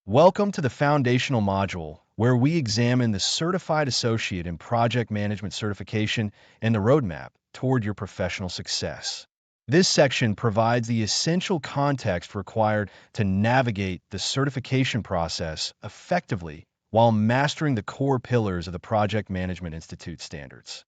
Welcome to the foundational module, where we examine the Certified Associate in Project Management certification and the roadmap toward your professional success. This section provides the essential context required to navigate the certification process effectively while mastering the core pillars of the Project Management Institute standards.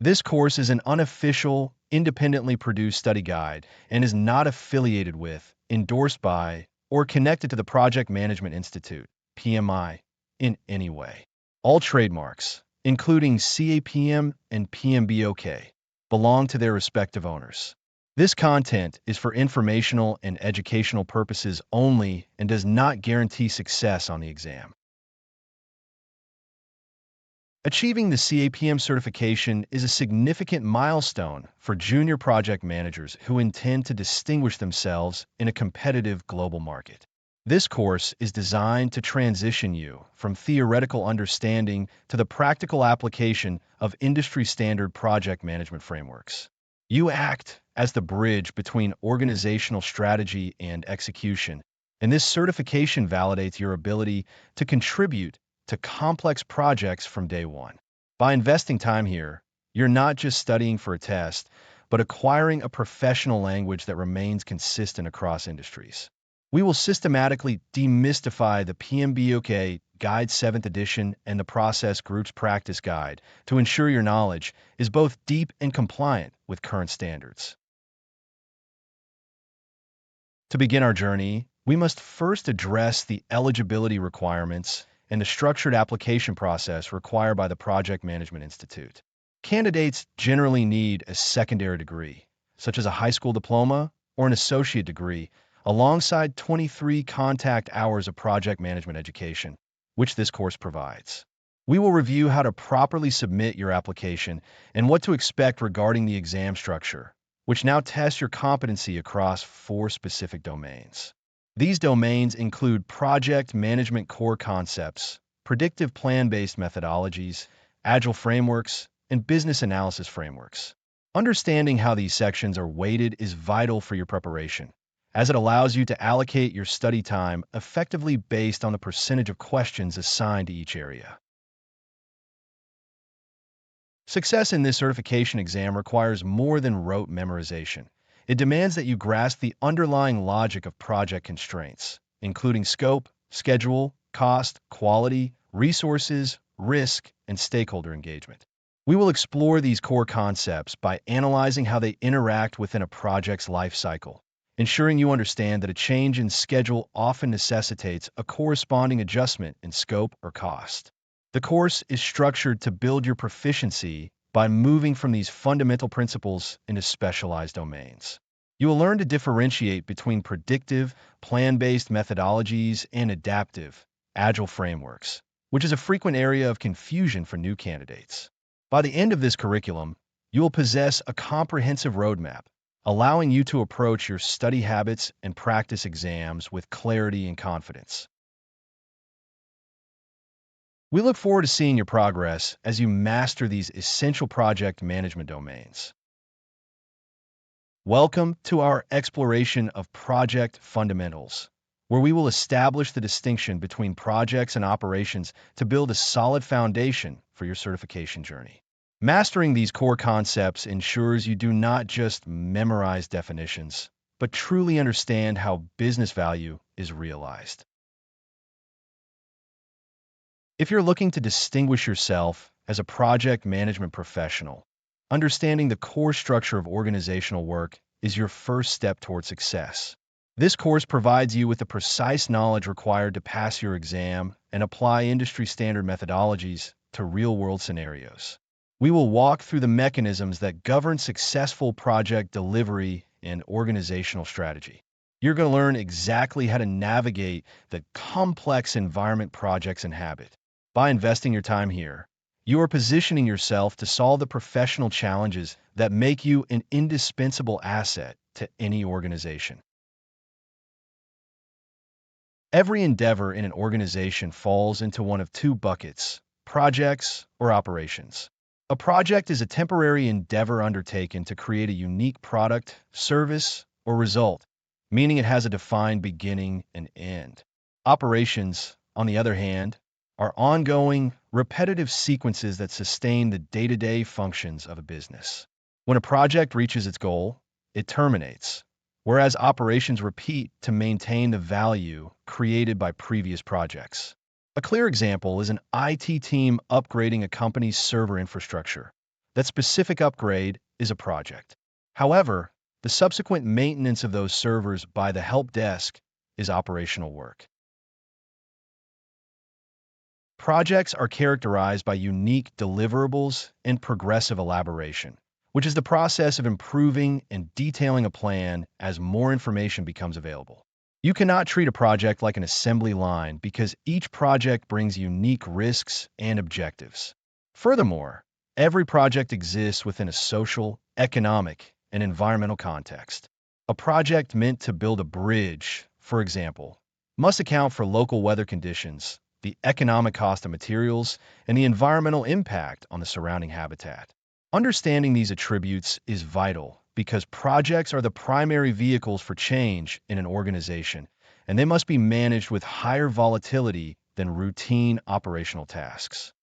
This course is an unofficial, independently produced study guide and is not affiliated with, endorsed by, or connected to the Project Management Institute, PMI, in any way. All trademarks, including CAPM and PMBOK, belong to their respective owners. This content is for informational and educational purposes only and does not guarantee success on the exam. Achieving the CAPM certification is a significant milestone for junior project managers who intend to distinguish themselves in a competitive global market. This course is designed to transition you from theoretical understanding to the practical application of industry-standard project management frameworks. You act as the bridge between organizational strategy and execution, and this certification validates your ability to contribute to complex projects from day one. By investing time here, you're not just studying for a test, but acquiring a professional language that remains consistent across industries. We will systematically demystify the PMBOK Guide 7th edition and the Process Group's Practice Guide to ensure your knowledge is both deep and compliant with current standards. To begin our journey, we must first address the eligibility requirements and the structured application process required by the Project Management Institute. Candidates generally need a secondary degree, such as a high school diploma or an associate degree, alongside 23 contact hours of project management education, which this course provides. We will review how to properly submit your application and what to expect regarding the exam structure, which now tests your competency across 4 specific domains. These domains include project management core concepts, predictive plan-based methodologies, Agile frameworks, and business analysis frameworks. Understanding how these sections are weighted is vital for your preparation, as it allows you to allocate your study time effectively based on the percentage of questions assigned to each area. Success in this certification exam requires more than rote memorization. It demands that you grasp the underlying logic of project constraints, including scope, schedule, cost, quality, resources, risk, and stakeholder engagement. We will explore these core concepts by analyzing how they interact within a project's life cycle, ensuring you understand that a change in schedule often necessitates a corresponding adjustment in scope or cost. The course is structured to build your proficiency by moving from these fundamental principles into specialized domains. You will learn to differentiate between predictive, plan-based methodologies and adaptive, agile frameworks, which is a frequent area of confusion for new candidates. By the end of this curriculum, you will possess a comprehensive roadmap, allowing you to approach your study habits and practice exams with clarity and confidence. We look forward to seeing your progress as you master these essential project management domains. Welcome to our exploration of project fundamentals, where we will establish the distinction between projects and operations to build a solid foundation for your certification journey. Mastering these core concepts ensures you do not just memorize definitions, but truly understand how business value is realized. If you're looking to distinguish yourself as a project management professional, understanding the core structure of organizational work is your first step toward success. This course provides you with the precise knowledge required to pass your exam and apply industry-standard methodologies to real-world scenarios. We will walk through the mechanisms that govern successful project delivery and organizational strategy. You're going to learn exactly how to navigate the complex environment projects inhabit. By investing your time here, you are positioning yourself to solve the professional challenges that make you an indispensable asset to any organization. Every endeavor in an organization falls into one of 2 buckets: projects or operations. A project is a temporary endeavor undertaken to create a unique product, service, or result, meaning it has a defined beginning and end. Operations, on the other hand, are ongoing, repetitive sequences that sustain the day-to-day functions of a business. When a project reaches its goal, it terminates, whereas operations repeat to maintain the value created by previous projects. A clear example is an IT team upgrading a company's server infrastructure. That specific upgrade is a project. However, the subsequent maintenance of those servers by the help desk is operational work. Projects are characterized by unique deliverables and progressive elaboration, which is the process of improving and detailing a plan as more information becomes available. You cannot treat a project like an assembly line because each project brings unique risks and objectives. Furthermore, every project exists within a social, economic, and environmental context. A project meant to build a bridge, for example, must account for local weather conditions, the economic cost of materials, and the environmental impact on the surrounding habitat. Understanding these attributes is vital because projects are the primary vehicles for change in an organization, and they must be managed with higher volatility than routine operational tasks.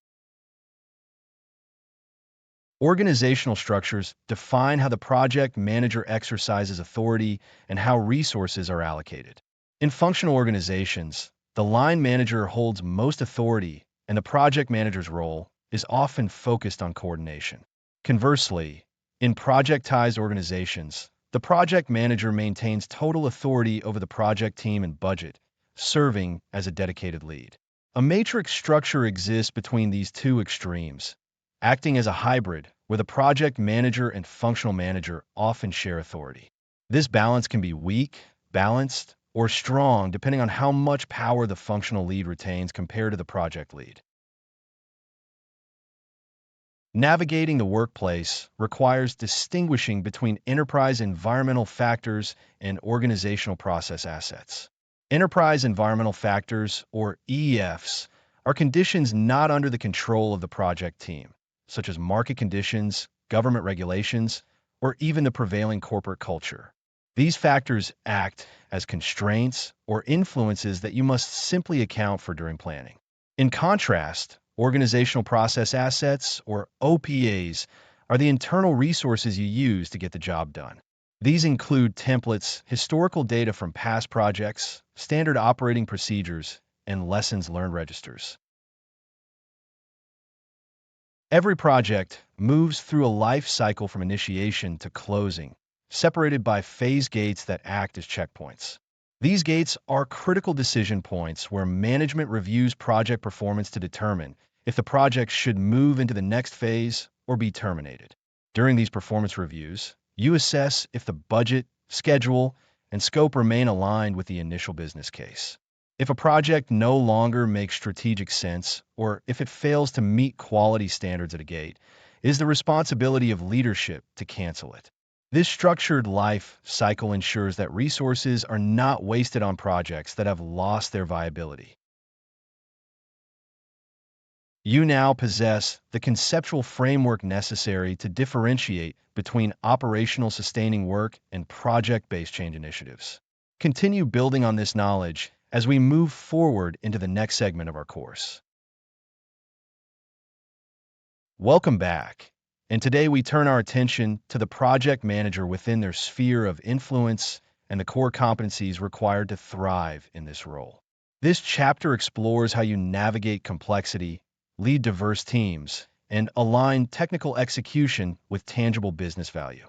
Organizational structures define how the project manager exercises authority and how resources are allocated. In functional organizations, the line manager holds most authority, and the project manager's role is often focused on coordination. Conversely, in projectized organizations, the project manager maintains total authority over the project team and budget, serving as a dedicated lead. A matrix structure exists between these two extremes, acting as a hybrid where the project manager and functional manager often share authority. This balance can be weak, balanced, or strong depending on how much power the functional lead retains compared to the project lead. Navigating the workplace requires distinguishing between enterprise environmental factors and organizational process assets. Enterprise environmental factors, or EEFs, are conditions not under the control of the project team, such as market conditions, government regulations, or even the prevailing corporate culture. These factors act as constraints or influences that you must simply account for during planning. In contrast, organizational process assets, or OPAs, are the internal resources you use to get the job done. These include templates, historical data from past projects, standard operating procedures, and lessons learned registers. Every project moves through a life cycle from initiation to closing, separated by phase gates that act as checkpoints. These gates are critical decision points where management reviews project performance to determine if the project should move into the next phase or be terminated. During these performance reviews, you assess if the budget, schedule, and scope remain aligned with the initial business case. If a project no longer makes strategic sense, or if it fails to meet quality standards at a gate, it is the responsibility of leadership to cancel it. This structured life cycle ensures that resources are not wasted on projects that have lost their viability. You now possess the conceptual framework necessary to differentiate between operational sustaining work and project-based change initiatives. Continue building on this knowledge as we move forward into the next segment of our course. Welcome back. And today we turn our attention to the project manager within their sphere of influence and the core competencies required to thrive in this role. This chapter explores how you navigate complexity, lead diverse teams, and align technical execution with tangible business value.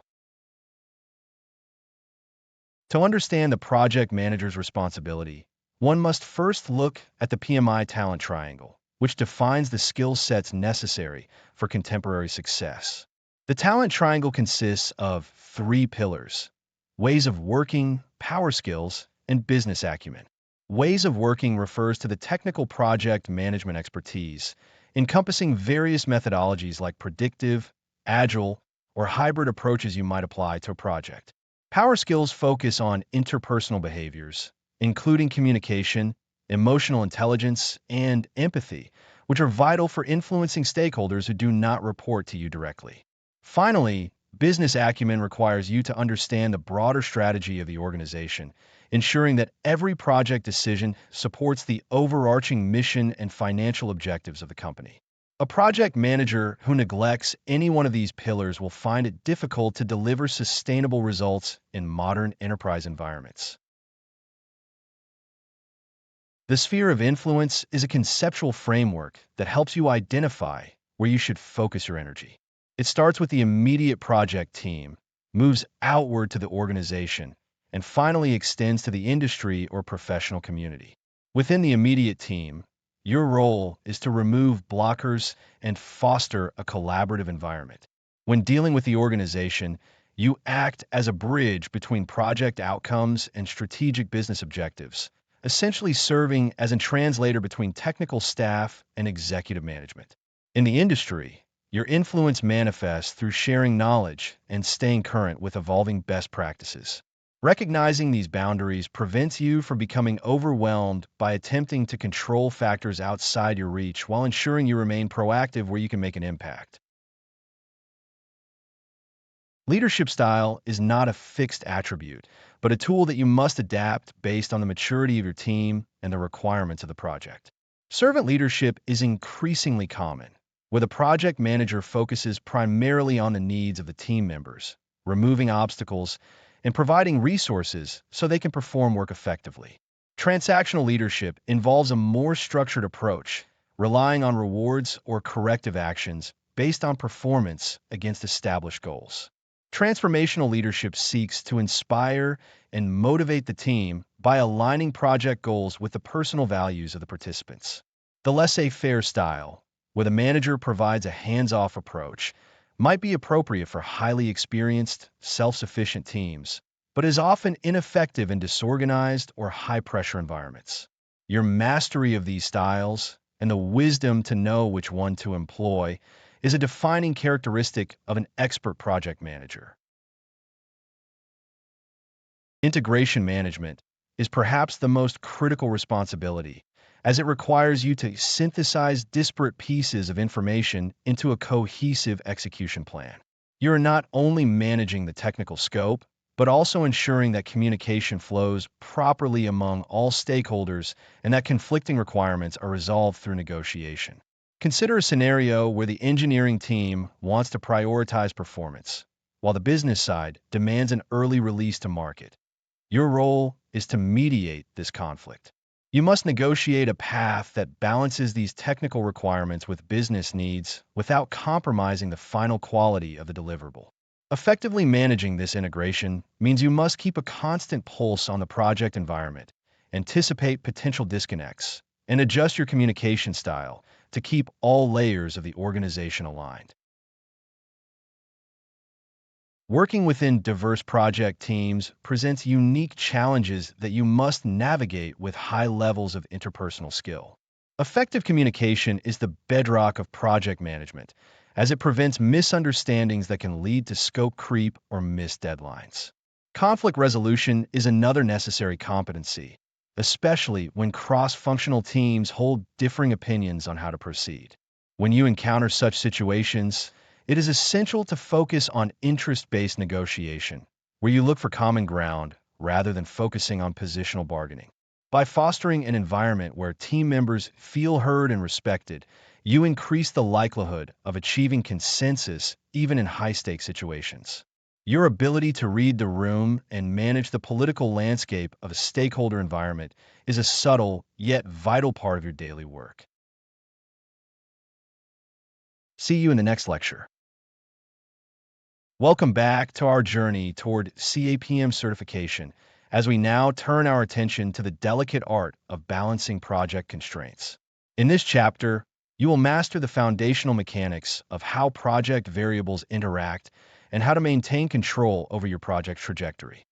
To understand the project manager's responsibility, one must first look at the PMI talent triangle, which defines the skill sets necessary for contemporary success. The talent triangle consists of 3 pillars: ways of working, power skills, and business acumen. Ways of working refers to the technical project management expertise, encompassing various methodologies like predictive, agile, or hybrid approaches you might apply to a project. Power skills focus on interpersonal behaviors, including communication, emotional intelligence, and empathy, which are vital for influencing stakeholders who do not report to you directly. Finally, Business acumen requires you to understand the broader strategy of the organization, ensuring that every project decision supports the overarching mission and financial objectives of the company. A project manager who neglects any one of these pillars will find it difficult to deliver sustainable results in modern enterprise environments. The sphere of influence is a conceptual framework that helps you identify where you should focus your energy. It starts with the immediate project team, moves outward to the organization, and finally extends to the industry or professional community. Within the immediate team, your role is to remove blockers and foster a collaborative environment. When dealing with the organization, you act as a bridge between project outcomes and strategic business objectives, essentially serving as a translator between technical staff and executive management. In the industry, your influence manifests through sharing knowledge and staying current with evolving best practices. Recognizing these boundaries prevents you from becoming overwhelmed by attempting to control factors outside your reach while ensuring you remain proactive where you can make an impact. Leadership style is not a fixed attribute, but a tool that you must adapt based on the maturity of your team and the requirements of the project. Servant leadership is increasingly common, where the project manager focuses primarily on the needs of the team members, removing obstacles, and providing resources so they can perform work effectively. Transactional leadership involves a more structured approach, relying on rewards or corrective actions based on performance against established goals. Transformational leadership seeks to inspire and motivate the team by aligning project goals with the personal values of the participants. The laissez-faire style, where the manager provides a hands-off approach, might be appropriate for highly experienced, self-sufficient teams, but is often ineffective in disorganized or high-pressure environments. Your mastery of these styles and the wisdom to know which one to employ is a defining characteristic of an expert project manager. Integration management is perhaps the most critical responsibility, as it requires you to synthesize disparate pieces of information into a cohesive execution plan. You're not only managing the technical scope, but also ensuring that communication flows properly among all stakeholders and that conflicting requirements are resolved through negotiation. Consider a scenario where the engineering team wants to prioritize performance, while the business side demands an early release to market. Your role is to mediate this conflict. You must negotiate a path that balances these technical requirements with business needs without compromising the final quality of the deliverable. Effectively managing this integration means you must keep a constant pulse on the project environment, anticipate potential disconnects, and adjust your communication style to keep all layers of the organization aligned. Working within diverse project teams presents unique challenges that you must navigate with high levels of interpersonal skill. Effective communication is the bedrock of project management, as it prevents misunderstandings that can lead to scope creep or missed deadlines. Conflict resolution is another necessary competency, especially when cross-functional teams hold differing opinions on how to proceed. When you encounter such situations, it is essential to focus on interest-based negotiation, where you look for common ground rather than focusing on positional bargaining. By fostering an environment where team members feel heard and respected, you increase the likelihood of achieving consensus even in high-stakes situations. Your ability to read the room and manage the political landscape of a stakeholder environment is a subtle yet vital part of your daily work. See you in the next lecture. Welcome back to our journey toward CAPM certification, as we now turn our attention to the delicate art of balancing project constraints. In this chapter, you will master the foundational mechanics of how project variables interact and how to maintain control over your project trajectory.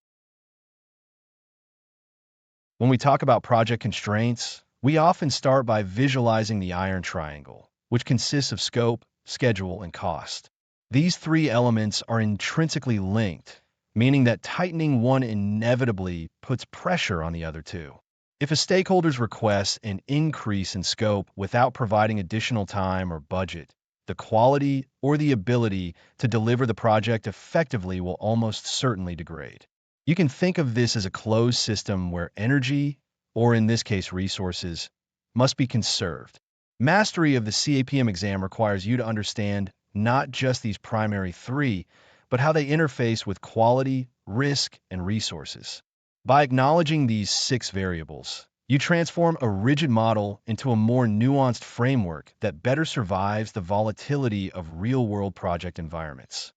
When we talk about project constraints, we often start by visualizing the iron triangle, which consists of scope, schedule, and cost. These three elements are intrinsically linked, meaning that tightening one inevitably puts pressure on the other two. If a stakeholder's requests an increase in scope without providing additional time or budget, the quality or the ability to deliver the project effectively will almost certainly degrade. You can think of this as a closed system where energy, or in this case resources, must be conserved. Mastery of the CAPM exam requires you to understand not just these primary three, but how they interface with quality, risk, and resources. By acknowledging these six variables, you transform a rigid model into a more nuanced framework that better survives the volatility of real-world project environments.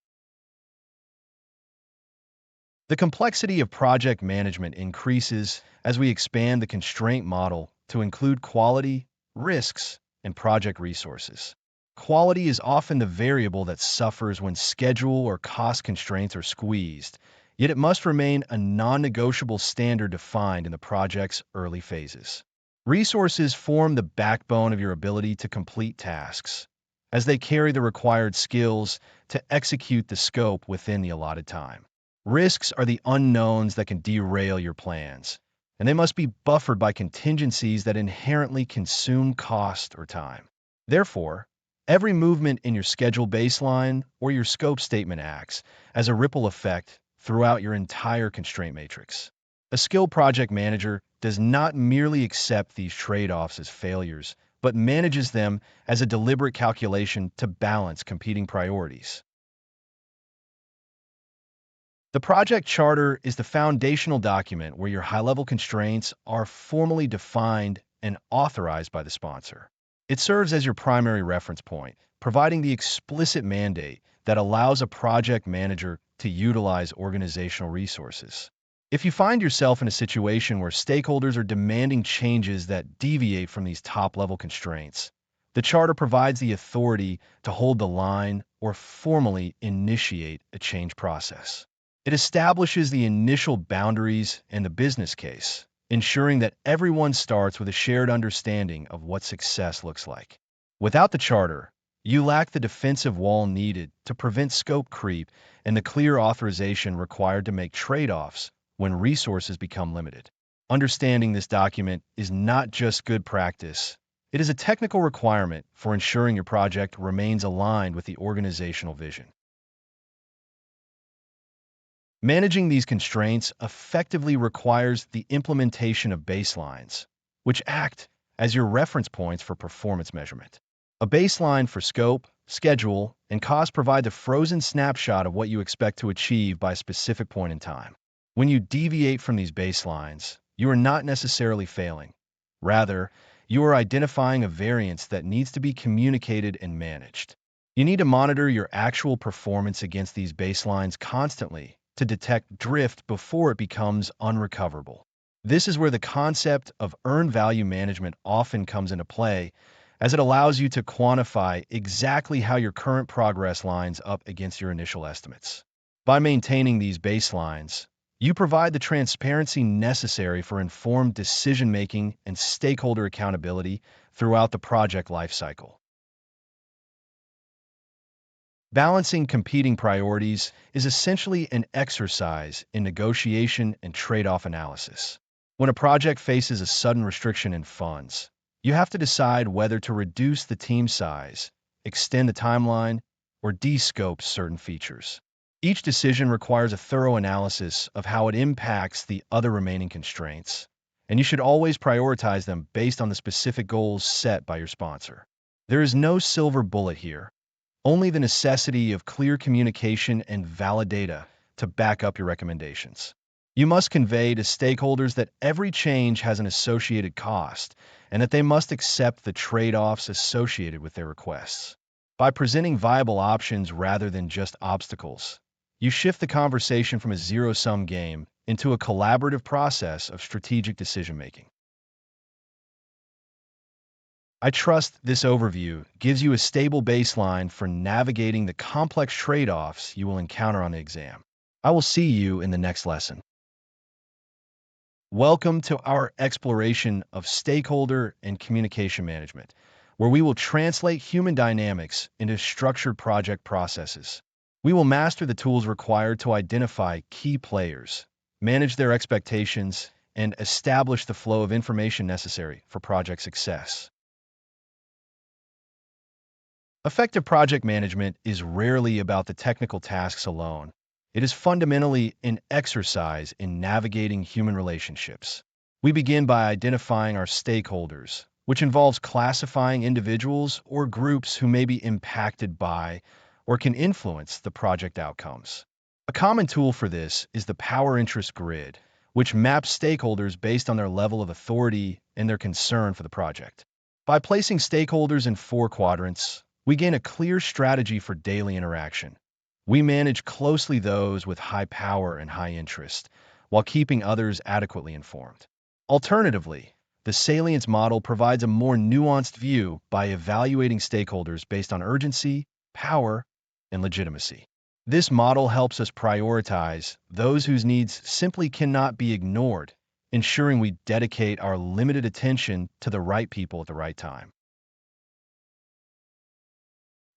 The complexity of project management increases as we expand the constraint model to include quality, risks, and project resources. Quality is often the variable that suffers when schedule or cost constraints are squeezed, yet it must remain a non-negotiable standard defined in the project's early phases. Resources form the backbone of your ability to complete tasks, as they carry the required skills to execute the scope within the allotted time. Risks are the unknowns that can derail your plans, and they must be buffered by contingencies that inherently consume cost or time. Therefore, every movement in your schedule baseline or your scope statement acts as a ripple effect throughout your entire constraint matrix. A skilled project manager does not merely accept these trade-offs as failures, but manages them as a deliberate calculation to balance competing priorities. The project charter is the foundational document where your high-level constraints are formally defined and authorized by the sponsor. It serves as your primary reference point, providing the explicit mandate that allows a project manager to utilize organizational resources. If you find yourself in a situation where stakeholders are demanding changes that deviate from these top-level constraints, the charter provides the authority to hold the line or formally initiate a change process. It establishes the initial boundaries and the business case, ensuring that everyone starts with a shared understanding of what success looks like. Without the charter, you lack the defensive wall needed to prevent scope creep and the clear authorization required to make trade-offs when resources become limited. Understanding this document is not just good practice, it is a technical requirement for ensuring your project remains aligned with the organizational vision. Managing these constraints effectively requires the implementation of baselines, which act as your reference points for performance measurement. A baseline for scope, schedule, and cost provides a frozen snapshot of what you expect to achieve by a specific point in time. When you deviate from these baselines, you are not necessarily failing. Rather, you are identifying a variance that needs to be communicated and managed. You need to monitor your actual performance against these baselines constantly to detect drift before it becomes unrecoverable. This is where the concept of earned value management often comes into play, as it allows you to quantify exactly how your current progress lines up against your initial estimates. By maintaining these baselines, you provide the transparency necessary for informed decision-making and stakeholder accountability throughout the project lifecycle. Balancing competing priorities is essentially an exercise in negotiation and trade-off analysis. When a project faces a sudden restriction in funds, you have to decide whether to reduce the team size, extend the timeline, or de-scope certain features. Each decision requires a thorough analysis of how it impacts the other remaining constraints, and you should always prioritize them based on the specific goals set by your sponsor. There is no silver bullet here, only the necessity of clear communication and valid data to back up your recommendations. You must convey to stakeholders that every change has an associated cost and that they must accept the trade-offs associated with their requests. By presenting viable options rather than just obstacles, you shift the conversation from a zero-sum game into a collaborative process of strategic decision-making. I trust this overview gives you a stable baseline for navigating the complex trade-offs you will encounter on the exam. I will see you in the next lesson. Welcome to our exploration of stakeholder and communication management, where we will translate human dynamics into structured project processes. We will master the tools required to identify key players, manage their expectations, and establish the flow of information necessary for project success. Effective project management is rarely about the technical tasks alone. It is fundamentally an exercise in navigating human relationships. We begin by identifying our stakeholders, which involves classifying individuals or groups who may be impacted by or can influence the project outcomes. A common tool for this is the power interest grid, which maps stakeholders based on their level of authority and their concern for the project. By placing stakeholders in 4 quadrants, we gain a clear strategy for daily interaction. We manage closely those with high power and high interest, while keeping others adequately informed. Alternatively, the salience model provides a more nuanced view by evaluating stakeholders based on urgency, power, and legitimacy. This model helps us prioritize those whose needs simply cannot be ignored, ensuring we dedicate our limited attention to the right people at the right time.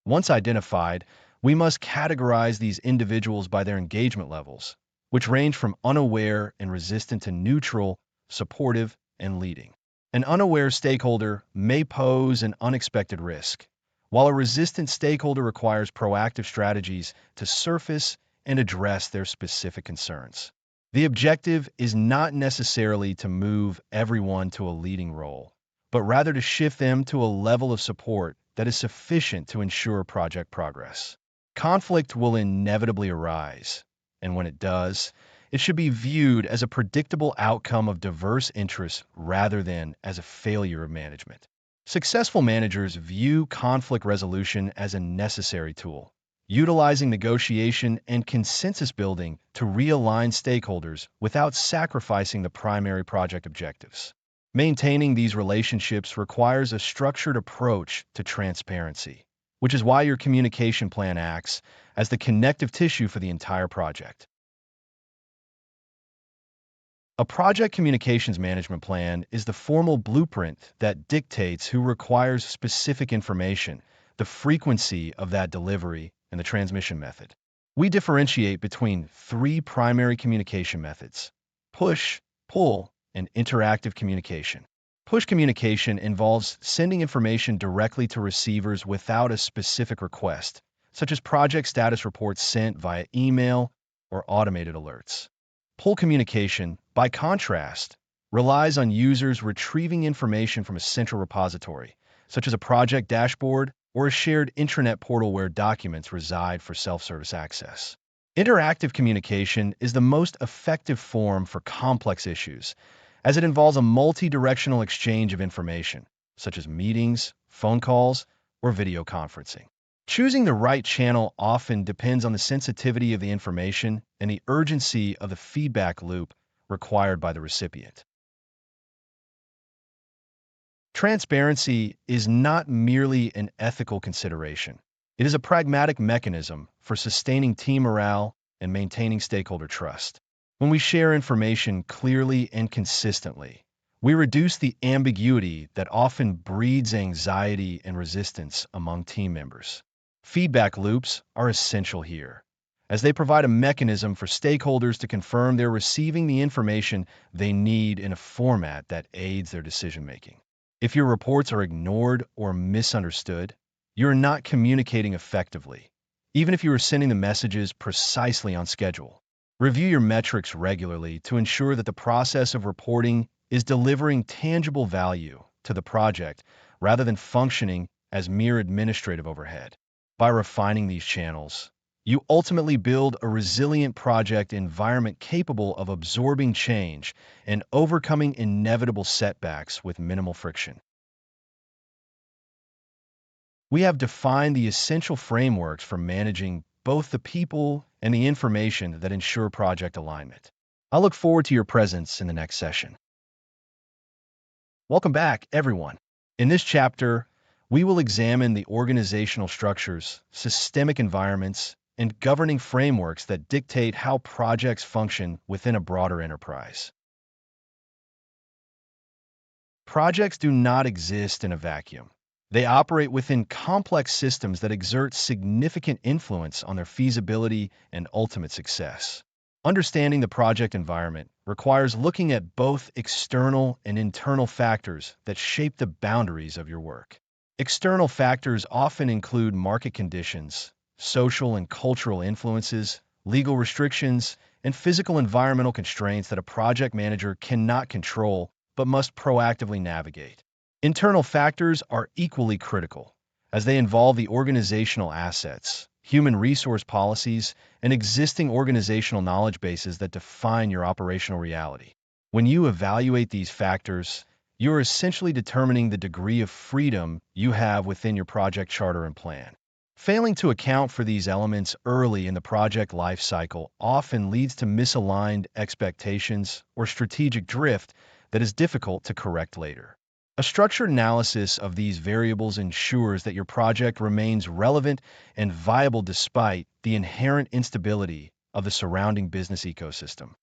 Once identified, we must categorize these individuals by their engagement levels, which range from unaware and resistant to neutral, supportive, and leading. An unaware stakeholder may pose an unexpected risk, while a resistant stakeholder requires proactive strategies to surface and address their specific concerns. The objective is not necessarily to move everyone to a leading role, but rather to shift them to a level of support that is sufficient to ensure project progress. Conflict will inevitably arise, and when it does, it should be viewed as a predictable outcome of diverse interests rather than as a failure of management. Successful managers view conflict resolution as a necessary tool, utilizing negotiation and consensus building to realign stakeholders without sacrificing the primary project objectives. Maintaining these relationships requires a structured approach to transparency, which is why your communication plan acts as the connective tissue for the entire project. A project communications management plan is the formal blueprint that dictates who requires specific information, the frequency of that delivery, and the transmission method. We differentiate between 3 primary communication methods: push, pull, and interactive communication. Push communication involves sending information directly to receivers without a specific request, such as project status reports sent via email or automated alerts. Pull communication, by contrast, relies on users retrieving information from a central repository, such as a project dashboard or a shared intranet portal where documents reside for self-service access. Interactive communication is the most effective form for complex issues, as it involves a multi-directional exchange of information, such as meetings, phone calls, or video conferencing. Choosing the right channel often depends on the sensitivity of the information and the urgency of the feedback loop required by the recipient. Transparency is not merely an ethical consideration. It is a pragmatic mechanism for sustaining team morale and maintaining stakeholder trust. When we share information clearly and consistently, we reduce the ambiguity that often breeds anxiety and resistance among team members. Feedback loops are essential here, as they provide a mechanism for stakeholders to confirm they're receiving the information they need in a format that aids their decision-making. If your reports are ignored or misunderstood, you're not communicating effectively, even if you are sending the messages precisely on schedule. Review your metrics regularly to ensure that the process of reporting is delivering tangible value to the project rather than functioning as mere administrative overhead. By refining these channels, you ultimately build a resilient project environment capable of absorbing change and overcoming inevitable setbacks with minimal friction. We have defined the essential frameworks for managing both the people and the information that ensure project alignment. I look forward to your presence in the next session. Welcome back, everyone. In this chapter, we will examine the organizational structures, systemic environments, and governing frameworks that dictate how projects function within a broader enterprise. Projects do not exist in a vacuum. They operate within complex systems that exert significant influence on their feasibility and ultimate success. Understanding the project environment requires looking at both external and internal factors that shape the boundaries of your work. External factors often include market conditions, social and cultural influences, legal restrictions, and physical environmental constraints that a project manager cannot control but must proactively navigate. Internal factors are equally critical, as they involve the organizational assets, human resource policies, and existing organizational knowledge bases that define your operational reality. When you evaluate these factors, you are essentially determining the degree of freedom you have within your project charter and plan. Failing to account for these elements early in the project life cycle often leads to misaligned expectations or strategic drift that is difficult to correct later. A structured analysis of these variables ensures that your project remains relevant and viable despite the inherent instability of the surrounding business ecosystem.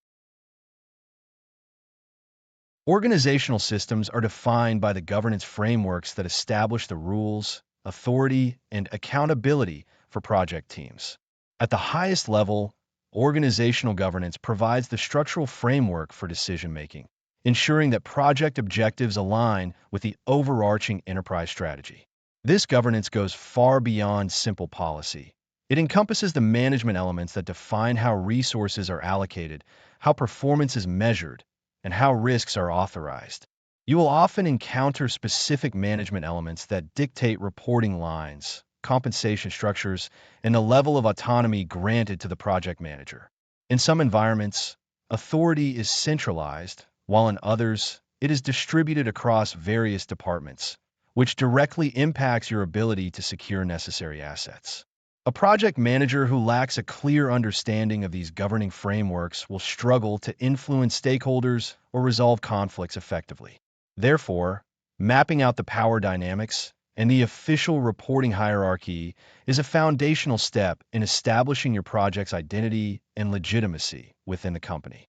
Organizational systems are defined by the governance frameworks that establish the rules, authority, and accountability for project teams. At the highest level, organizational governance provides the structural framework for decision-making, ensuring that project objectives align with the overarching enterprise strategy. This governance goes far beyond simple policy. It encompasses the management elements that define how resources are allocated, how performance is measured, and how risks are authorized. You will often encounter specific management elements that dictate reporting lines, compensation structures, and the level of autonomy granted to the project manager. In some environments, authority is centralized, while in others, it is distributed across various departments, which directly impacts your ability to secure necessary assets. A project manager who lacks a clear understanding of these governing frameworks will struggle to influence stakeholders or resolve conflicts effectively. Therefore, mapping out the power dynamics and the official reporting hierarchy is a foundational step in establishing your project's identity and legitimacy within the company.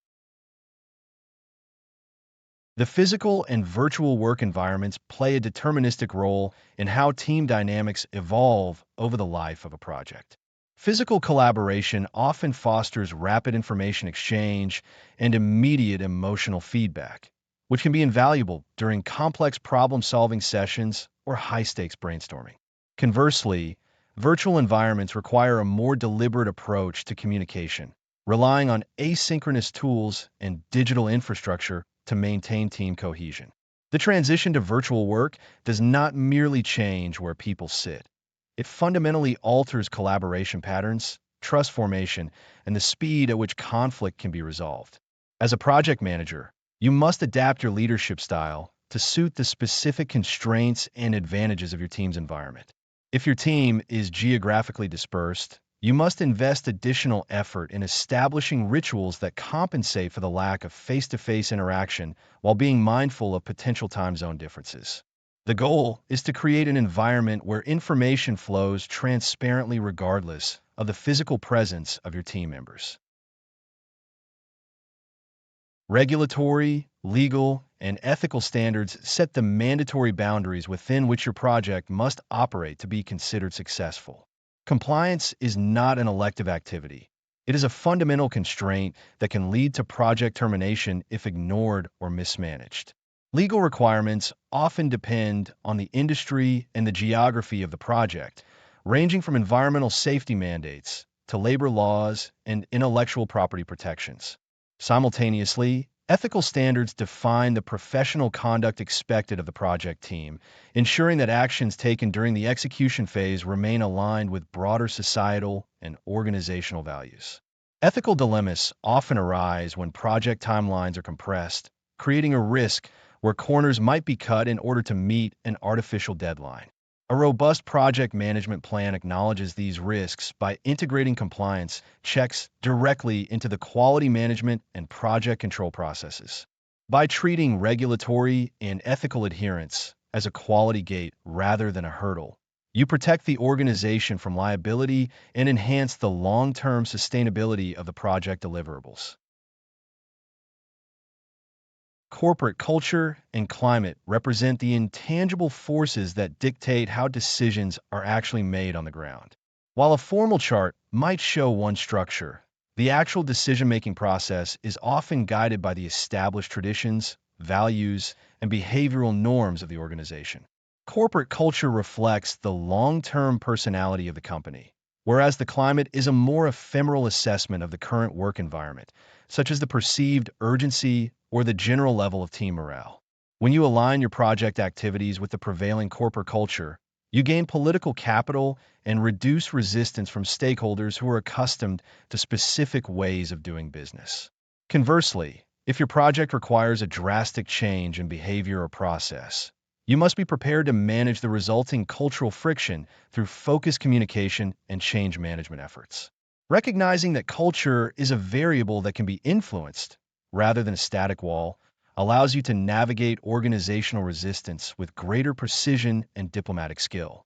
The physical and virtual work environments play a deterministic role in how team dynamics evolve over the life of a project. Physical collaboration often fosters rapid information exchange and immediate emotional feedback, which can be invaluable during complex problem-solving sessions or high-stakes brainstorming. Conversely, virtual environments require a more deliberate approach to communication, relying on asynchronous tools and digital infrastructure to maintain team cohesion. The transition to virtual work does not merely change where people sit. It fundamentally alters collaboration patterns, trust formation, and the speed at which conflict can be resolved. As a project manager, you must adapt your leadership style to suit the specific constraints and advantages of your team's environment. If your team is geographically dispersed, you must invest additional effort in establishing rituals that compensate for the lack of face-to-face interaction while being mindful of potential time zone differences. The goal is to create an environment where information flows transparently regardless of the physical presence of your team members. Regulatory, legal, and ethical standards set the mandatory boundaries within which your project must operate to be considered successful. Compliance is not an elective activity. It is a fundamental constraint that can lead to project termination if ignored or mismanaged. Legal requirements often depend on the industry and the geography of the project, ranging from environmental safety mandates to labor laws and intellectual property protections. Simultaneously, ethical standards define the professional conduct expected of the project team, ensuring that actions taken during the execution phase remain aligned with broader societal and organizational values. Ethical dilemmas often arise when project timelines are compressed, creating a risk where corners might be cut in order to meet an artificial deadline. A robust project management plan acknowledges these risks by integrating compliance checks directly into the quality management and project control processes. By treating regulatory and ethical adherence as a quality gate rather than a hurdle, you protect the organization from liability and enhance the long-term sustainability of the project deliverables. Corporate culture and climate represent the intangible forces that dictate how decisions are actually made on the ground. While a formal chart might show one structure, the actual decision-making process is often guided by the established traditions, values, and behavioral norms of the organization. Corporate culture reflects the long-term personality of the company, whereas the climate is a more ephemeral assessment of the current work environment, such as the perceived urgency or the general level of team morale. When you align your project activities with the prevailing corporate culture, you gain political capital and reduce resistance from stakeholders who are accustomed to specific ways of doing business. Conversely, if your project requires a drastic change in behavior or process, you must be prepared to manage the resulting cultural friction through focused communication and change management efforts. Recognizing that culture is a variable that can be influenced, rather than a static wall, allows you to navigate organizational resistance with greater precision and diplomatic skill.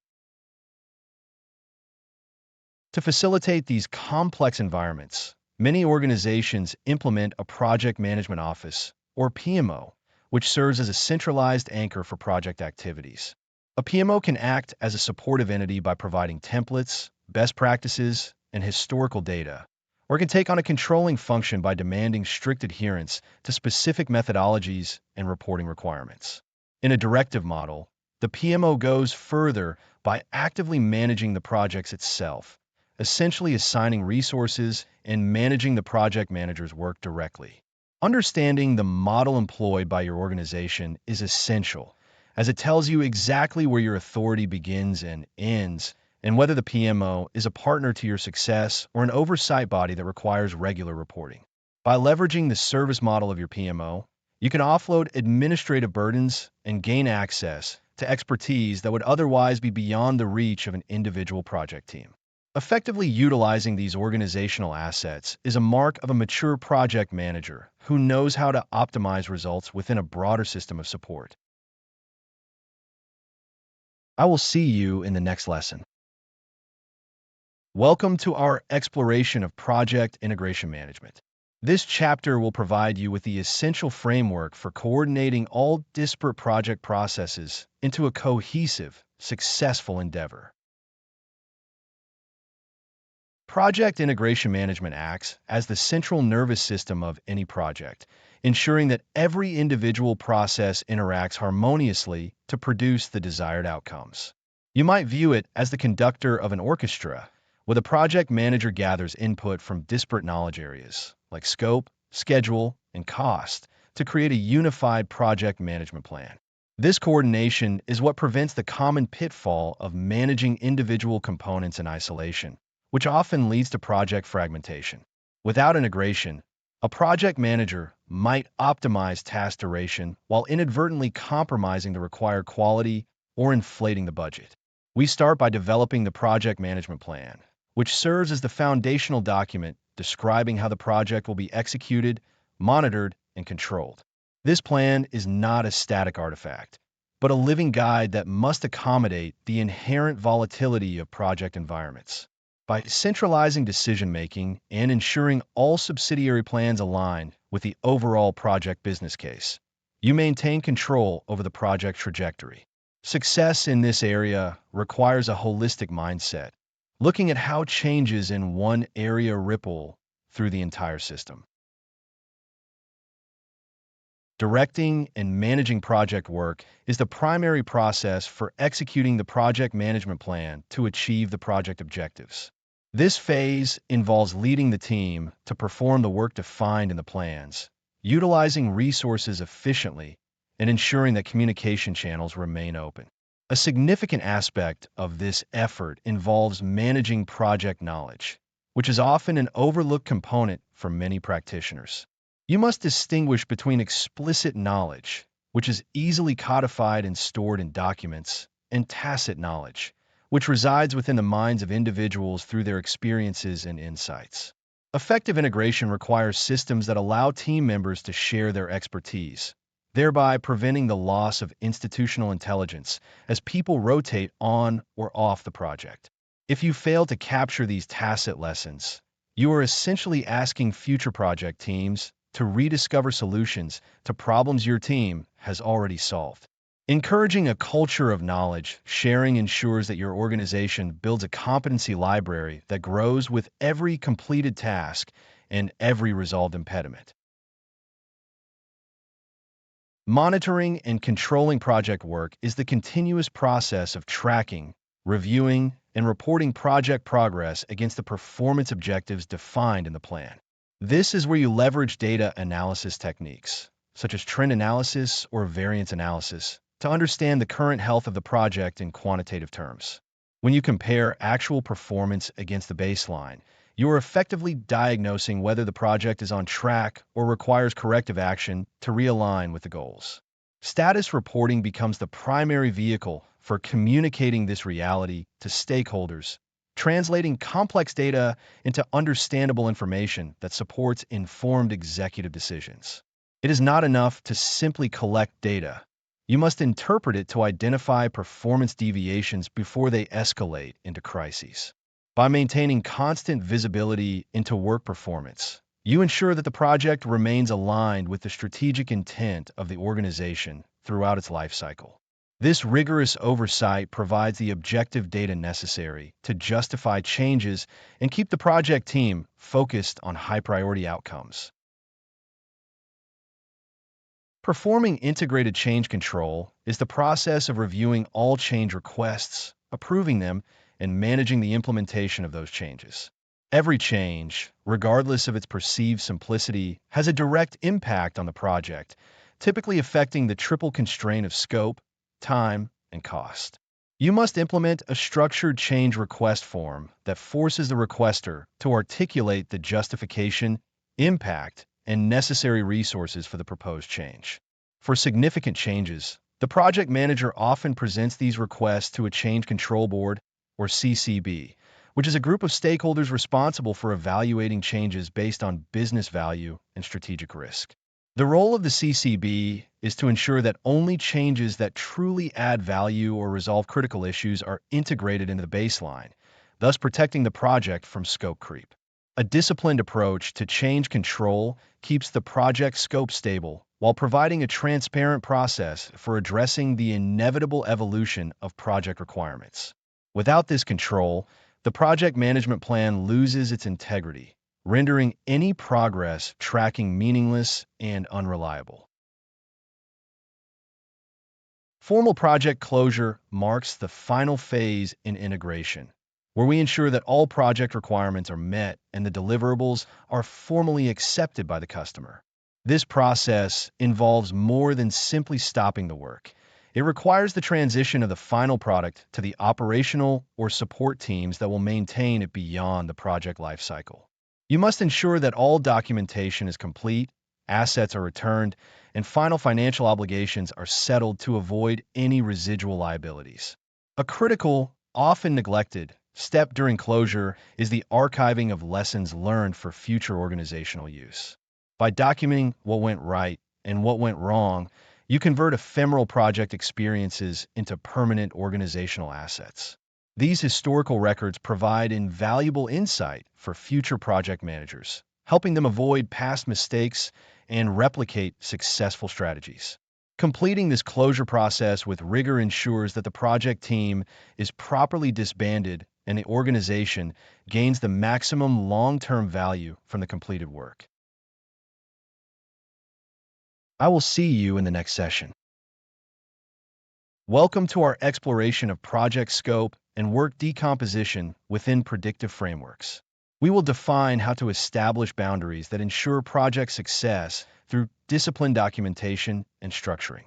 To facilitate these complex environments, many organizations implement a project management office, or PMO, which serves as a centralized anchor for project activities. A PMO can act as a supportive entity by providing templates, best practices, and historical data, or can take on a controlling function by demanding strict adherence to specific methodologies and reporting requirements. In a directive model, the PMO goes further by actively managing the projects itself, essentially assigning resources and managing the project manager's work directly. Understanding the model employed by your organization is essential, as it tells you exactly where your authority begins and ends, and whether the PMO is a partner to your success or an oversight body that requires regular reporting. By leveraging the service model of your PMO, you can offload administrative burdens and gain access to expertise that would otherwise be beyond the reach of an individual project team. Effectively utilizing these organizational assets is a mark of a mature project manager who knows how to optimize results within a broader system of support. I will see you in the next lesson. Welcome to our exploration of project integration management. This chapter will provide you with the essential framework for coordinating all disparate project processes into a cohesive, successful endeavor. Project integration management acts as the central nervous system of any project, ensuring that every individual process interacts harmoniously to produce the desired outcomes. You might view it as the conductor of an orchestra, where the project manager gathers input from disparate knowledge areas, like scope, schedule, and cost, to create a unified project management plan. This coordination is what prevents the common pitfall of managing individual components in isolation, which often leads to project fragmentation. Without integration, a project manager might optimize task duration while inadvertently compromising the required quality or inflating the budget. We start by developing the project management plan, which serves as the foundational document describing how the project will be executed, monitored, and controlled. This plan is not a static artifact, but a living guide that must accommodate the inherent volatility of project environments. By centralizing decision-making and ensuring all subsidiary plans align with the overall project business case, you maintain control over the project trajectory. Success in this area requires a holistic mindset, looking at how changes in one area ripple through the entire system. Directing and managing project work is the primary process for executing the project management plan to achieve the project objectives. This phase involves leading the team to perform the work defined in the plans, utilizing resources efficiently, and ensuring that communication channels remain open. A significant aspect of this effort involves managing project knowledge, which is often an overlooked component for many practitioners. You must distinguish between explicit knowledge, which is easily codified and stored in documents, and tacit knowledge, which resides within the minds of individuals through their experiences and insights. Effective integration requires systems that allow team members to share their expertise, thereby preventing the loss of institutional intelligence as people rotate on or off the project. If you fail to capture these tacit lessons, you are essentially asking future project teams to rediscover solutions to problems your team has already solved. Encouraging a culture of knowledge sharing ensures that your organization builds a competency library that grows with every completed task and every resolved impediment. Monitoring and controlling project work is the continuous process of tracking, reviewing, and reporting project progress against the performance objectives defined in the plan. This is where you leverage data analysis techniques, such as trend analysis or variance analysis, to understand the current health of the project in quantitative terms. When you compare actual performance against the baseline, you are effectively diagnosing whether the project is on track or requires corrective action to realign with the goals. Status reporting becomes the primary vehicle for communicating this reality to stakeholders, translating complex data into understandable information that supports informed executive decisions. It is not enough to simply collect data. You must interpret it to identify performance deviations before they escalate into crises. By maintaining constant visibility into work performance, you ensure that the project remains aligned with the strategic intent of the organization throughout its life cycle. This rigorous oversight provides the objective data necessary to justify changes and keep the project team focused on high-priority outcomes. Performing integrated change control is the process of reviewing all change requests, approving them, and managing the implementation of those changes. Every change, regardless of its perceived simplicity, has a direct impact on the project, typically affecting the triple constraint of scope, time, and cost. You must implement a structured change request form that forces the requester to articulate the justification, impact, and necessary resources for the proposed change. For significant changes, the project manager often presents these requests to a change control board, or CCB, which is a group of stakeholders responsible for evaluating changes based on business value and strategic risk. The role of the CCB is to ensure that only changes that truly add value or resolve critical issues are integrated into the baseline, thus protecting the project from scope creep. A disciplined approach to change control keeps the project scope stable while providing a transparent process for addressing the inevitable evolution of project requirements. Without this control, the project management plan loses its integrity, rendering any progress tracking meaningless and unreliable. Formal project closure marks the final phase in integration, where we ensure that all project requirements are met and the deliverables are formally accepted by the customer. This process involves more than simply stopping the work. It requires the transition of the final product to the operational or support teams that will maintain it beyond the project lifecycle. You must ensure that all documentation is complete, assets are returned, and final financial obligations are settled to avoid any residual liabilities. A critical, often neglected, step during closure is the archiving of lessons learned for future organizational use. By documenting what went right and what went wrong, you convert ephemeral project experiences into permanent organizational assets. These historical records provide invaluable insight for future project managers, helping them avoid past mistakes and replicate successful strategies. Completing this closure process with rigor ensures that the project team is properly disbanded and the organization gains the maximum long-term value from the completed work. I will see you in the next session. Welcome to our exploration of project scope and work decomposition within predictive frameworks. We will define how to establish boundaries that ensure project success through disciplined documentation and structuring.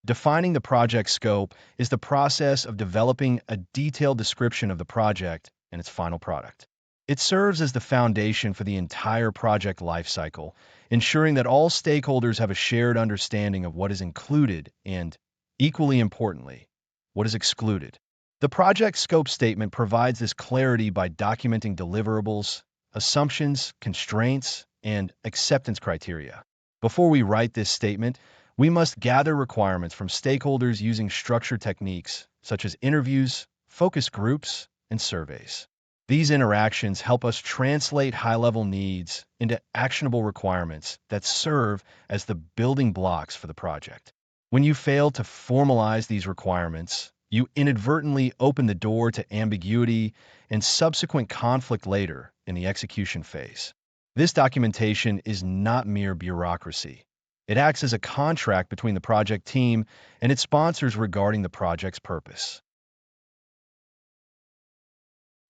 Defining the project scope is the process of developing a detailed description of the project and its final product. It serves as the foundation for the entire project lifecycle, ensuring that all stakeholders have a shared understanding of what is included and, equally importantly, what is excluded. The project scope statement provides this clarity by documenting deliverables, assumptions, constraints, and acceptance criteria. Before we write this statement, we must gather requirements from stakeholders using structured techniques such as interviews, focus groups, and surveys. These interactions help us translate high-level needs into actionable requirements that serve as the building blocks for the project. When you fail to formalize these requirements, you inadvertently open the door to ambiguity and subsequent conflict later in the execution phase. This documentation is not mere bureaucracy. It acts as a contract between the project team and its sponsors regarding the project's purpose.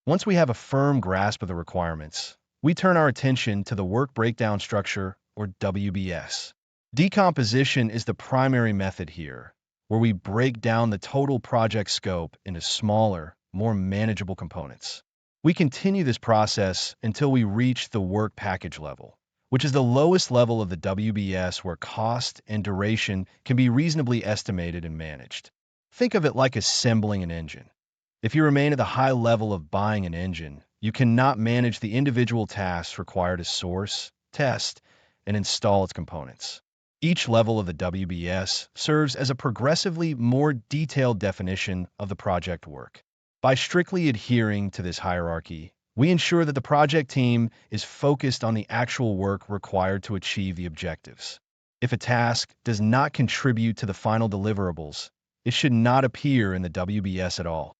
Once we have a firm grasp of the requirements, we turn our attention to the work breakdown structure, or WBS. Decomposition is the primary method here, where we break down the total project scope into smaller, more manageable components. We continue this process until we reach the work package level, which is the lowest level of the WBS where cost and duration can be reasonably estimated and managed. Think of it like assembling an engine. If you remain at the high level of buying an engine, you cannot manage the individual tasks required to source, test, and install its components. Each level of the WBS serves as a progressively more detailed definition of the project work. By strictly adhering to this hierarchy, we ensure that the project team is focused on the actual work required to achieve the objectives. If a task does not contribute to the final deliverables, it should not appear in the WBS at all.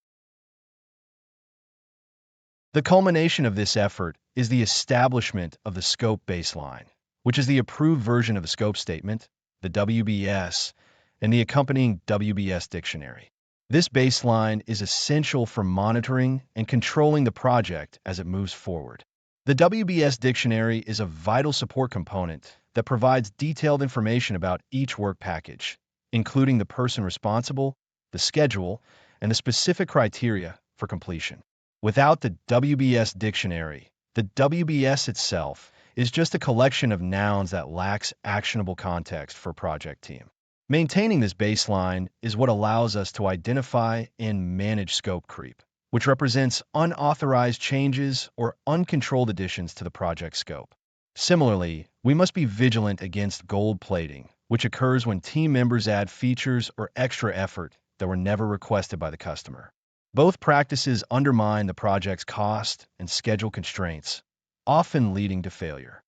The culmination of this effort is the establishment of the scope baseline, which is the approved version of the scope statement, the WBS, and the accompanying WBS dictionary. This baseline is essential for monitoring and controlling the project as it moves forward. The WBS dictionary is a vital support component that provides detailed information about each work package, including the person responsible, the schedule, and the specific criteria for completion. Without the WBS dictionary, the WBS itself is just a collection of nouns that lacks actionable context for a project team. Maintaining this baseline is what allows us to identify and manage scope creep, which represents unauthorized changes or uncontrolled additions to the project scope. Similarly, we must be vigilant against gold plating, which occurs when team members add features or extra effort that were never requested by the customer. Both practices undermine the project's cost and schedule constraints, often leading to failure.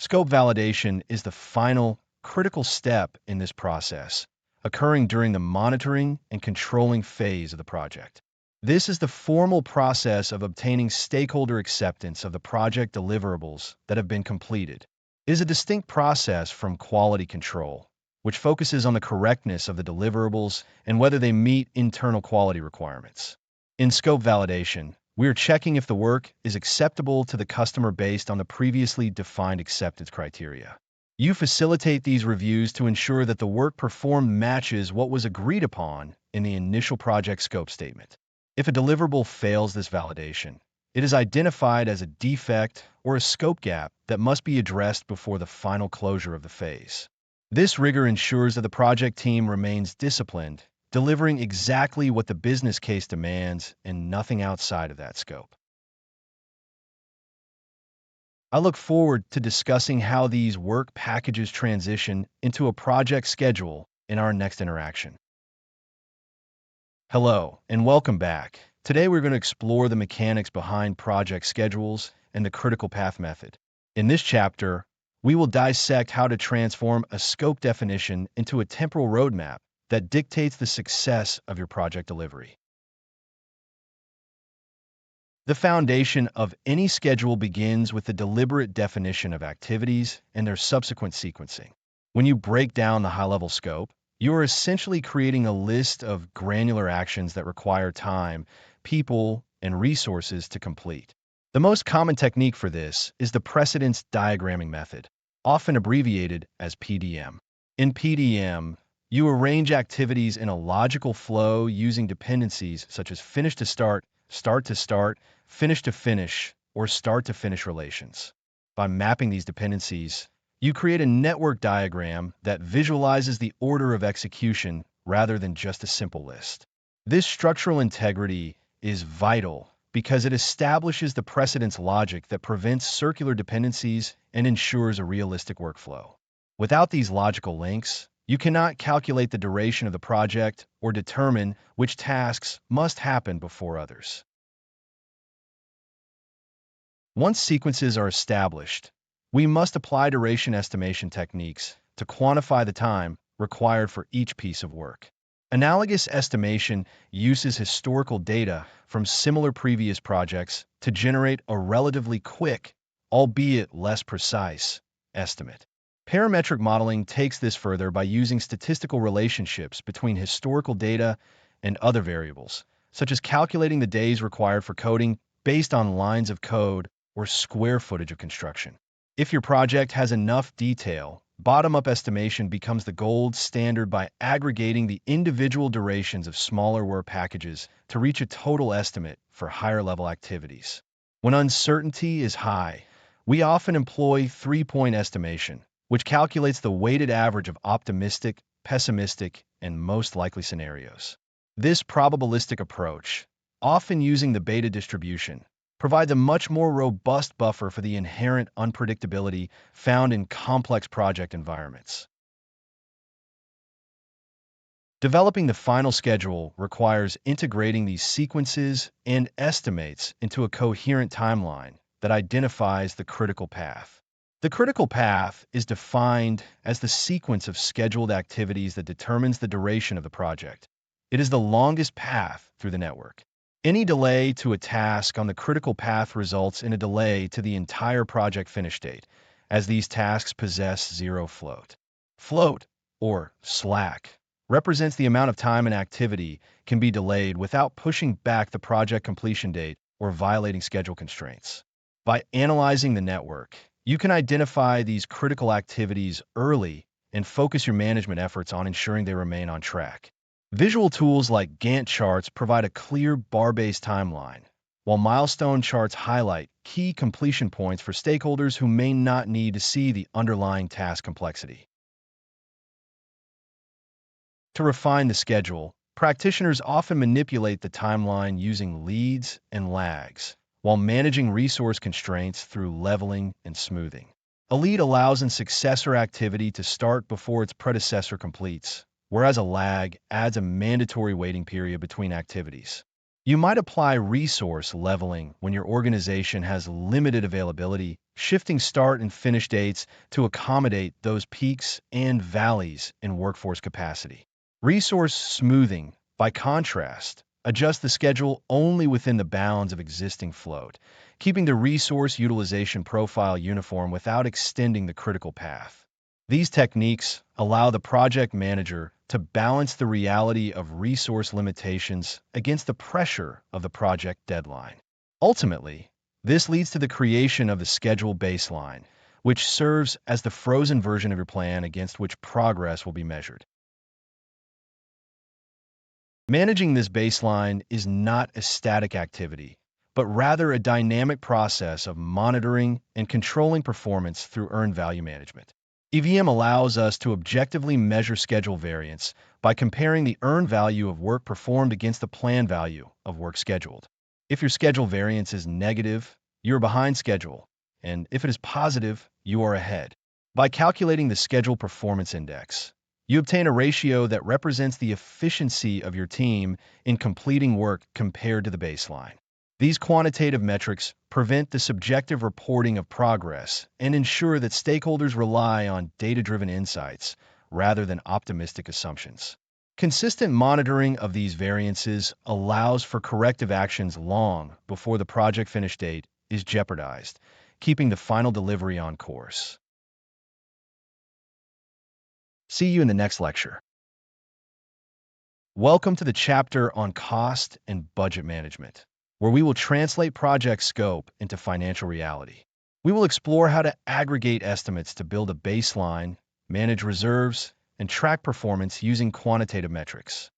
Scope validation is the final, critical step in this process, occurring during the monitoring and controlling phase of the project. This is the formal process of obtaining stakeholder acceptance of the project deliverables that have been completed. It is a distinct process from quality control, which focuses on the correctness of the deliverables and whether they meet internal quality requirements. In scope validation, we are checking if the work is acceptable to the customer based on the previously defined acceptance criteria. You facilitate these reviews to ensure that the work performed matches what was agreed upon in the initial project scope statement. If a deliverable fails this validation, it is identified as a defect or a scope gap that must be addressed before the final closure of the phase. This rigor ensures that the project team remains disciplined, delivering exactly what the business case demands and nothing outside of that scope. I look forward to discussing how these work packages transition into a project schedule in our next interaction. Hello, and welcome back. Today we're going to explore the mechanics behind project schedules and the critical path method. In this chapter, we will dissect how to transform a scope definition into a temporal roadmap that dictates the success of your project delivery. The foundation of any schedule begins with the deliberate definition of activities and their subsequent sequencing. When you break down the high-level scope, you are essentially creating a list of granular actions that require time, people, and resources to complete. The most common technique for this is the precedence diagramming method, often abbreviated as PDM. In PDM, you arrange activities in a logical flow using dependencies such as finish to start to start, finish to finish, or start to finish relations. By mapping these dependencies, you create a network diagram that visualizes the order of execution rather than just a simple list. This structural integrity is vital because it establishes the precedence logic that prevents circular dependencies and ensures a realistic workflow. Without these logical links, you cannot calculate the duration of the project or determine which tasks must happen before others. Once sequences are established, we must apply duration estimation techniques to quantify the time required for each piece of work. Analogous estimation uses historical data from similar previous projects to generate a relatively quick, albeit less precise, estimate. Parametric modeling takes this further by using statistical relationships between historical data and other variables, such as calculating the days required for coding based on lines of code or square footage of construction. If your project has enough detail, bottom-up estimation becomes the gold standard by aggregating the individual durations of smaller work packages to reach a total estimate for higher-level activities. When uncertainty is high, we often employ three-point estimation, which calculates the weighted average of optimistic, pessimistic, and most likely scenarios. This probabilistic approach, often using the beta distribution, provides a much more robust buffer for the inherent unpredictability found in complex project environments. Developing the final schedule requires integrating these sequences and estimates into a coherent timeline that identifies the critical path. The critical path is defined as the sequence of scheduled activities that determines the duration of the project. It is the longest path through the network. Any delay to a task on the critical path results in a delay to the entire project finish date, as these tasks possess zero float. Float, or slack, represents the amount of time an activity can be delayed without pushing back the project completion date or violating schedule constraints. By analyzing the network, you can identify these critical activities early and focus your management efforts on ensuring they remain on track. Visual tools like Gantt charts provide a clear bar-based timeline, while milestone charts highlight key completion points for stakeholders who may not need to see the underlying task complexity. To refine the schedule, practitioners often manipulate the timeline using leads and lags, while managing resource constraints through leveling and smoothing. A lead allows a successor activity to start before its predecessor completes, whereas a lag adds a mandatory waiting period between activities. You might apply resource leveling when your organization has limited availability, shifting start and finish dates to accommodate those peaks and valleys in workforce capacity. Resource smoothing, by contrast, adjusts the schedule only within the bounds of existing float, keeping the resource utilization profile uniform without extending the critical path. These techniques allow the project manager to balance the reality of resource limitations against the pressure of the project deadline. Ultimately, this leads to the creation of the schedule baseline, which serves as the frozen version of your plan against which progress will be measured. Managing this baseline is not a static activity, but rather a dynamic process of monitoring and controlling performance through earned value management. EVM allows us to objectively measure schedule variance by comparing the earned value of work performed against the planned value of work scheduled. If your schedule variance is negative, you are behind schedule, and if it is positive, you are ahead. By calculating the Schedule Performance Index, you obtain a ratio that represents the efficiency of your team in completing work compared to the baseline. These quantitative metrics prevent the subjective reporting of progress and ensure that stakeholders rely on data-driven insights rather than optimistic assumptions. Consistent monitoring of these variances allows for corrective actions long before the project finish date is jeopardized, keeping the final delivery on course. See you in the next lecture. Welcome to the chapter on cost and budget management, where we will translate project scope into financial reality. We will explore how to aggregate estimates to build a baseline, manage reserves, and track performance using quantitative metrics.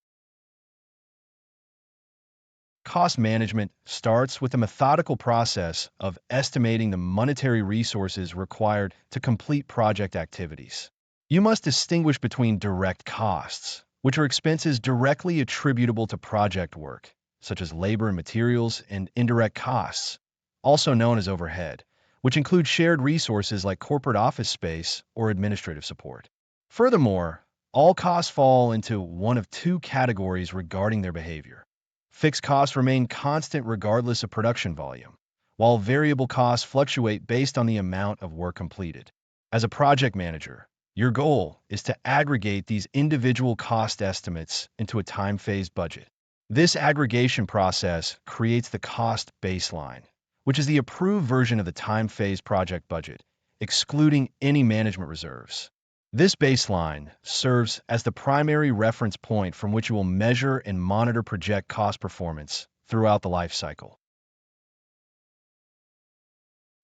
Cost management starts with a methodical process of estimating the monetary resources required to complete project activities. You must distinguish between direct costs, which are expenses directly attributable to project work, such as labor and materials, and indirect costs, also known as overhead, which include shared resources like corporate office space or administrative support. Furthermore, all costs fall into one of two categories regarding their behavior. Fixed costs remain constant regardless of production volume, while variable costs fluctuate based on the amount of work completed. As a project manager, Your goal is to aggregate these individual cost estimates into a time-phased budget. This aggregation process creates the cost baseline, which is the approved version of the time-phased project budget, excluding any management reserves. This baseline serves as the primary reference point from which you will measure and monitor project cost performance throughout the life cycle.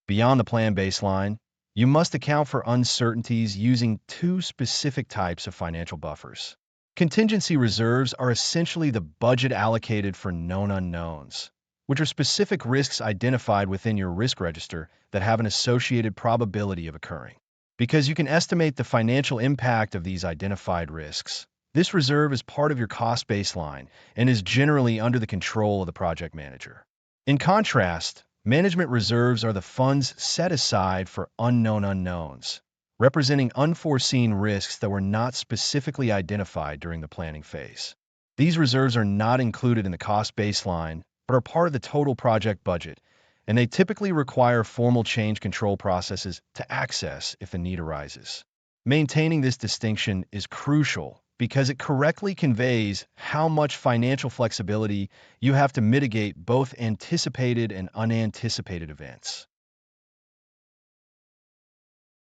Beyond the plan baseline, you must account for uncertainties using two specific types of financial buffers. Contingency reserves are essentially the budget allocated for known unknowns, which are specific risks identified within your risk register that have an associated probability of occurring. Because you can estimate the financial impact of these identified risks, this reserve is part of your cost baseline and is generally under the control of the project manager. In contrast, management reserves are the funds set aside for unknown unknowns, representing unforeseen risks that were not specifically identified during the planning phase. These reserves are not included in the cost baseline, but are part of the total project budget, and they typically require formal change control processes to access if the need arises. Maintaining this distinction is crucial because it correctly conveys how much financial flexibility you have to mitigate both anticipated and unanticipated events.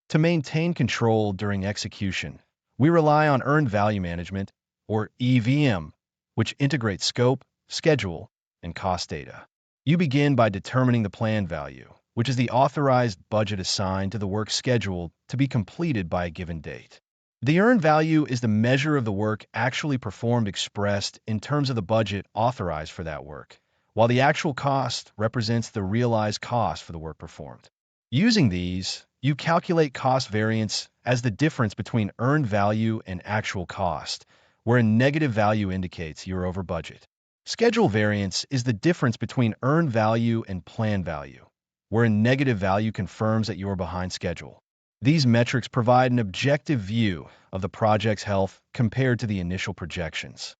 To maintain control during execution, we rely on Earned Value Management, or EVM, which integrates scope, schedule, and cost data. You begin by determining the plan value, which is the authorized budget assigned to the work scheduled to be completed by a given date. The earned value is the measure of the work actually performed expressed in terms of the budget authorized for that work, while the actual cost represents the realized cost for the work performed. Using these, you calculate cost variance as the difference between earned value and actual cost, where a negative value indicates you're over budget. Schedule variance is the difference between earned value and plan value, where a negative value confirms that you are behind schedule. These metrics provide an objective view of the project's health compared to the initial projections.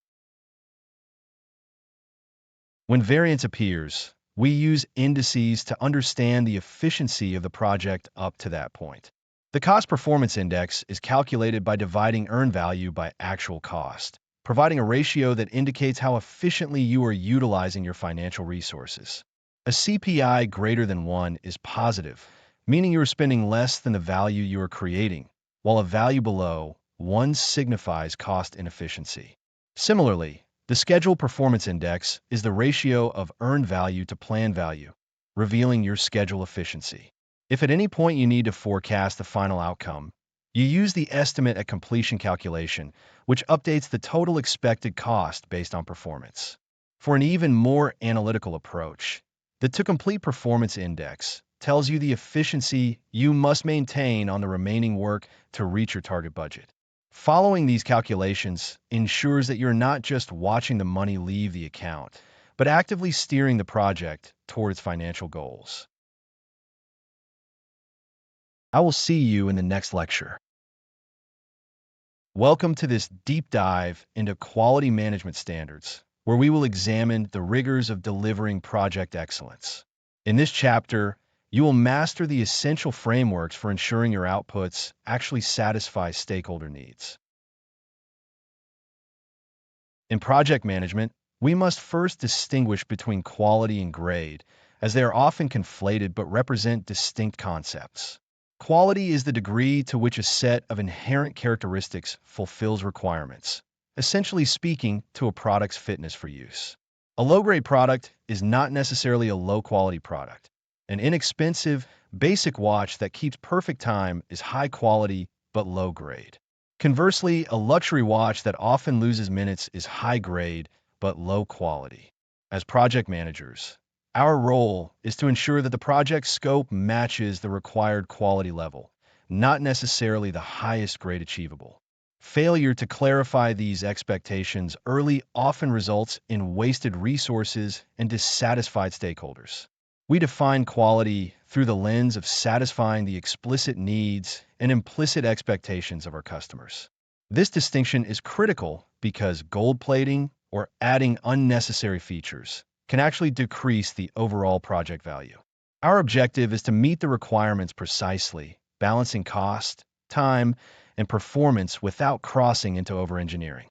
When variance appears, we use indices to understand the efficiency of the project up to that point. The Cost Performance Index is calculated by dividing earned value by actual cost, providing a ratio that indicates how efficiently you are utilizing your financial resources. A CPI greater than 1 is positive, meaning you are spending less than the value you are creating, while a value below 1 signifies cost inefficiency. Similarly, the Schedule Performance Index is the ratio of earned value to plan value, revealing your schedule efficiency. If at any point you need to forecast the final outcome, you use the estimate at completion calculation, which updates the total expected cost based on performance. For an even more analytical approach, the To-Complete Performance Index tells you the efficiency you must maintain on the remaining work to reach your target budget. Following these calculations ensures that you're not just watching the money leave the account, but actively steering the project toward its financial goals. I will see you in the next lecture. Welcome to this deep dive into quality management standards, where we will examine the rigors of delivering project excellence. In this chapter, you will master the essential frameworks for ensuring your outputs actually satisfy stakeholder needs. In project management, we must first distinguish between quality and grade, as they are often conflated but represent distinct concepts. Quality is the degree to which a set of inherent characteristics fulfills requirements, essentially speaking to a product's fitness for use. A low-grade product is not necessarily a low-quality product. An inexpensive, basic watch that keeps perfect time is high quality but low grade. Conversely, a luxury watch that often loses minutes is high grade but low quality. As project managers, our role is to ensure that the project scope matches the required quality level, not necessarily the highest grade achievable. Failure to clarify these expectations early often results in wasted resources and dissatisfied stakeholders. We define quality through the lens of satisfying the explicit needs and implicit expectations of our customers. This distinction is critical because gold plating or adding unnecessary features can actually decrease the overall project value. Our objective is to meet the requirements precisely, balancing cost, time, and performance without crossing into over-engineering.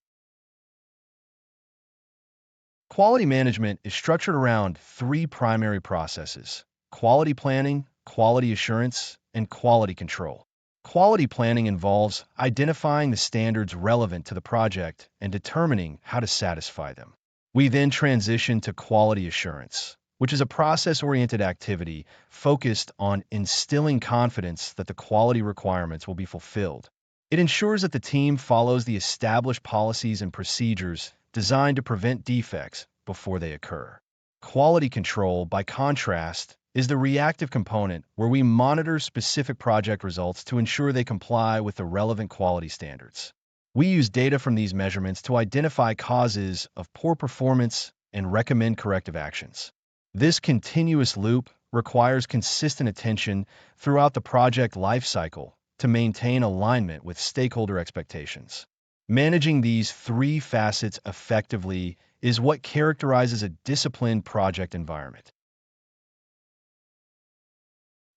Quality management is structured around three primary processes: quality planning, quality assurance, and quality control. Quality planning involves identifying the standards relevant to the project and determining how to satisfy them. We then transition to quality assurance, which is a process-oriented activity focused on instilling confidence that the quality requirements will be fulfilled. It ensures that the team follows the established policies and procedures designed to prevent defects before they occur. Quality control, by contrast, is the reactive component where we monitor specific project results to ensure they comply with the relevant quality standards. We use data from these measurements to identify causes of poor performance and recommend corrective actions. This continuous loop requires consistent attention throughout the project lifecycle to maintain alignment with stakeholder expectations. Managing these three facets effectively is what characterizes a disciplined project environment.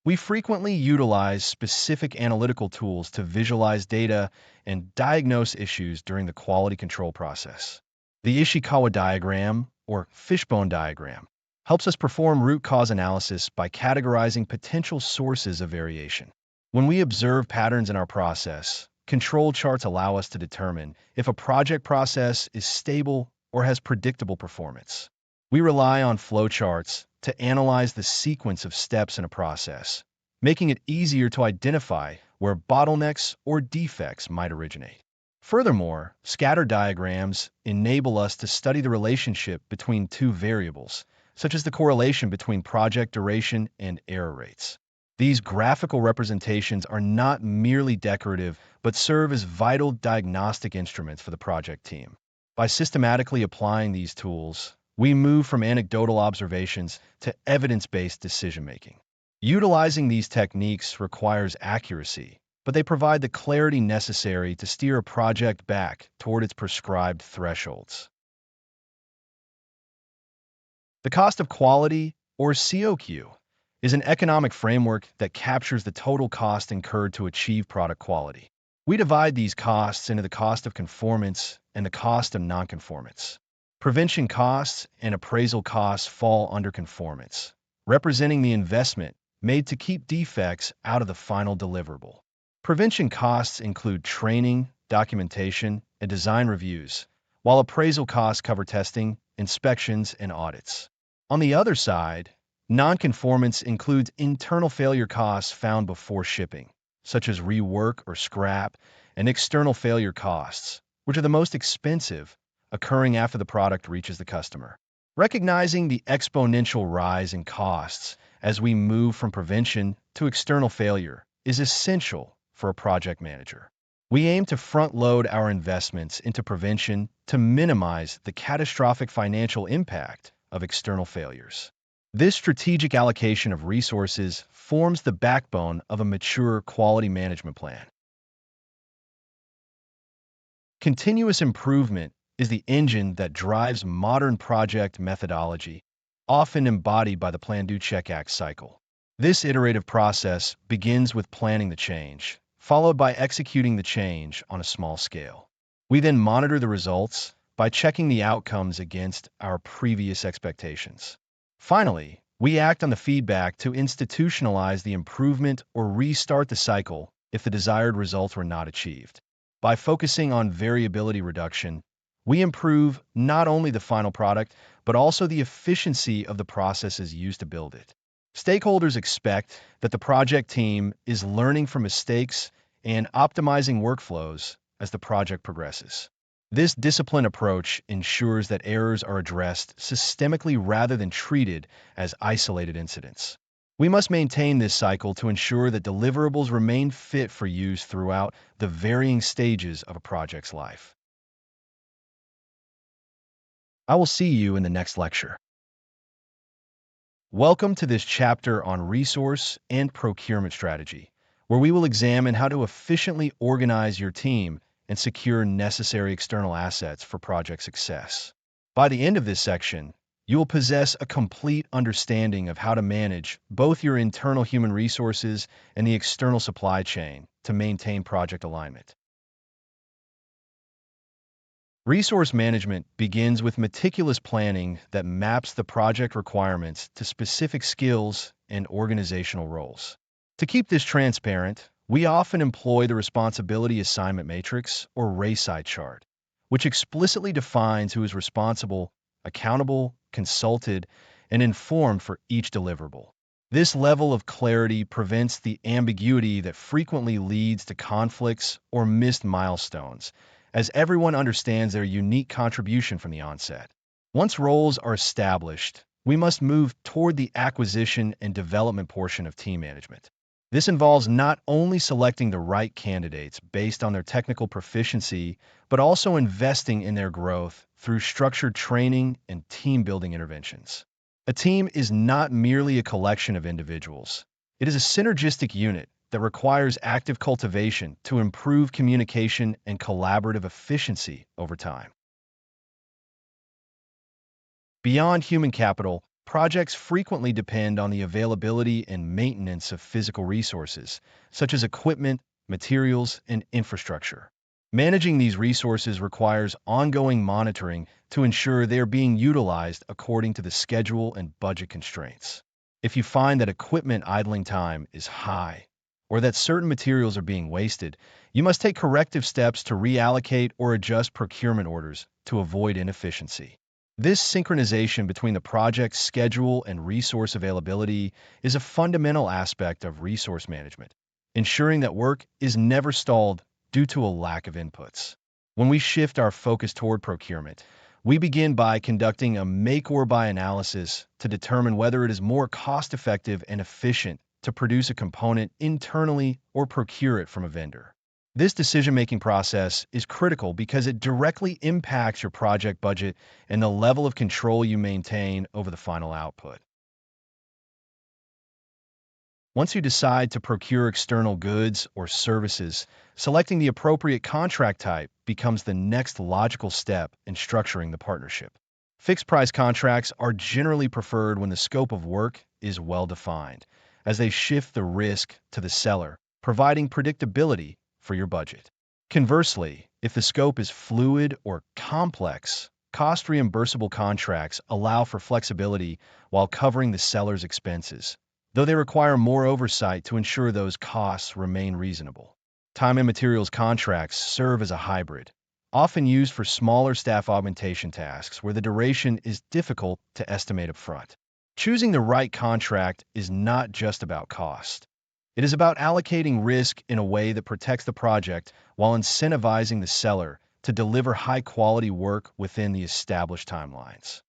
We frequently utilize specific analytical tools to visualize data and diagnose issues during the quality control process. The Ishikawa diagram, or fishbone diagram, helps us perform root cause analysis by categorizing potential sources of variation. When we observe patterns in our process, control charts allow us to determine if a project process is stable or has predictable performance. We rely on flowcharts to analyze the sequence of steps in a process, making it easier to identify where bottlenecks or defects might originate. Furthermore, scatter diagrams enable us to study the relationship between two variables, such as the correlation between project duration and error rates. These graphical representations are not merely decorative, but serve as vital diagnostic instruments for the project team. By systematically applying these tools, we move from anecdotal observations to evidence-based decision-making. Utilizing these techniques requires accuracy, but they provide the clarity necessary to steer a project back toward its prescribed thresholds. The cost of quality, or COQ, is an economic framework that captures the total cost incurred to achieve product quality. We divide these costs into the cost of conformance and the cost of nonconformance. Prevention costs and appraisal costs fall under conformance, representing the investment made to keep defects out of the final deliverable. Prevention costs include training, documentation, and design reviews, while appraisal costs cover testing, inspections, and audits. On the other side, nonconformance includes internal failure costs found before shipping, such as rework or scrap, and external failure costs, which are the most expensive, occurring after the product reaches the customer. Recognizing the exponential rise in costs as we move from prevention to external failure is essential for a project manager. We aim to front-load our investments into prevention to minimize the catastrophic financial impact of external failures. This strategic allocation of resources forms the backbone of a mature quality management plan. Continuous improvement is the engine that drives modern project methodology, often embodied by the Plan-Do-Check-Act cycle. This iterative process begins with planning the change, followed by executing the change on a small scale. We then monitor the results by checking the outcomes against our previous expectations. Finally, we act on the feedback to institutionalize the improvement or restart the cycle if the desired results were not achieved. By focusing on variability reduction, we improve not only the final product, but also the efficiency of the processes used to build it. Stakeholders expect that the project team is learning from mistakes and optimizing workflows as the project progresses. This disciplined approach ensures that errors are addressed systemically rather than treated as isolated incidents. We must maintain this cycle to ensure that deliverables remain fit for use throughout the varying stages of a project's life. I will see you in the next lecture. Welcome to this chapter on resource and procurement strategy, where we will examine how to efficiently organize your team and secure necessary external assets for project success. By the end of this section, You will possess a complete understanding of how to manage both your internal human resources and the external supply chain to maintain project alignment. Resource management begins with meticulous planning that maps the project requirements to specific skills and organizational roles. To keep this transparent, we often employ the responsibility assignment matrix or RACI chart, which explicitly defines who is responsible, accountable, consulted, and informed for each deliverable. This level of clarity prevents the ambiguity that frequently leads to conflicts or missed milestones, as everyone understands their unique contribution from the onset. Once roles are established, we must move toward the acquisition and development portion of team management. This involves not only selecting the right candidates based on their technical proficiency, but also investing in their growth through structured training and team-building interventions. A team is not merely a collection of individuals. It is a synergistic unit that requires active cultivation to improve communication and collaborative efficiency over time. Beyond human capital, projects frequently depend on the availability and maintenance of physical resources, such as equipment, materials, and infrastructure. Managing these resources requires ongoing monitoring to ensure they are being utilized according to the schedule and budget constraints. If you find that equipment idling time is high, or that certain materials are being wasted, you must take corrective steps to reallocate or adjust procurement orders to avoid inefficiency. This synchronization between the project's schedule and resource availability is a fundamental aspect of resource management, ensuring that work is never stalled due to a lack of inputs. When we shift our focus toward procurement, we begin by conducting a make-or-buy analysis to determine whether it is more cost-effective and efficient to produce a component internally or procure it from a vendor. This decision-making process is critical because it directly impacts your project budget and the level of control you maintain over the final output. Once you decide to procure external goods or services, selecting the appropriate contract type becomes the next logical step in structuring the partnership. Fixed-price contracts are generally preferred when the scope of work is well-defined, as they shift the risk to the seller, providing predictability for your budget. Conversely, if the scope is fluid or complex, cost-reimbursable contracts allow for flexibility while covering the seller's expenses, though they require more oversight to ensure those costs remain reasonable. Time and materials contracts serve as a hybrid, often used for smaller staff augmentation tasks where the duration is difficult to estimate upfront. Choosing the right contract is not just about cost. It is about allocating risk in a way that protects the project while incentivizing the seller to deliver high-quality work within the established timelines.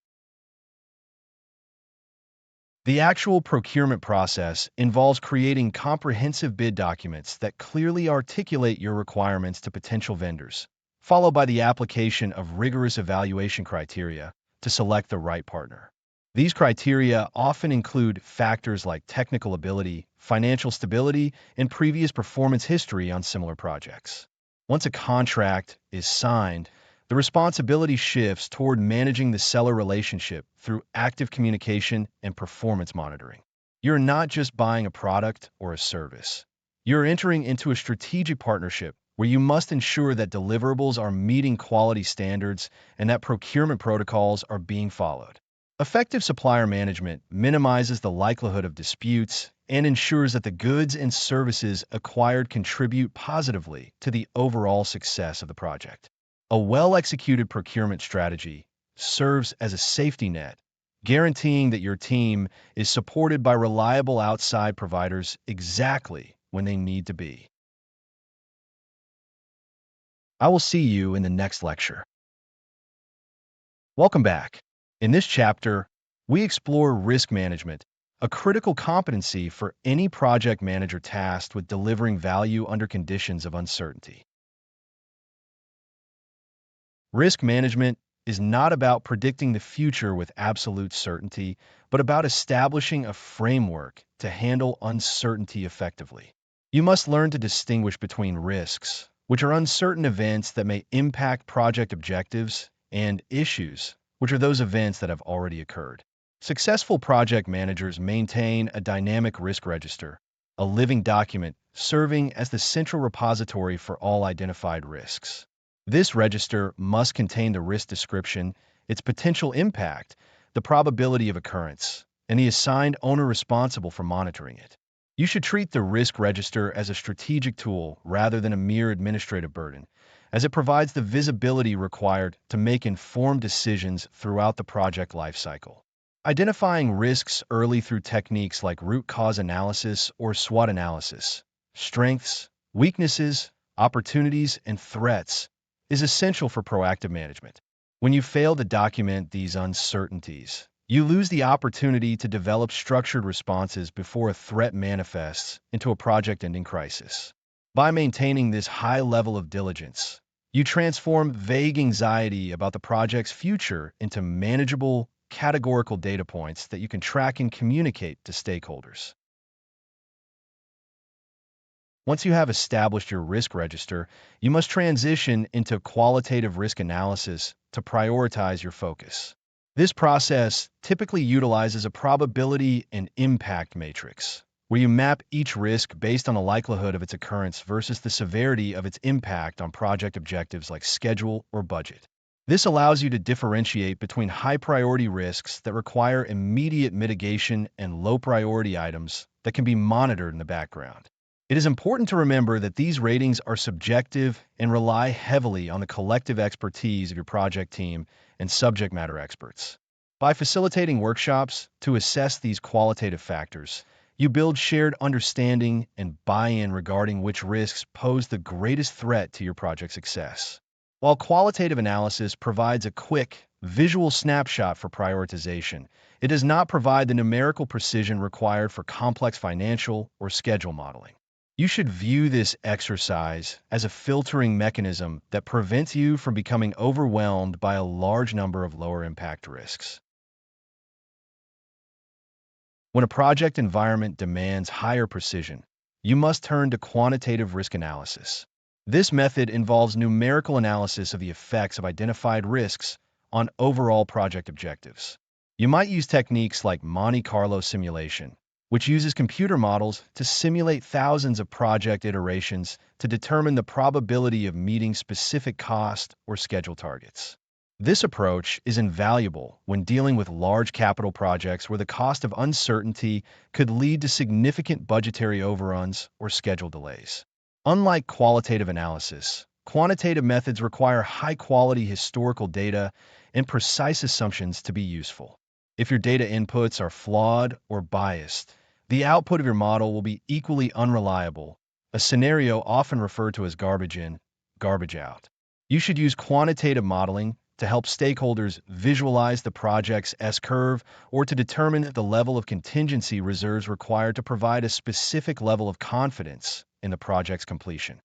The actual procurement process involves creating comprehensive bid documents that clearly articulate your requirements to potential vendors, followed by the application of rigorous evaluation criteria to select the right partner. These criteria often include factors like technical ability, financial stability, and previous performance history on similar projects. Once a contract is signed, the responsibility shifts toward managing the seller relationship through active communication and performance monitoring. You're not just buying a product or a service. You're entering into a strategic partnership where you must ensure that deliverables are meeting quality standards and that procurement protocols are being followed. Effective supplier management minimizes the likelihood of disputes and ensures that the goods and services acquired contribute positively to the overall success of the project. A well-executed procurement strategy serves as a safety net, guaranteeing that your team is supported by reliable outside providers exactly when they need to be. I will see you in the next lecture. Welcome back. In this chapter, we explore risk management, a critical competency for any project manager tasked with delivering value under conditions of uncertainty. Risk management is not about predicting the future with absolute certainty, but about establishing a framework to handle uncertainty effectively. You must learn to distinguish between risks, which are uncertain events that may impact project objectives, and issues, which are those events that have already occurred. Successful project managers maintain a dynamic risk register, a living document serving as the central repository for all identified risks. This register must contain the risk description, its potential impact, the probability of occurrence, and the assigned owner responsible for monitoring it. You should treat the risk register as a strategic tool rather than a mere administrative burden, as it provides the visibility required to make informed decisions throughout the project lifecycle. Identifying risks early through techniques like root cause analysis or SWOT analysis, strengths, weaknesses, opportunities, and threats, is essential for proactive management. When you fail to document these uncertainties, you lose the opportunity to develop structured responses before a threat manifests into a project-ending crisis. By maintaining this high level of diligence, you transform vague anxiety about the project's future into manageable, categorical data points that you can track and communicate to stakeholders. Once you have established your risk register, you must transition into qualitative risk analysis to prioritize your focus. This process typically utilizes a probability and impact matrix, where you map each risk based on the likelihood of its occurrence versus the severity of its impact on project objectives like schedule or budget. This allows you to differentiate between high-priority risks that require immediate mitigation and low-priority items that can be monitored in the background. It is important to remember that these ratings are subjective and rely heavily on the collective expertise of your project team and subject matter experts. By facilitating workshops to assess these qualitative factors, you build shared understanding and buy-in regarding which risks pose the greatest threat to your project success. While qualitative analysis provides a quick, visual snapshot for prioritization, it does not provide the numerical precision required for complex financial or schedule modeling. You should view this exercise as a filtering mechanism that prevents you from becoming overwhelmed by a large number of lower-impact risks. When a project environment demands higher precision, you must turn to quantitative risk analysis. This method involves numerical analysis of the effects of identified risks on overall project objectives. You might use techniques like Monte Carlo simulation, which uses computer models to simulate thousands of project iterations to determine the probability of meeting specific cost or schedule targets. This approach is invaluable when dealing with large capital projects where the cost of uncertainty could lead to significant budgetary overruns or schedule delays. Unlike qualitative analysis, quantitative methods require high-quality historical data and precise assumptions to be useful. If your data inputs are flawed or biased, the output of your model will be equally unreliable, a scenario often referred to as garbage in, garbage out. You should use quantitative modeling to help stakeholders visualize the project's S-curve or to determine the level of contingency reserves required to provide a specific level of confidence in the project's completion.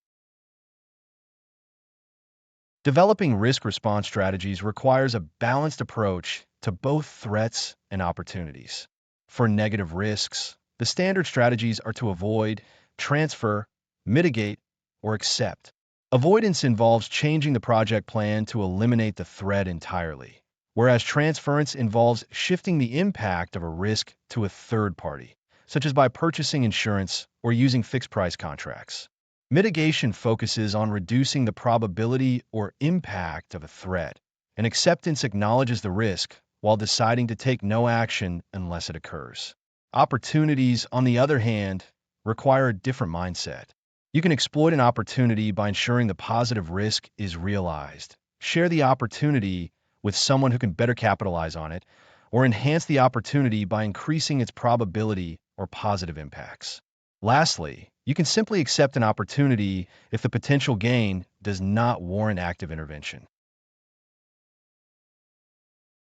Developing risk response strategies requires a balanced approach to both threats and opportunities. For negative risks, the standard strategies are to avoid, transfer, mitigate, or accept. Avoidance involves changing the project plan to eliminate the threat entirely, whereas transference involves shifting the impact of a risk to a third party, such as by purchasing insurance or using fixed-price contracts. Mitigation focuses on reducing the probability or impact of a threat, and acceptance acknowledges the risk while deciding to take no action unless it occurs. Opportunities, on the other hand, require a different mindset. You can exploit an opportunity by ensuring the positive risk is realized, share the opportunity with someone who can better capitalize on it, or enhance the opportunity by increasing its probability or positive impacts. Lastly, you can simply accept an opportunity if the potential gain does not warrant active intervention.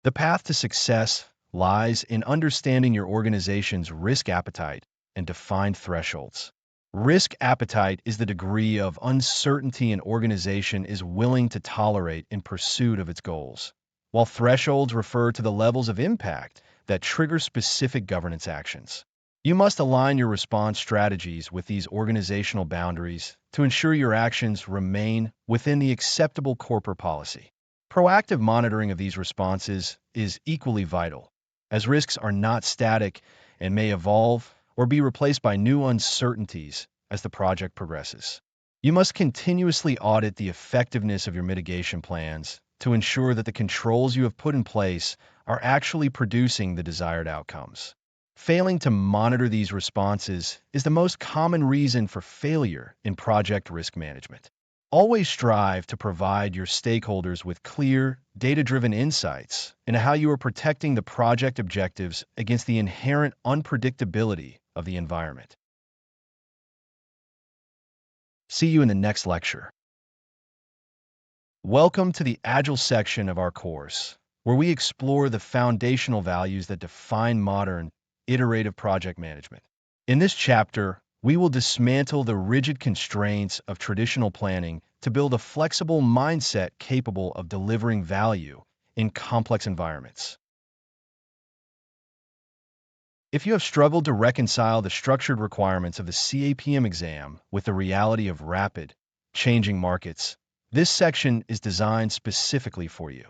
The path to success lies in understanding your organization's risk appetite and defined thresholds. Risk appetite is the degree of uncertainty an organization is willing to tolerate in pursuit of its goals, while thresholds refer to the levels of impact that trigger specific governance actions. You must align your response strategies with these organizational boundaries to ensure your actions remain within the acceptable corporate policy. Proactive monitoring of these responses is equally vital, as risks are not static and may evolve or be replaced by new uncertainties as the project progresses. You must continuously audit the effectiveness of your mitigation plans to ensure that the controls you have put in place are actually producing the desired outcomes. Failing to monitor these responses is the most common reason for failure in project risk management. Always strive to provide your stakeholders with clear, data-driven insights into how you are protecting the project objectives against the inherent unpredictability of the environment. See you in the next lecture. Welcome to the Agile section of our course, where we explore the foundational values that define modern, iterative project management. In this chapter, we will dismantle the rigid constraints of traditional planning to build a flexible mindset capable of delivering value in complex environments. If you have struggled to reconcile the structured requirements of the CAPM exam with the reality of rapid, changing markets, this section is designed specifically for you.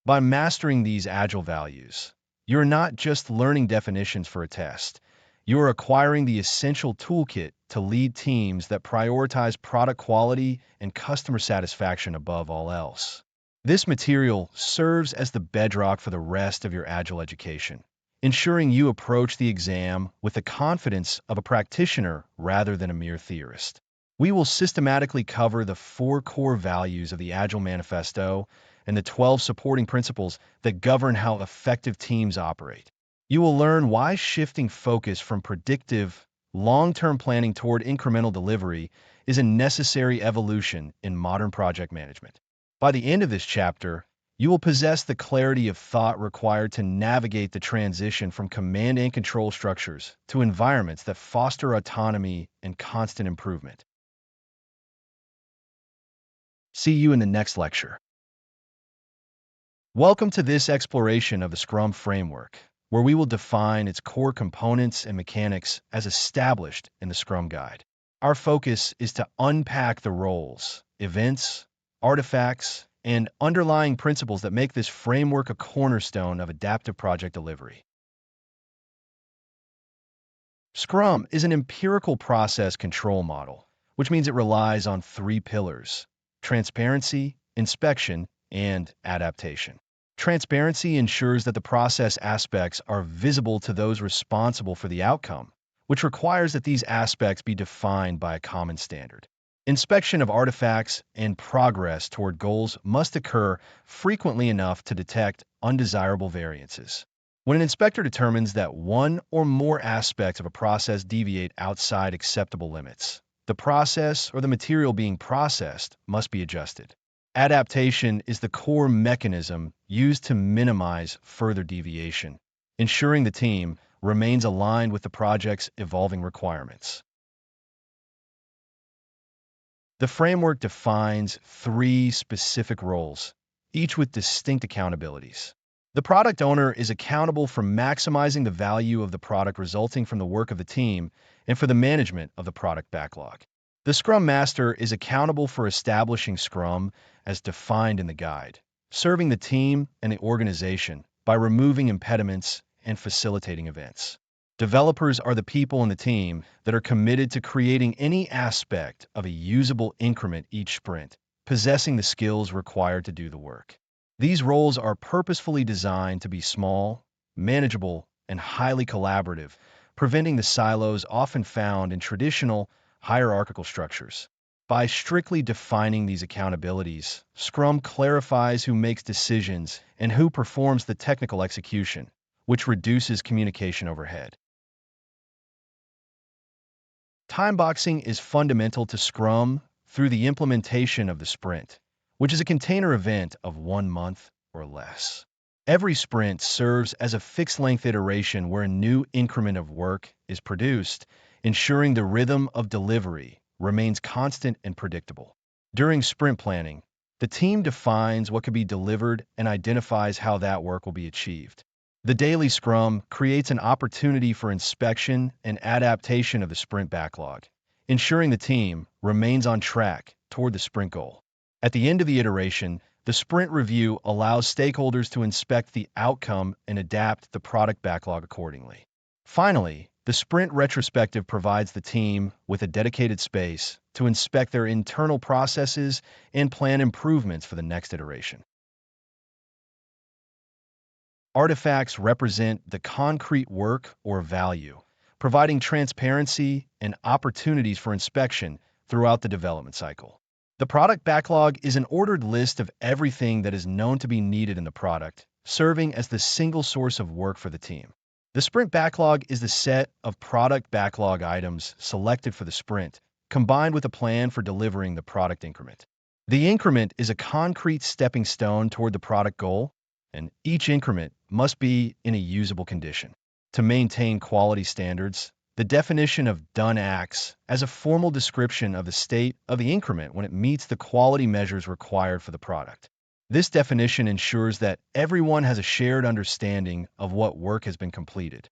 By mastering these Agile values, you're not just learning definitions for a test, you're acquiring the essential toolkit to lead teams that prioritize product quality and customer satisfaction above all else. This material serves as the bedrock for the rest of your Agile education, ensuring you approach the exam with the confidence of a practitioner rather than a mere theorist. We will systematically cover the 4 core values of the Agile Manifesto and the 12 supporting principles that govern how effective teams operate. You will learn why shifting focus from predictive, long-term planning toward incremental delivery is a necessary evolution in modern project management. By the end of this chapter, you will possess the clarity of thought required to navigate the transition from command and control structures to environments that foster autonomy and constant improvement. See you in the next lecture. Welcome to this exploration of the Scrum framework, where we will define its core components and mechanics as established in the Scrum Guide. Our focus is to unpack the roles, events, artifacts, and underlying principles that make this framework a cornerstone of adaptive project delivery. Scrum is an empirical process control model, which means it relies on 3 pillars: transparency, inspection, and adaptation. Transparency ensures that the process aspects are visible to those responsible for the outcome, which requires that these aspects be defined by a common standard. Inspection of artifacts and progress toward goals must occur frequently enough to detect undesirable variances. When an inspector determines that one or more aspects of a process deviate outside acceptable limits, the process or the material being processed must be adjusted. Adaptation is the core mechanism used to minimize further deviation, ensuring the team remains aligned with the project's evolving requirements. The framework defines 3 specific roles, each with distinct accountabilities. The product owner is accountable for maximizing the value of the product resulting from the work of the team and for the management of the product backlog. The Scrum Master is accountable for establishing Scrum as defined in the guide, serving the team and the organization by removing impediments and facilitating events. Developers are the people in the team that are committed to creating any aspect of a usable increment each sprint, possessing the skills required to do the work. These roles are purposefully designed to be small, manageable, and highly collaborative, preventing the silos often found in traditional, hierarchical structures. By strictly defining these accountabilities, Scrum clarifies who makes decisions and who performs the technical execution, which reduces communication overhead. Timeboxing is fundamental to Scrum through the implementation of the sprint, which is a container event of 1 month or less. Every sprint serves as a fixed-length iteration where a new increment of work is produced, ensuring the rhythm of delivery remains constant and predictable. During sprint planning, the team defines what could be delivered and identifies how that work will be achieved. The daily Scrum creates an opportunity for inspection and adaptation of the sprint backlog, ensuring the team remains on track toward the sprint goal. At the end of the iteration, The sprint review allows stakeholders to inspect the outcome and adapt the product backlog accordingly. Finally, the sprint retrospective provides the team with a dedicated space to inspect their internal processes and plan improvements for the next iteration. Artifacts represent the concrete work or value, providing transparency and opportunities for inspection throughout the development cycle. The product backlog is an ordered list of everything that is known to be needed in the product, serving as the single source of work for the team. The sprint backlog is the set of product backlog items selected for the sprint, combined with a plan for delivering the product increment. The increment is a concrete stepping stone toward the product goal, and each increment must be in a usable condition. To maintain quality standards, the definition of done acts as a formal description of the state of the increment when it meets the quality measures required for the product. This definition ensures that everyone has a shared understanding of what work has been completed.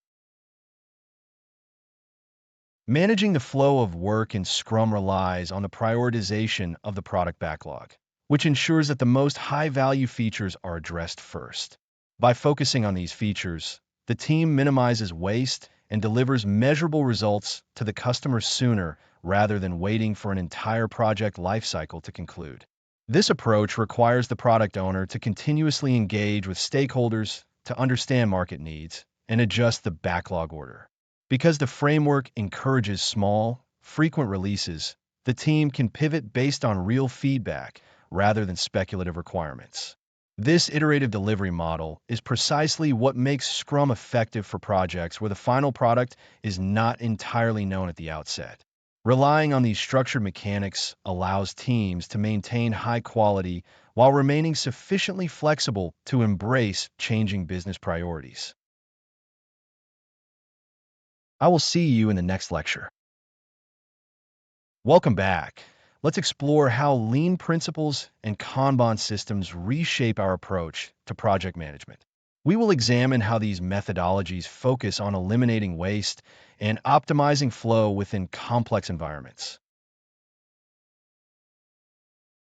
Managing the flow of work in Scrum relies on the prioritization of the product backlog, which ensures that the most high-value features are addressed first. By focusing on these features, the team minimizes waste and delivers measurable results to the customer sooner rather than waiting for an entire project lifecycle to conclude. This approach requires the product owner to continuously engage with stakeholders to understand market needs and adjust the backlog order. Because the framework encourages small, frequent releases, the team can pivot based on real feedback rather than speculative requirements. This iterative delivery model is precisely what makes Scrum effective for projects where the final product is not entirely known at the outset. Relying on these structured mechanics allows teams to maintain high quality while remaining sufficiently flexible to embrace changing business priorities. I will see you in the next lecture. Welcome back. Let's explore how lean principles and Kanban systems reshape our approach to project management. We will examine how these methodologies focus on eliminating waste and optimizing flow within complex environments.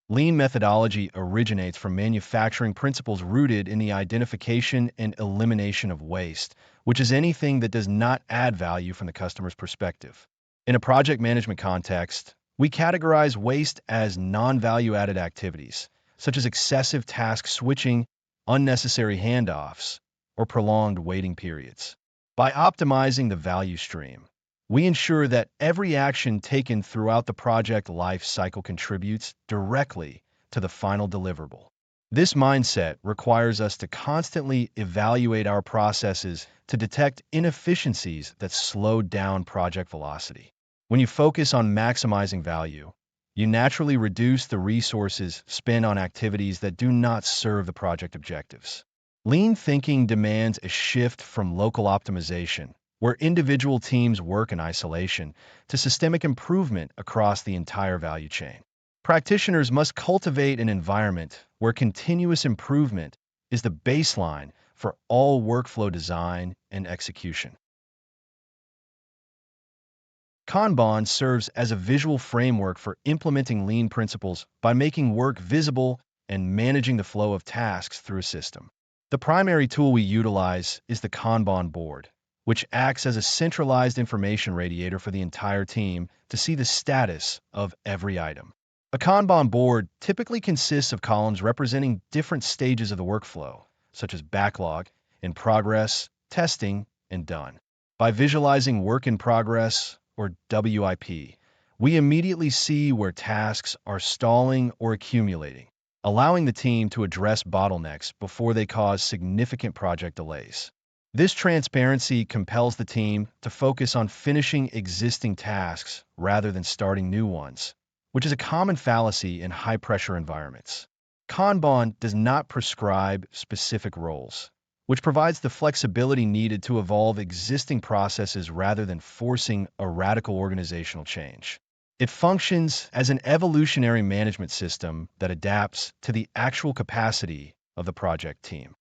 Lean methodology originates from manufacturing principles rooted in the identification and elimination of waste, which is anything that does not add value from the customer's perspective. In a project management context, we categorize waste as non-value-added activities, such as excessive task switching, unnecessary handoffs, or prolonged waiting periods. By optimizing the value stream, we ensure that every action taken throughout the project life cycle contributes directly to the final deliverable. This mindset requires us to constantly evaluate our processes to detect inefficiencies that slow down project velocity. When you focus on maximizing value, you naturally reduce the resources spent on activities that do not serve the project objectives. Lean thinking demands a shift from local optimization, where individual teams work in isolation, to systemic improvement across the entire value chain. Practitioners must cultivate an environment where continuous improvement is the baseline for all workflow design and execution. Kanban serves as a visual framework for implementing lean principles by making work visible and managing the flow of tasks through a system. The primary tool we utilize is the Kanban board, which acts as a centralized information radiator for the entire team to see the status of every item. A Kanban board typically consists of columns representing different stages of the workflow, such as backlog, in progress, testing, and done. By visualizing work in progress, or WIP, we immediately see where tasks are stalling or accumulating, allowing the team to address bottlenecks before they cause significant project delays. This transparency compels the team to focus on finishing existing tasks rather than starting new ones, which is a common fallacy in high-pressure environments. Kanban does not prescribe specific roles, which provides the flexibility needed to evolve existing processes rather than forcing a radical organizational change. It functions as an evolutionary management system that adapts to the actual capacity of the project team.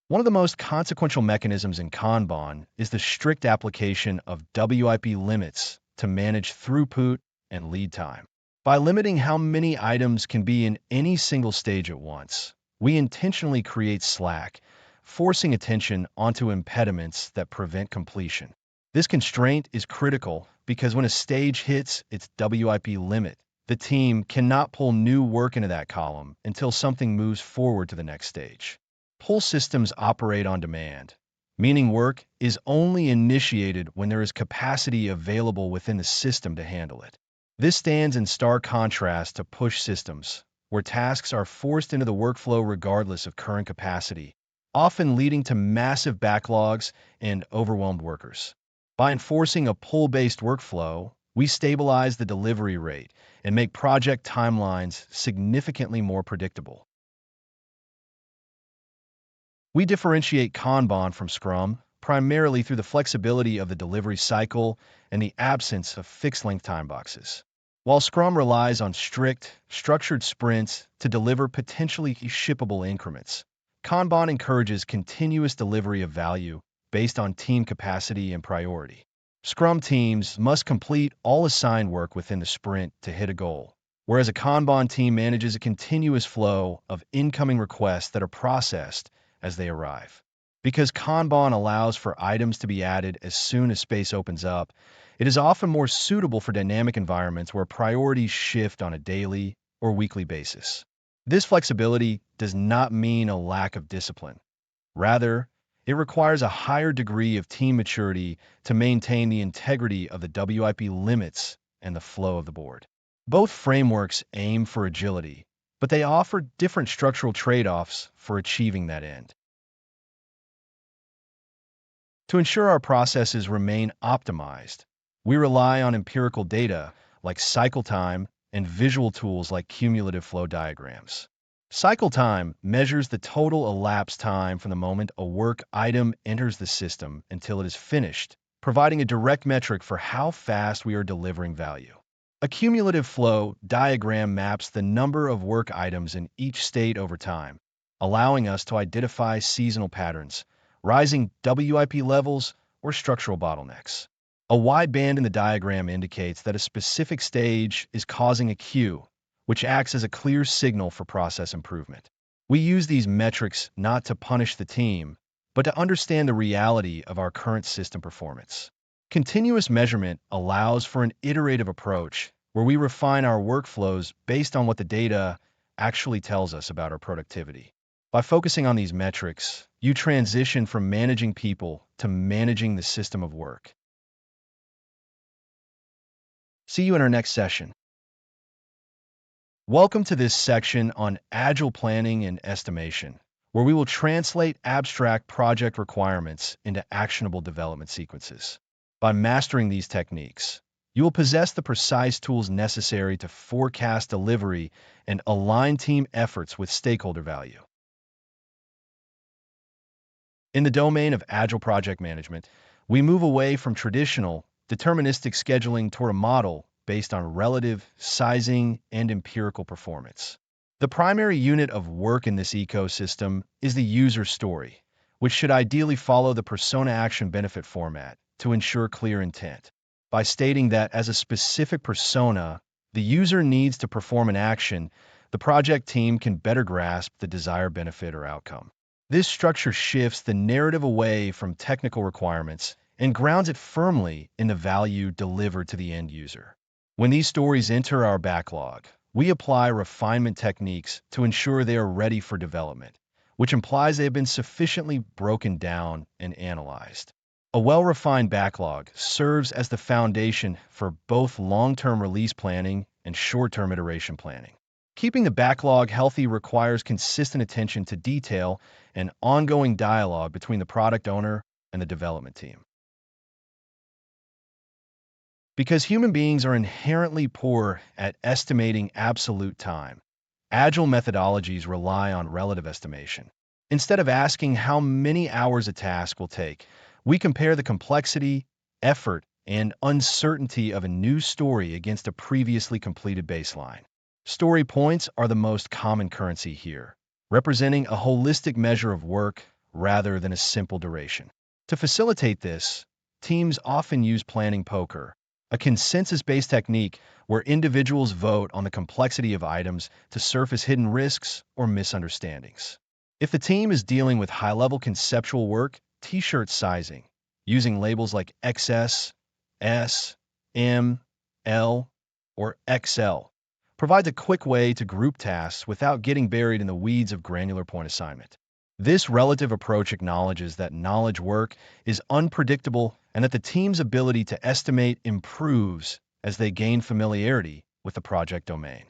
One of the most consequential mechanisms in Kanban is the strict application of WIP limits to manage throughput and lead time. By limiting how many items can be in any single stage at once, we intentionally create slack, forcing attention onto impediments that prevent completion. This constraint is critical because when a stage hits its WIP limit, the team cannot pull new work into that column until something moves forward to the next stage. Pull systems operate on demand, meaning work is only initiated when there is capacity available within the system to handle it. This stands in stark contrast to push systems, where tasks are forced into the workflow regardless of current capacity, often leading to massive backlogs and overwhelmed workers. By enforcing a pull-based workflow, we stabilize the delivery rate and make project timelines significantly more predictable. We differentiate Kanban from Scrum primarily through the flexibility of the delivery cycle and the absence of fixed-length time boxes. While Scrum relies on strict, structured sprints to deliver potentially shippable increments, Kanban encourages continuous delivery of value based on team capacity and priority. Scrum teams must complete all assigned work within the sprint to hit a goal, whereas a Kanban team manages a continuous flow of incoming requests that are processed as they arrive. Because Kanban allows for items to be added as soon as space opens up, it is often more suitable for dynamic environments where priorities shift on a daily or weekly basis. This flexibility does not mean a lack of discipline. Rather, it requires a higher degree of team maturity to maintain the integrity of the WIP limits and the flow of the board. Both frameworks aim for agility, but they offer different structural trade-offs for achieving that end. To ensure our processes remain optimized, we rely on empirical data like cycle time and visual tools like cumulative flow diagrams. Cycle time measures the total elapsed time from the moment a work item enters the system until it is finished, providing a direct metric for how fast we are delivering value. A cumulative flow diagram maps the number of work items in each state over time, allowing us to identify seasonal patterns, rising WIP levels, or structural bottlenecks. A wide band in the diagram indicates that a specific stage is causing a queue, which acts as a clear signal for process improvement. We use these metrics not to punish the team, but to understand the reality of our current system performance. Continuous measurement allows for an iterative approach where we refine our workflows based on what the data actually tells us about our productivity. By focusing on these metrics, you transition from managing people to managing the system of work. See you in our next session. Welcome to this section on Agile planning and estimation, where we will translate abstract project requirements into actionable development sequences. By mastering these techniques, you will possess the precise tools necessary to forecast delivery and align team efforts with stakeholder value. In the domain of Agile project management, we move away from traditional, deterministic scheduling toward a model based on relative, sizing, and empirical performance. The primary unit of work in this ecosystem is the user story, which should ideally follow the persona action benefit format to ensure clear intent. By stating that as a specific persona, the user needs to perform an action, the project team can better grasp the desired benefit or outcome. This structure shifts the narrative away from technical requirements and grounds it firmly in the value delivered to the end user. When these stories enter our backlog, we apply refinement techniques to ensure they are ready for development, which implies they have been sufficiently broken down and analyzed. A well-refined backlog serves as the foundation for both long-term release planning and short-term iteration planning. Keeping the backlog healthy requires consistent attention to detail and ongoing dialogue between the product owner and the development team. Because human beings are inherently poor at estimating absolute time, Agile methodologies rely on relative estimation. Instead of asking how many hours a task will take, we compare the complexity, effort, and uncertainty of a new story against a previously completed baseline. Story points are the most common currency here, representing a holistic measure of work rather than a simple duration. To facilitate this, teams often use planning poker, a consensus-based technique where individuals vote on the complexity of items to surface hidden risks or misunderstandings. If the team is dealing with high-level conceptual work, t-shirt sizing, using labels like XS, S, M, L, or XL, provides a quick way to group tasks without getting buried in the weeds of granular point assignment. This relative approach acknowledges that knowledge work is unpredictable and that the team's ability to estimate improves as they gain familiarity with the project domain.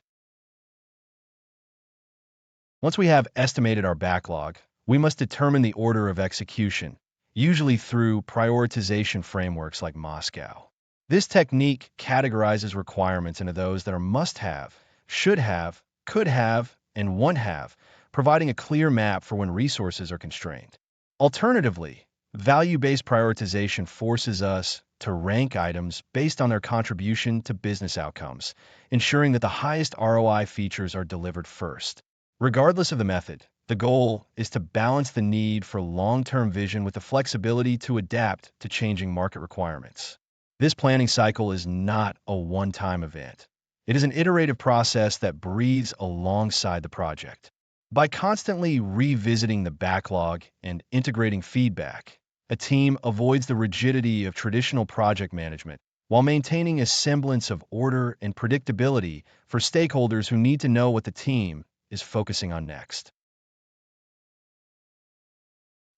Once we have estimated our backlog, we must determine the order of execution, usually through prioritization frameworks like Moscow. This technique categorizes requirements into those that are must-have, should-have, could-have, and want-have, providing a clear map for when resources are constrained. Alternatively, value-based prioritization forces us to rank items based on their contribution to business outcomes, ensuring that the highest ROI features are delivered first. Regardless of the method, the goal is to balance the need for long-term vision with the flexibility to adapt to changing market requirements. This planning cycle is not a one-time event. It is an iterative process that breathes alongside the project. By constantly revisiting the backlog and integrating feedback, a team avoids the rigidity of traditional project management while maintaining a semblance of order and predictability for stakeholders who need to know what the team is focusing on next.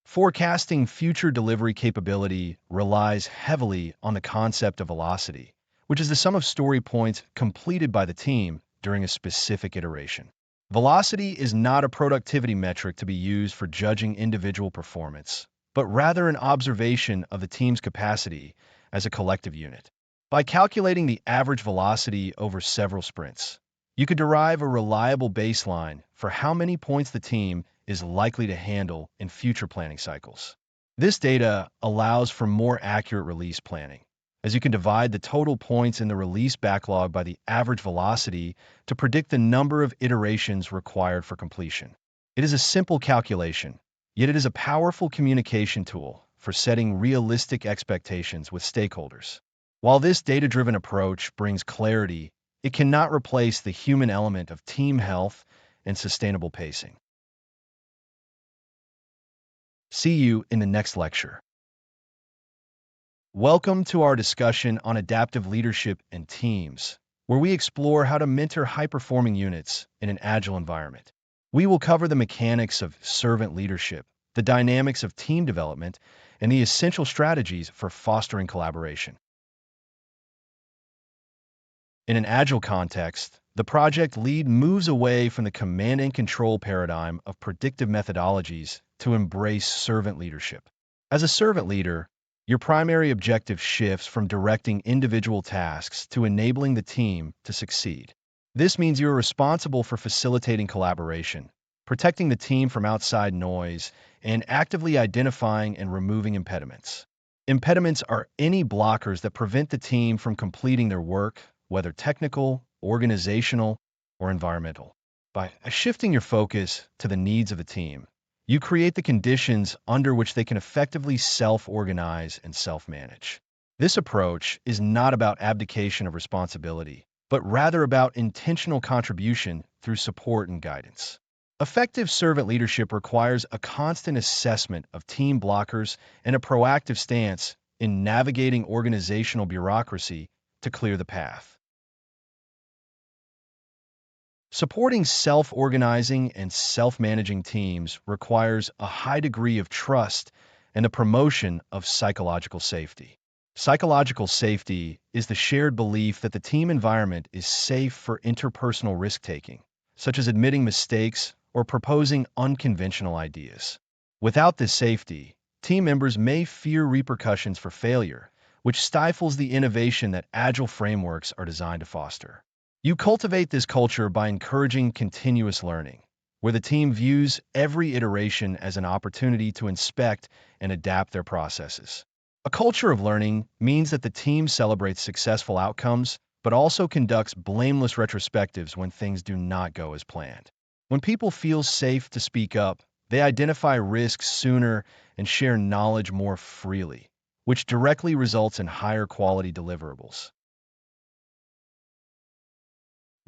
Forecasting future delivery capability relies heavily on the concept of velocity, which is the sum of story points completed by the team during a specific iteration. Velocity is not a productivity metric to be used for judging individual performance, but rather an observation of the team's capacity as a collective unit. By calculating the average velocity over several sprints, you could derive a reliable baseline for how many points the team is likely to handle in future planning cycles. This data allows for more accurate release planning, as you can divide the total points in the release backlog by the average velocity to predict the number of iterations required for completion. It is a simple calculation, yet it is a powerful communication tool for setting realistic expectations with stakeholders. While this data-driven approach brings clarity, it cannot replace the human element of team health and sustainable pacing. See you in the next lecture. Welcome to our discussion on adaptive leadership and teams, where we explore how to mentor high-performing units in an agile environment. We will cover the mechanics of servant leadership, the dynamics of team development, and the essential strategies for fostering collaboration. In an agile context, the project lead moves away from the command and control paradigm of predictive methodologies to embrace servant leadership. As a servant leader, your primary objective shifts from directing individual tasks to enabling the team to succeed. This means you are responsible for facilitating collaboration, protecting the team from outside noise, and actively identifying and removing impediments. Impediments are any blockers that prevent the team from completing their work, whether technical, organizational, or environmental. By shifting your focus to the needs of the team, you create the conditions under which they can effectively self-organize and self-manage. This approach is not about abdication of responsibility, but rather about intentional contribution through support and guidance. Effective servant leadership requires a constant assessment of team blockers and a proactive stance in navigating organizational bureaucracy to clear the path. Supporting self-organizing and self-managing teams requires a high degree of trust and the promotion of psychological safety. Psychological safety is the shared belief that the team environment is safe for interpersonal risk-taking, such as admitting mistakes or proposing unconventional ideas. Without this safety, team members may fear repercussions for failure, which stifles the innovation that agile frameworks are designed to foster. You cultivate this culture by encouraging continuous learning, where the team views every iteration as an opportunity to inspect and adapt their processes. A culture of learning means that the team celebrates successful outcomes, but also conducts blameless retrospectives when things do not go as planned. When people feel safe to speak up, they identify risks sooner and share knowledge more freely, which directly results in higher quality deliverables.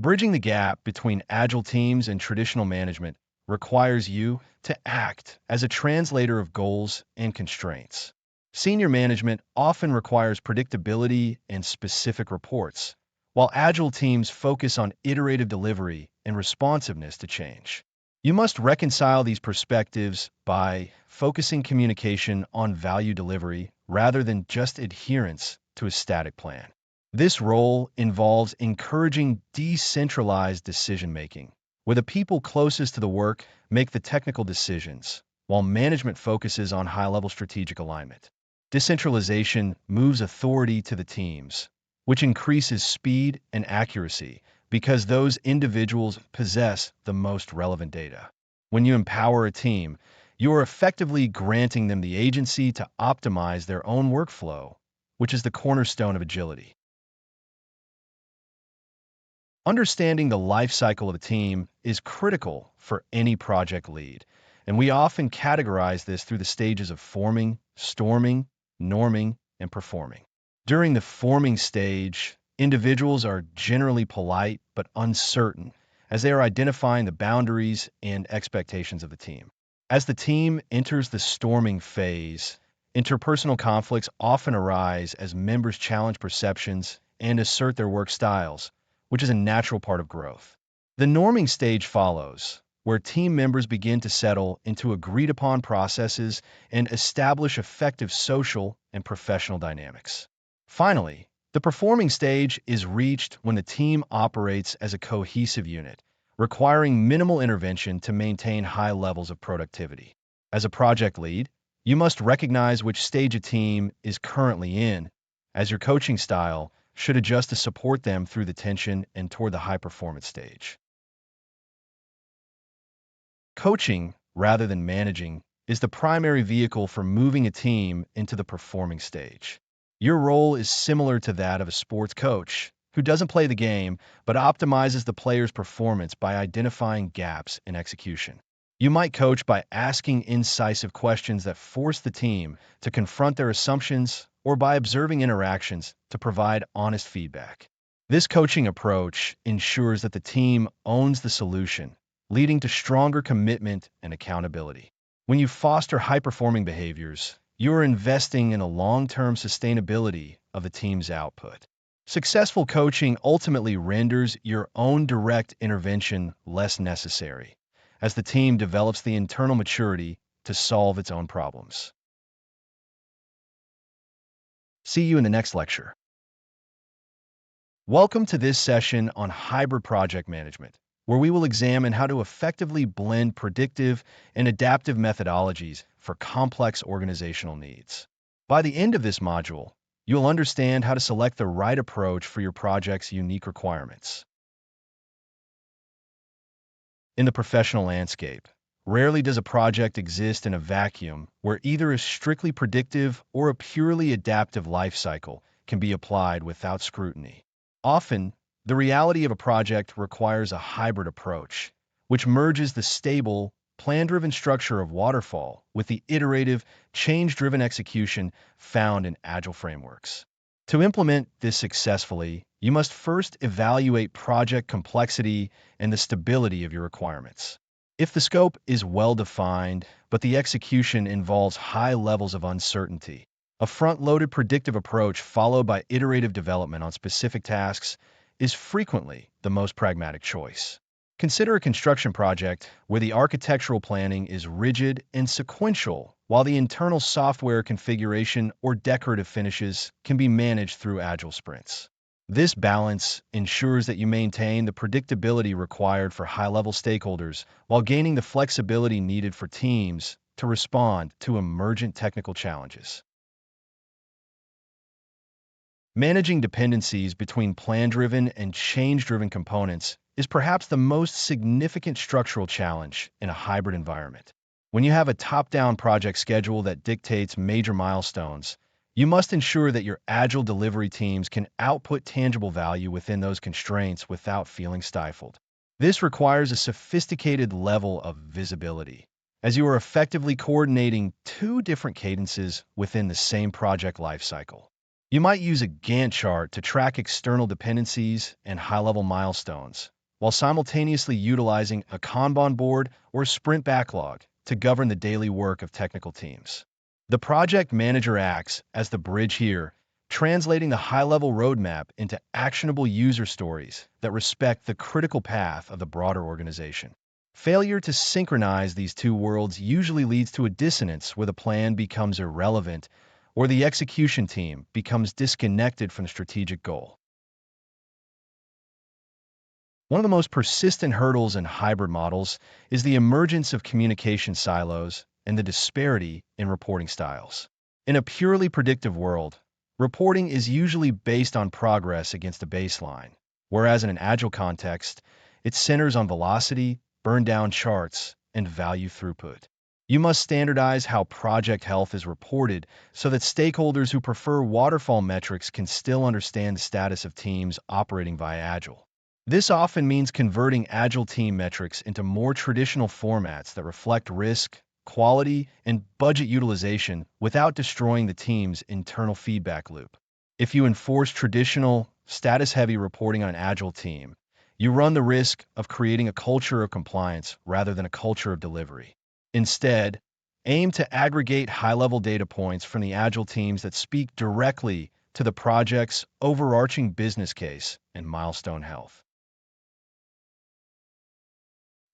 Bridging the gap between agile teams and traditional management requires you to act as a translator of goals and constraints. Senior management often requires predictability and specific reports, while agile teams focus on iterative delivery and responsiveness to change. You must reconcile these perspectives by focusing communication on value delivery rather than just adherence to a static plan. This role involves encouraging decentralized decision-making, where the people closest to the work make the technical decisions, while management focuses on high-level strategic alignment. Decentralization moves authority to the teams, which increases speed and accuracy because those individuals possess the most relevant data. When you empower a team, you are effectively granting them the agency to optimize their own workflow, which is the cornerstone of agility. Understanding the life cycle of a team is critical for any project lead, and we often categorize this through the stages of forming, storming, norming, and performing. During the forming stage, individuals are generally polite but uncertain as they are identifying the boundaries and expectations of the team. As the team enters the storming phase, interpersonal conflicts often arise as members challenge perceptions and assert their work styles, which is a natural part of growth. The norming stage follows, where team members begin to settle into agreed-upon processes and establish effective social and professional dynamics. Finally, the performing stage is reached when the team operates as a cohesive unit, requiring minimal intervention to maintain high levels of productivity. As a project lead, you must recognize which stage a team is currently in, as your coaching style should adjust to support them through the tension and toward the high-performance stage. Coaching, rather than managing, is the primary vehicle for moving a team into the performing stage. Your role is similar to that of a sports coach, who doesn't play the game but optimizes the player's performance by identifying gaps in execution. You might coach by asking incisive questions that force the team to confront their assumptions or by observing interactions to provide honest feedback. This coaching approach ensures that the team owns the solution, leading to stronger commitment and accountability. When you foster high-performing behaviors, you are investing in a long-term sustainability of the team's output. Successful coaching ultimately renders your own direct intervention less necessary, as the team develops the internal maturity to solve its own problems. See you in the next lecture. Welcome to this session on hybrid project management, where we will examine how to effectively blend predictive and adaptive methodologies for complex organizational needs. By the end of this module, you'll understand how to select the right approach for your project's unique requirements. In the professional landscape, rarely does a project exist in a vacuum where either a strictly predictive or a purely adaptive life cycle can be applied without scrutiny. Often, the reality of a project requires a hybrid approach, which merges the stable, plan-driven structure of waterfall with the iterative, change-driven execution found in agile frameworks. To implement this successfully, you must first evaluate project complexity and the stability of your requirements. If the scope is well-defined, but the execution involves high levels of uncertainty, a front-loaded predictive approach followed by iterative development on specific tasks is frequently the most pragmatic choice. Consider a construction project where the architectural planning is rigid and sequential, while the internal software configuration or decorative finishes can be managed through agile sprints. This balance ensures that you maintain the predictability required for high-level stakeholders while gaining the flexibility needed for teams to respond to emergent technical challenges. Managing dependencies between plan-driven and change-driven components is perhaps the most significant structural challenge in a hybrid environment. When you have a top-down project schedule that dictates major milestones, you must ensure that your agile delivery teams can output tangible value within those constraints without feeling stifled. This requires a sophisticated level of visibility, as you are effectively coordinating two different cadences within the same project lifecycle. You might use a Gantt chart to track external dependencies and high-level milestones, while simultaneously utilizing a Kanban board or a sprint backlog to govern the daily work of technical teams. The project manager acts as the bridge here, translating the high-level roadmap into actionable user stories that respect the critical path of the broader organization. Failure to synchronize these two worlds usually leads to a dissonance where the plan becomes irrelevant or the execution team becomes disconnected from the strategic goal. One of the most persistent hurdles in hybrid models is the emergence of communication silos and the disparity in reporting styles. In a purely predictive world, reporting is usually based on progress against a baseline, whereas in an agile context, it centers on velocity, burn-down charts, and value throughput. You must standardize how project health is reported so that stakeholders who prefer waterfall metrics can still understand the status of teams operating via Agile. This often means converting Agile team metrics into more traditional formats that reflect risk, quality, and budget utilization without destroying the team's internal feedback loop. If you enforce traditional, status-heavy reporting on an Agile team, you run the risk of creating a culture of compliance rather than a culture of delivery. Instead, aim to aggregate high-level data points from the Agile teams that speak directly to the project's overarching business case and milestone health.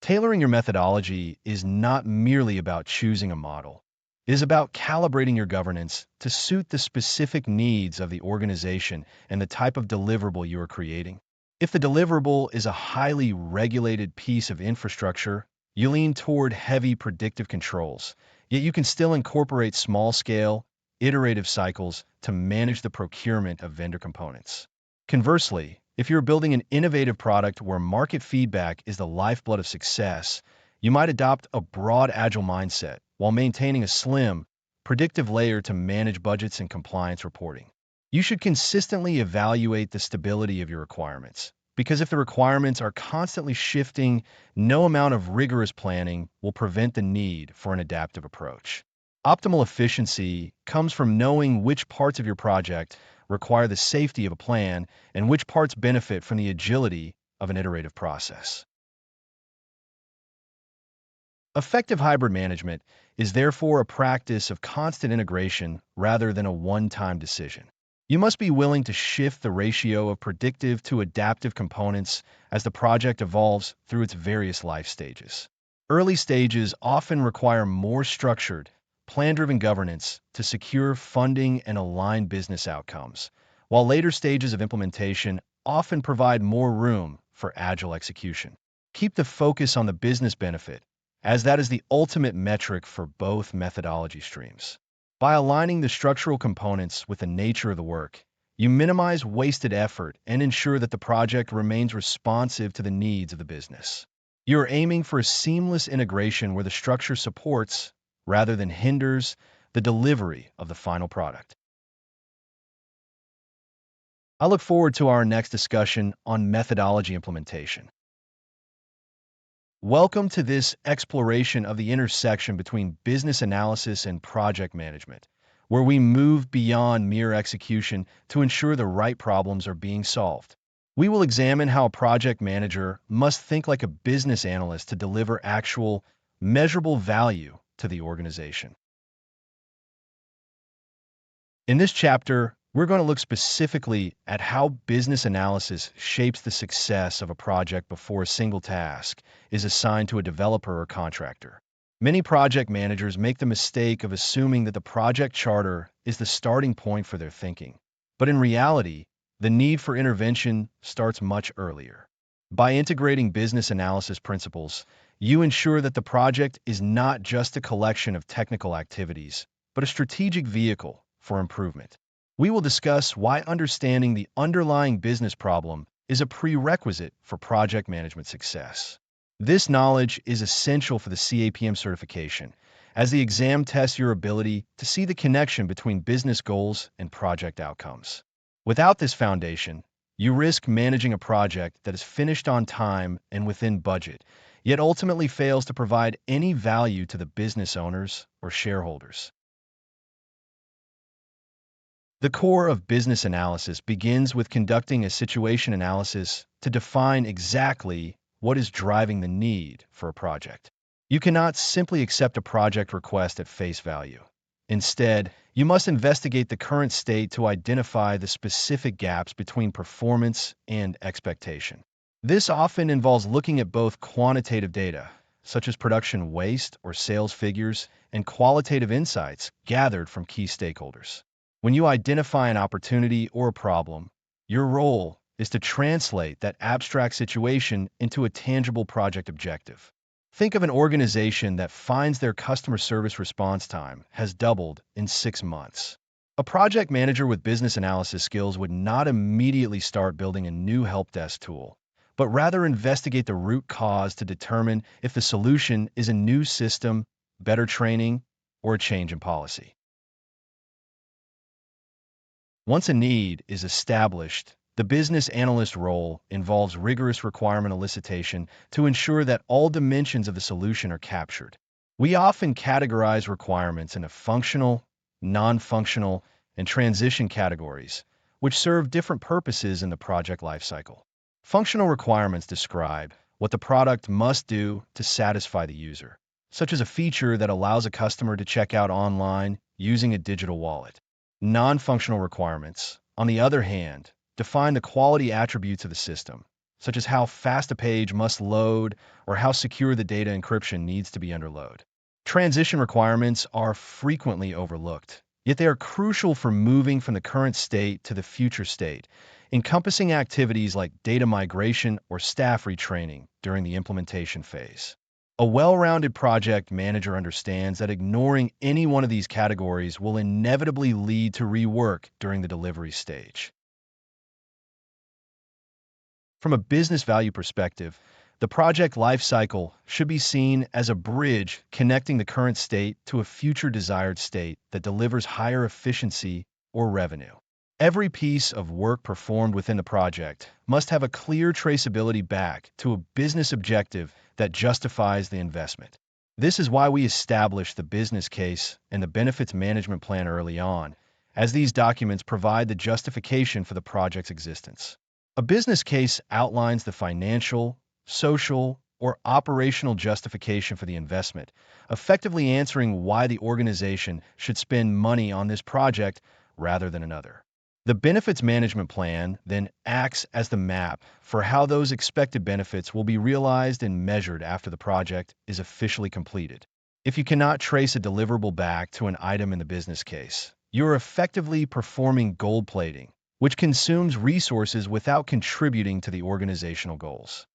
Tailoring your methodology is not merely about choosing a model. It is about calibrating your governance to suit the specific needs of the organization and the type of deliverable you are creating. If the deliverable is a highly regulated piece of infrastructure, you lean toward heavy predictive controls, yet you can still incorporate small-scale, iterative cycles to manage the procurement of vendor components. Conversely, if you're building an innovative product where market feedback is the lifeblood of success, you might adopt a broad agile mindset while maintaining a slim, predictive layer to manage budgets and compliance reporting. You should consistently evaluate the stability of your requirements, because if the requirements are constantly shifting, no amount of rigorous planning will prevent the need for an adaptive approach. Optimal efficiency comes from knowing which parts of your project require the safety of a plan and which parts benefit from the agility of an iterative process. Effective hybrid management is therefore a practice of constant integration rather than a one-time decision. You must be willing to shift the ratio of predictive to adaptive components as the project evolves through its various life stages. Early stages often require more structured, plan-driven governance to secure funding and align business outcomes, while later stages of implementation often provide more room for agile execution. Keep the focus on the business benefit, as that is the ultimate metric for both methodology streams. By aligning the structural components with the nature of the work, you minimize wasted effort and ensure that the project remains responsive to the needs of the business. You're aiming for a seamless integration where the structure supports, rather than hinders, the delivery of the final product. I look forward to our next discussion on methodology implementation. Welcome to this exploration of the intersection between business analysis and project management, where we move beyond mere execution to ensure the right problems are being solved. We will examine how a project manager must think like a business analyst to deliver actual, measurable value to the organization. In this chapter, we're going to look specifically at how business analysis shapes the success of a project before a single task is assigned to a developer or contractor. Many project managers make the mistake of assuming that the project charter is the starting point for their thinking. But in reality, the need for intervention starts much earlier. By integrating business analysis principles, you ensure that the project is not just a collection of technical activities, but a strategic vehicle for improvement. We will discuss why understanding the underlying business problem is a prerequisite for project management success. This knowledge is essential for the CAPM certification, as the exam tests your ability to see the connection between business goals and project outcomes. Without this foundation, you risk managing a project that is finished on time and within budget, yet ultimately fails to provide any value to the business owners or shareholders. The core of business analysis begins with conducting a situation analysis to define exactly what is driving the need for a project. You cannot simply accept a project request at face value. Instead, you must investigate the current state to identify the specific gaps between performance and expectation. This often involves looking at both quantitative data, such as production waste or sales figures, and qualitative insights gathered from key stakeholders. When you identify an opportunity or a problem, your role is to translate that abstract situation into a tangible project objective. Think of an organization that finds their customer service response time has doubled in 6 months. A project manager with business analysis skills would not immediately start building a new help desk tool, but rather investigate the root cause to determine if the solution is a new system, better training, or a change in policy. Once a need is established, the business analyst role involves rigorous requirement elicitation to ensure that all dimensions of the solution are captured. We often categorize requirements into functional, non-functional, and transition categories, which serve different purposes in the project lifecycle. Functional requirements describe what the product must do to satisfy the user, such as a feature that allows a customer to check out online using a digital wallet. Non-functional requirements, on the other hand, define the quality attributes of the system, such as how fast a page must load or how secure the data encryption needs to be under load. Transition requirements are frequently overlooked, yet they are crucial for moving from the current state to the future state, encompassing activities like data migration or staff retraining during the implementation phase. A well-rounded project manager understands that ignoring any one of these categories will inevitably lead to rework during the delivery stage. From a business value perspective, the project lifecycle should be seen as a bridge connecting the current state to a future desired state that delivers higher efficiency or revenue. Every piece of work performed within the project must have a clear traceability back to a business objective that justifies the investment. This is why we establish the business case and the benefits management plan early on, as these documents provide the justification for the project's existence. A business case outlines the financial, social, or operational justification for the investment, effectively answering why the organization should spend money on this project rather than another. The benefits management plan then acts as the map for how those expected benefits will be realized and measured after the project is officially completed. If you cannot trace a deliverable back to an item in the business case, you are effectively performing gold plating, which consumes resources without contributing to the organizational goals.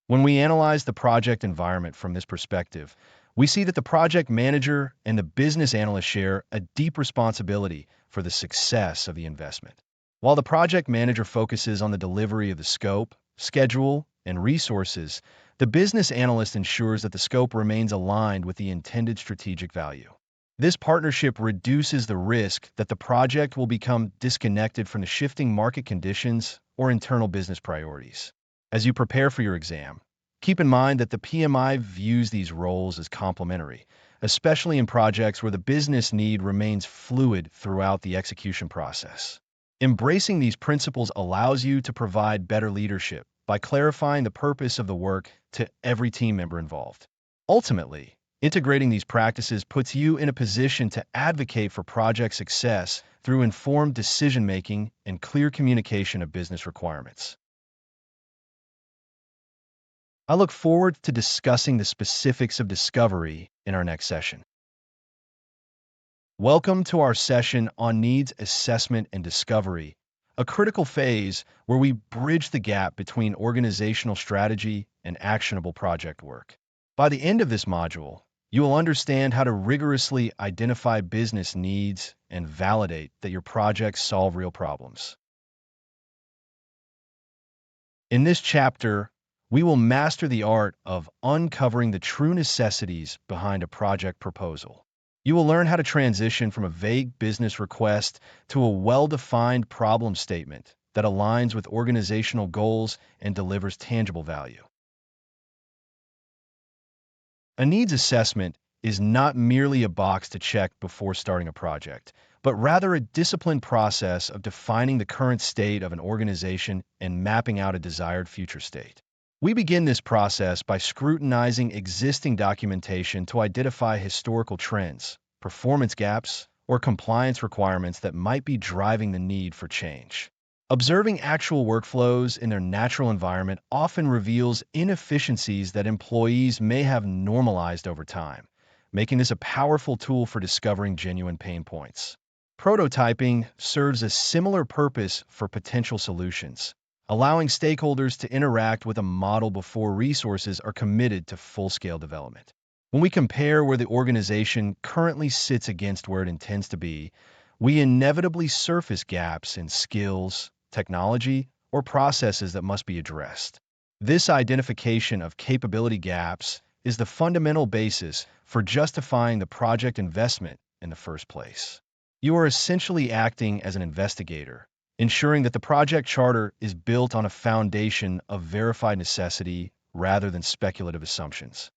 When we analyze the project environment from this perspective, we see that the project manager and the business analyst share a deep responsibility for the success of the investment. While the project manager focuses on the delivery of the scope, schedule, and resources, the business analyst ensures that the scope remains aligned with the intended strategic value. This partnership reduces the risk that the project will become disconnected from the shifting market conditions or internal business priorities. As you prepare for your exam, keep in mind that the PMI views these roles as complementary, especially in projects where the business need remains fluid throughout the execution process. Embracing these principles allows you to provide better leadership by clarifying the purpose of the work to every team member involved. Ultimately, integrating these practices puts you in a position to advocate for project success through informed decision-making and clear communication of business requirements. I look forward to discussing the specifics of discovery in our next session. Welcome to our session on needs assessment and discovery, a critical phase where we bridge the gap between organizational strategy and actionable project work. By the end of this module, you will understand how to rigorously identify business needs and validate that your projects solve real problems. In this chapter, we will master the art of uncovering the true necessities behind a project proposal. You will learn how to transition from a vague business request to a well-defined problem statement that aligns with organizational goals and delivers tangible value. A needs assessment is not merely a box to check before starting a project, but rather a disciplined process of defining the current state of an organization and mapping out a desired future state. We begin this process by scrutinizing existing documentation to identify historical trends, performance gaps, or compliance requirements that might be driving the need for change. Observing actual workflows in their natural environment often reveals inefficiencies that employees may have normalized over time, making this a powerful tool for discovering genuine pain points. Prototyping serves a similar purpose for potential solutions, allowing stakeholders to interact with a model before resources are committed to full-scale development. When we compare where the organization currently sits against where it intends to be, we inevitably surface gaps in skills, technology, or processes that must be addressed. This identification of capability gaps is the fundamental basis for justifying the project investment in the first place. You are essentially acting as an investigator, ensuring that the project charter is built on a foundation of verified necessity rather than speculative assumptions.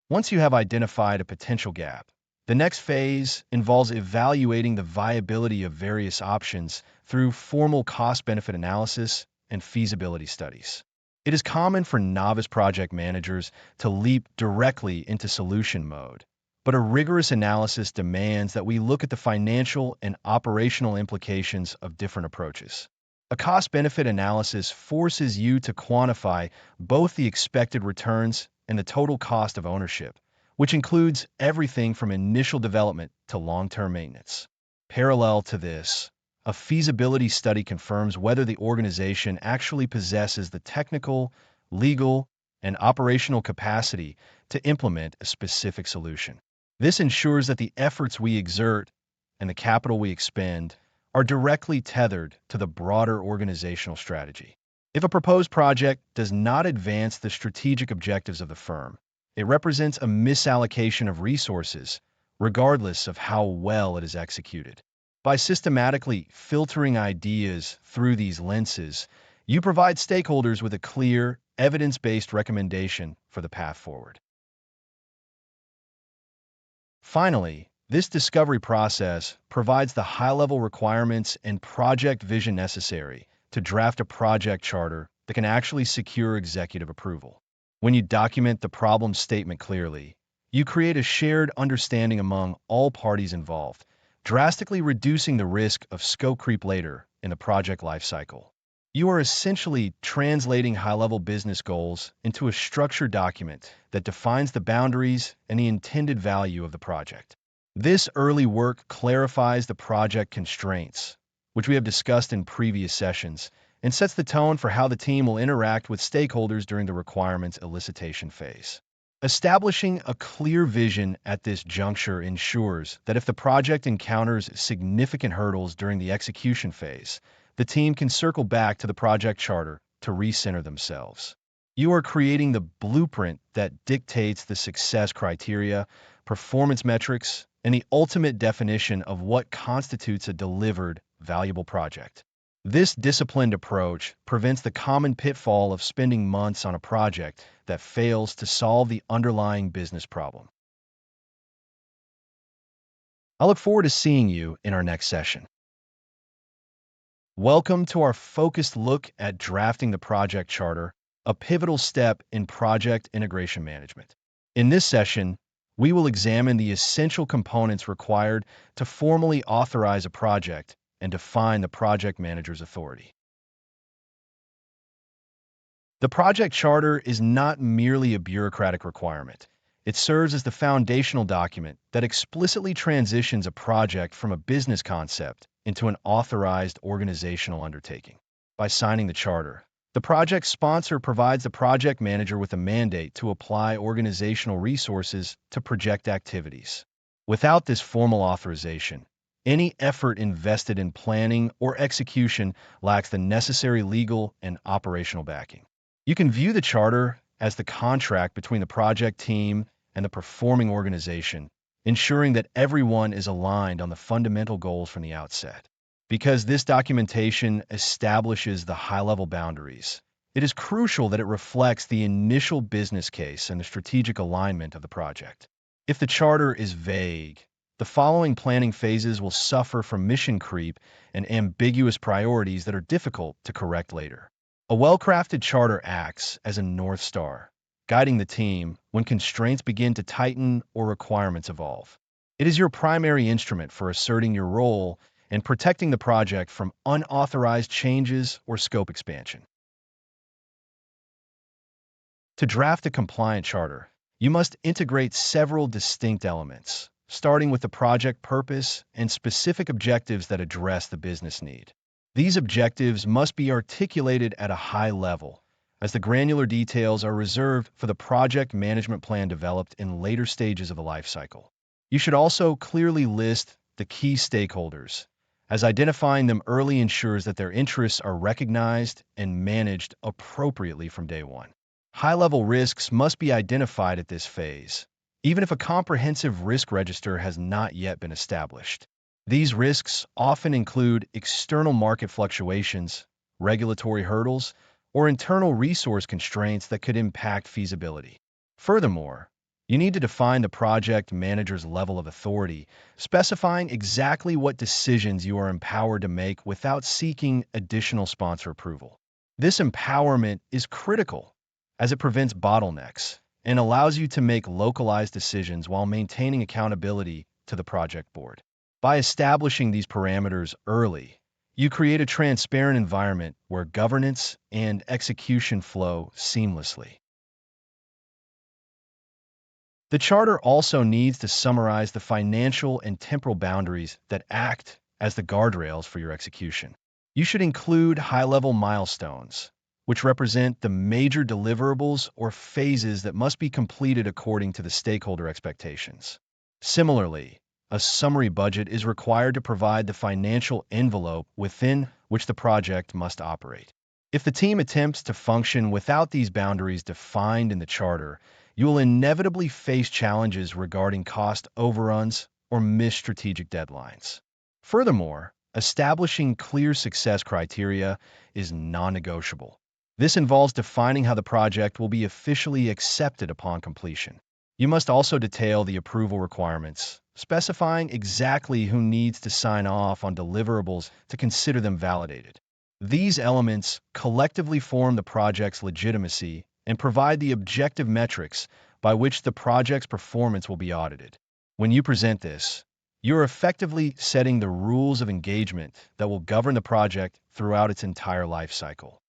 Once you have identified a potential gap, the next phase involves evaluating the viability of various options through formal cost-benefit analysis and feasibility studies. It is common for novice project managers to leap directly into solution mode, but a rigorous analysis demands that we look at the financial and operational implications of different approaches. A cost-benefit analysis forces you to quantify both the expected returns and the total cost of ownership, which includes everything from initial development to long-term maintenance. Parallel to this, a feasibility study confirms whether the organization actually possesses the technical, legal, and operational capacity to implement a specific solution. This ensures that the efforts we exert and the capital we expend are directly tethered to the broader organizational strategy. If a proposed project does not advance the strategic objectives of the firm, it represents a misallocation of resources, regardless of how well it is executed. By systematically filtering ideas through these lenses, you provide stakeholders with a clear, evidence-based recommendation for the path forward. Finally, this discovery process provides the high-level requirements and project vision necessary to draft a project charter that can actually secure executive approval. When you document the problem statement clearly, you create a shared understanding among all parties involved, drastically reducing the risk of scope creep later in the project lifecycle. You are essentially translating high-level business goals into a structured document that defines the boundaries and the intended value of the project. This early work clarifies the project constraints, which we have discussed in previous sessions, and sets the tone for how the team will interact with stakeholders during the requirements elicitation phase. Establishing a clear vision at this juncture ensures that if the project encounters significant hurdles during the execution phase, the team can circle back to the project charter to recenter themselves. You are creating the blueprint that dictates the success criteria, performance metrics, and the ultimate definition of what constitutes a delivered, valuable project. This disciplined approach prevents the common pitfall of spending months on a project that fails to solve the underlying business problem. I look forward to seeing you in our next session. Welcome to our focused look at drafting the project charter, a pivotal step in project integration management. In this session, we will examine the essential components required to formally authorize a project and define the project manager's authority. The project charter is not merely a bureaucratic requirement. It serves as the foundational document that explicitly transitions a project from a business concept into an authorized organizational undertaking. By signing the charter, the project sponsor provides the project manager with a mandate to apply organizational resources to project activities. Without this formal authorization, any effort invested in planning or execution lacks the necessary legal and operational backing. You can view the charter as the contract between the project team and the performing organization, ensuring that everyone is aligned on the fundamental goals from the outset. Because this documentation establishes the high-level boundaries, It is crucial that it reflects the initial business case and the strategic alignment of the project. If the charter is vague, the following planning phases will suffer from mission creep and ambiguous priorities that are difficult to correct later. A well-crafted charter acts as a North Star, guiding the team when constraints begin to tighten or requirements evolve. It is your primary instrument for asserting your role and protecting the project from unauthorized changes or scope expansion. To draft a compliant charter, you must integrate several distinct elements, starting with the project purpose and specific objectives that address the business need. These objectives must be articulated at a high level, as the granular details are reserved for the project management plan developed in later stages of the life cycle. You should also clearly list the key stakeholders, as identifying them early ensures that their interests are recognized and managed appropriately from day one. High-level risks must be identified at this phase, even if a comprehensive risk register has not yet been established. These risks often include external market fluctuations, regulatory hurdles, or internal resource constraints that could impact feasibility. Furthermore, you need to define the project manager's level of authority, specifying exactly what decisions you are empowered to make without seeking additional sponsor approval. This empowerment is critical, as it prevents bottlenecks and allows you to make localized decisions while maintaining accountability to the project board. By establishing these parameters early, you create a transparent environment where governance and execution flow seamlessly. The charter also needs to summarize the financial and temporal boundaries that act as the guardrails for your execution. You should include high-level milestones, which represent the major deliverables or phases that must be completed according to the stakeholder expectations. Similarly, a summary budget is required to provide the financial envelope within which the project must operate. If the team attempts to function without these boundaries defined in the charter, you will inevitably face challenges regarding cost overruns or missed strategic deadlines. Furthermore, establishing clear success criteria is non-negotiable. This involves defining how the project will be officially accepted upon completion. You must also detail the approval requirements, specifying exactly who needs to sign off on deliverables to consider them validated. These elements collectively form the project's legitimacy and provide the objective metrics by which the project's performance will be audited. When you present this, you're effectively setting the rules of engagement that will govern the project throughout its entire life cycle.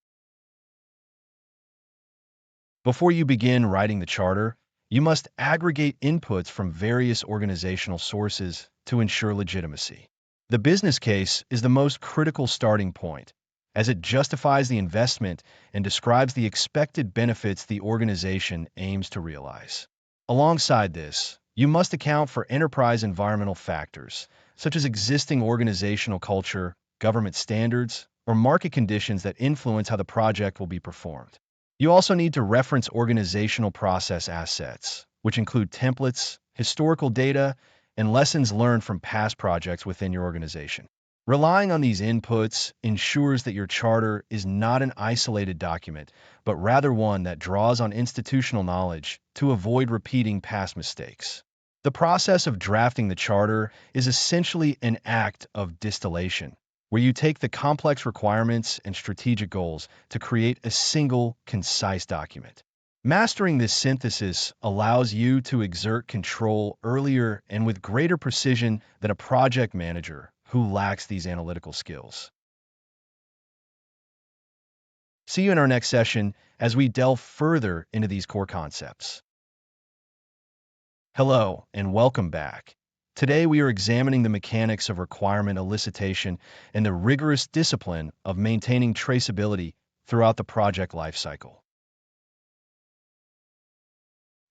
Before you begin writing the charter, you must aggregate inputs from various organizational sources to ensure legitimacy. The business case is the most critical starting point, as it justifies the investment and describes the expected benefits the organization aims to realize. Alongside this, you must account for enterprise environmental factors, such as existing organizational culture, government standards, or market conditions that influence how the project will be performed. You also need to reference organizational process assets, which include templates, historical data, and lessons learned from past projects within your organization. Relying on these inputs ensures that your charter is not an isolated document, but rather one that draws on institutional knowledge to avoid repeating past mistakes. The process of drafting the charter is essentially an act of distillation, where you take the complex requirements and strategic goals to create a single, concise document. Mastering this synthesis allows you to exert control earlier and with greater precision than a project manager who lacks these analytical skills. See you in our next session as we delve further into these core concepts. Hello, and welcome back. Today we are examining the mechanics of requirement elicitation and the rigorous discipline of maintaining traceability throughout the project lifecycle.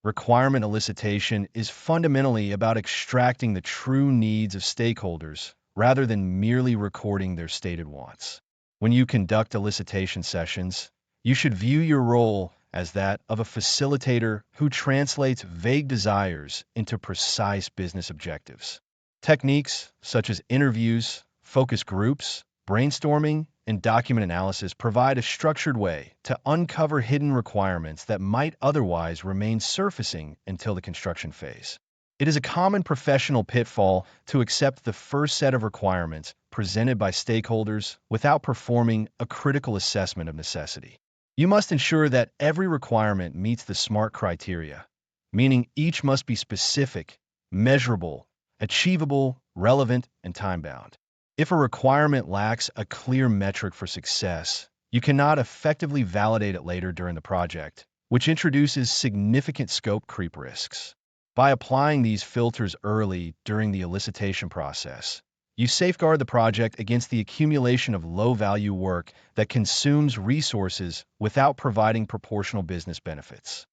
Requirement elicitation is fundamentally about extracting the true needs of stakeholders rather than merely recording their stated wants. When you conduct elicitation sessions, you should view your role as that of a facilitator who translates vague desires into precise business objectives. Techniques such as interviews, focus groups, brainstorming, and document analysis provide a structured way to uncover hidden requirements that might otherwise remain surfacing until the construction phase. It is a common professional pitfall to accept the first set of requirements presented by stakeholders without performing a critical assessment of necessity. You must ensure that every requirement meets the SMART criteria, meaning each must be specific, measurable, achievable, relevant, and time-bound. If a requirement lacks a clear metric for success, you cannot effectively validate it later during the project, which introduces significant scope creep risks. By applying these filters early during the elicitation process, you safeguard the project against the accumulation of low-value work that consumes resources without providing proportional business benefits.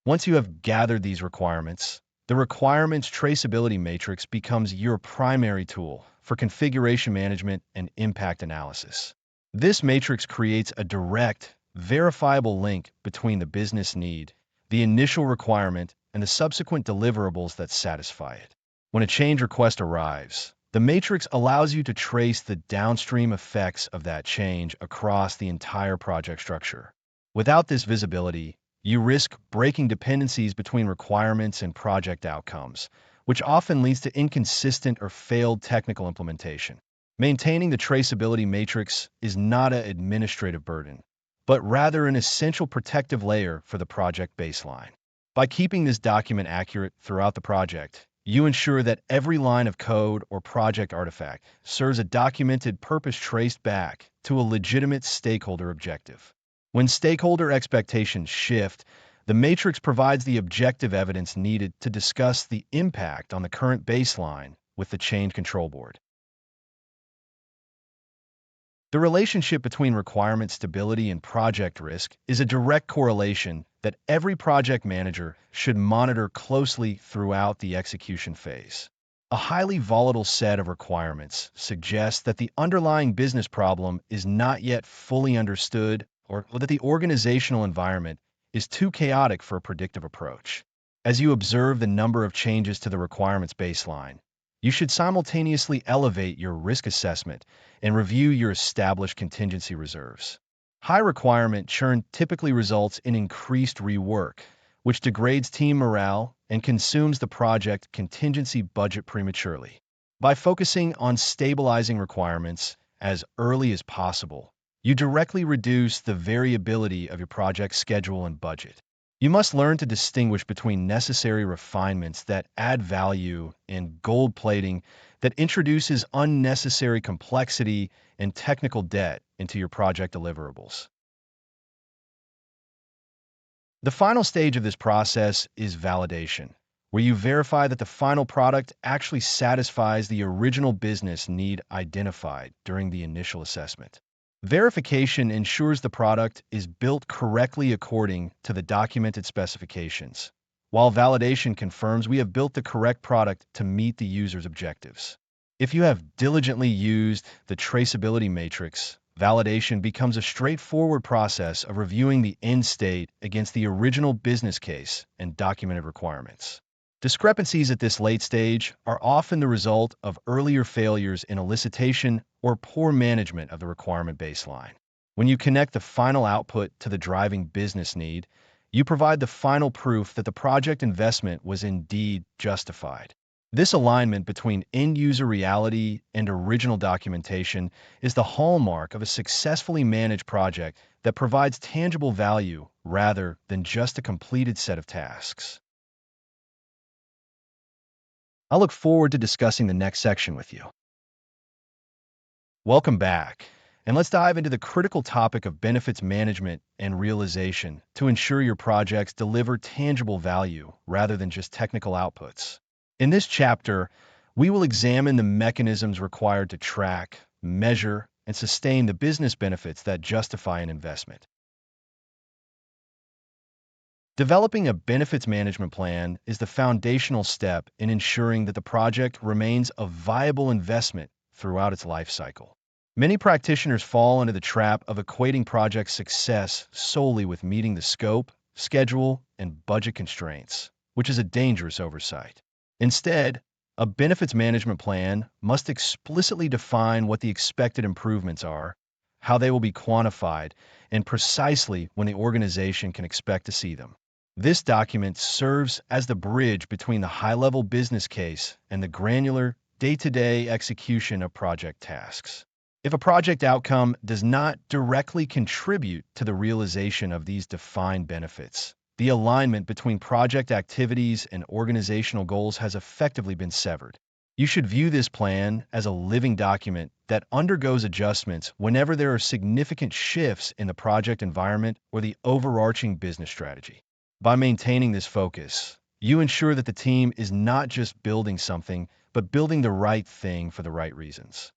Once you have gathered these requirements, the requirements traceability matrix becomes your primary tool for configuration management and impact analysis. This matrix creates a direct, verifiable link between the business need, the initial requirement, and the subsequent deliverables that satisfy it. When a change request arrives, the matrix allows you to trace the downstream effects of that change across the entire project structure. Without this visibility, you risk breaking dependencies between requirements and project outcomes, which often leads to inconsistent or failed technical implementation. Maintaining the traceability matrix is not an administrative burden, but rather an essential protective layer for the project baseline. By keeping this document accurate throughout the project, you ensure that every line of code or project artifact serves a documented purpose traced back to a legitimate stakeholder objective. When stakeholder expectations shift, the matrix provides the objective evidence needed to discuss the impact on the current baseline with the change control board. The relationship between requirement stability and project risk is a direct correlation that every project manager should monitor closely throughout the execution phase. A highly volatile set of requirements suggests that the underlying business problem is not yet fully understood or that the organizational environment is too chaotic for a predictive approach. As you observe the number of changes to the requirements baseline, you should simultaneously elevate your risk assessment and review your established contingency reserves. High requirement churn typically results in increased rework, which degrades team morale and consumes the project contingency budget prematurely. By focusing on stabilizing requirements as early as possible, you directly reduce the variability of your project schedule and budget. You must learn to distinguish between necessary refinements that add value and gold plating that introduces unnecessary complexity and technical debt into your project deliverables. The final stage of this process is validation, where you verify that the final product actually satisfies the original business need identified during the initial assessment. Verification ensures the product is built correctly according to the documented specifications, while validation confirms we have built the correct product to meet the user's objectives. If you have diligently used the traceability matrix, validation becomes a straightforward process of reviewing the end state against the original business case and documented requirements. Discrepancies at this late stage are often the result of earlier failures in elicitation or poor management of the requirement baseline. When you connect the final output to the driving business need, you provide the final proof that the project investment was indeed justified. This alignment between end-user reality and original documentation is the hallmark of a successfully managed project that provides tangible value rather than just a completed set of tasks. I look forward to discussing the next section with you. Welcome back, and let's dive into the critical topic of benefits management and realization to ensure your projects deliver tangible value rather than just technical outputs. In this chapter, we will examine the mechanisms required to track, measure, and sustain the business benefits that justify an investment. Developing a benefits management plan is the foundational step in ensuring that the project remains a viable investment throughout its life cycle. Many practitioners fall into the trap of equating project success solely with meeting the scope, schedule, and budget constraints, which is a dangerous oversight. Instead, A benefits management plan must explicitly define what the expected improvements are, how they will be quantified, and precisely when the organization can expect to see them. This document serves as the bridge between the high-level business case and the granular, day-to-day execution of project tasks. If a project outcome does not directly contribute to the realization of these defined benefits, the alignment between project activities and organizational goals has effectively been severed. You should view this plan as a living document that undergoes adjustments whenever there are significant shifts in the project environment or the overarching business strategy. By maintaining this focus, you ensure that the team is not just building something, but building the right thing for the right reasons.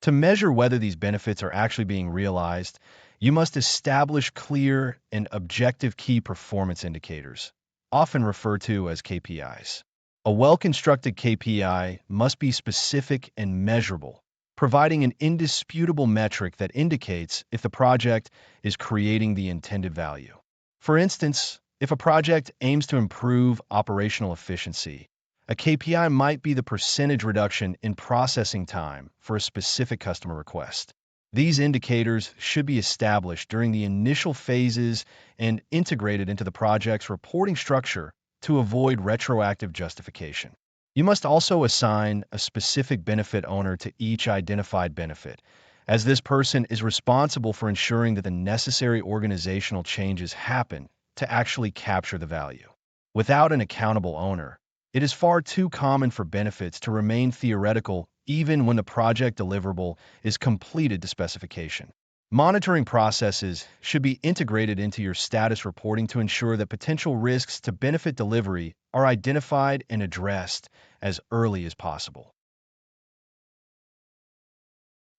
To measure whether these benefits are actually being realized, you must establish clear and objective key performance indicators, often referred to as KPIs. A well-constructed KPI must be specific and measurable, providing an indisputable metric that indicates if the project is creating the intended value. For instance, if a project aims to improve operational efficiency, a KPI might be the percentage reduction in processing time for a specific customer request. These indicators should be established during the initial phases and integrated into the project's reporting structure to avoid retroactive justification. You must also assign a specific benefit owner to each identified benefit, as this person is responsible for ensuring that the necessary organizational changes happen to actually capture the value. Without an accountable owner, it is far too common for benefits to remain theoretical even when the project deliverable is completed to specification. Monitoring processes should be integrated into your status reporting to ensure that potential risks to benefit delivery are identified and addressed as early as possible.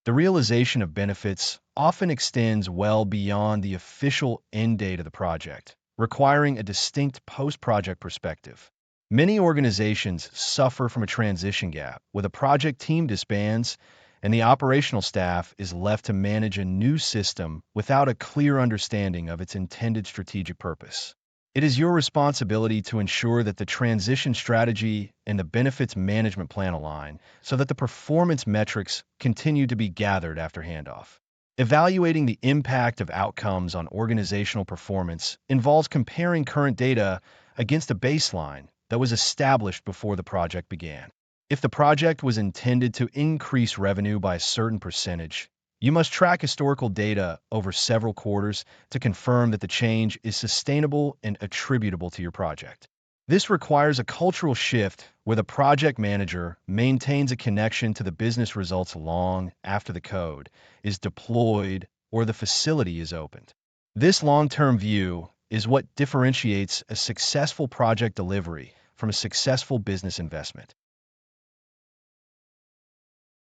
The realization of benefits often extends well beyond the official end date of the project, requiring a distinct post-project perspective. Many organizations suffer from a transition gap, where the project team disbands and the operational staff is left to manage a new system without a clear understanding of its intended strategic purpose. It is your responsibility to ensure that the transition strategy and the benefits management plan align so that the performance metrics continue to be gathered after handoff. Evaluating the impact of outcomes on organizational performance involves comparing current data against a baseline that was established before the project began. If the project was intended to increase revenue by a certain percentage, you must track historical data over several quarters to confirm that the change is sustainable and attributable to your project. This requires a cultural shift where the project manager maintains a connection to the business results long after the code is deployed or the facility is opened. This long-term view is what differentiates a successful project delivery from a successful business investment.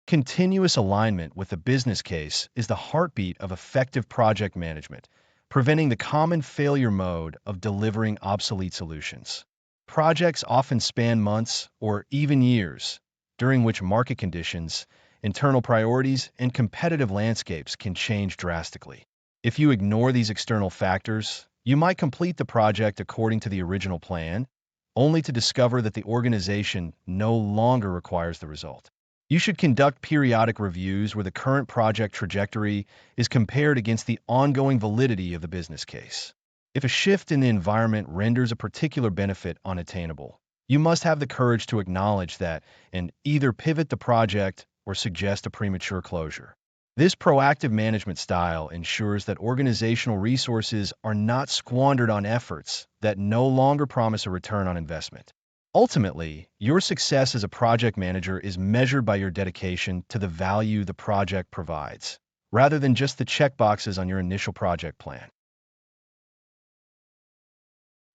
Continuous alignment with the business case is the heartbeat of effective project management, preventing the common failure mode of delivering obsolete solutions. Projects often span months or even years, during which market conditions, internal priorities, and competitive landscapes can change drastically. If you ignore these external factors, you might complete the project according to the original plan, only to discover that the organization no longer requires the result. You should conduct periodic reviews where the current project trajectory is compared against the ongoing validity of the business case. If a shift in the environment renders a particular benefit unattainable, you must have the courage to acknowledge that and either pivot the project or suggest a premature closure. This proactive management style ensures that organizational resources are not squandered on efforts that no longer promise a return on investment. Ultimately, your success as a project manager is measured by your dedication to the value the project provides, rather than just the checkboxes on your initial project plan.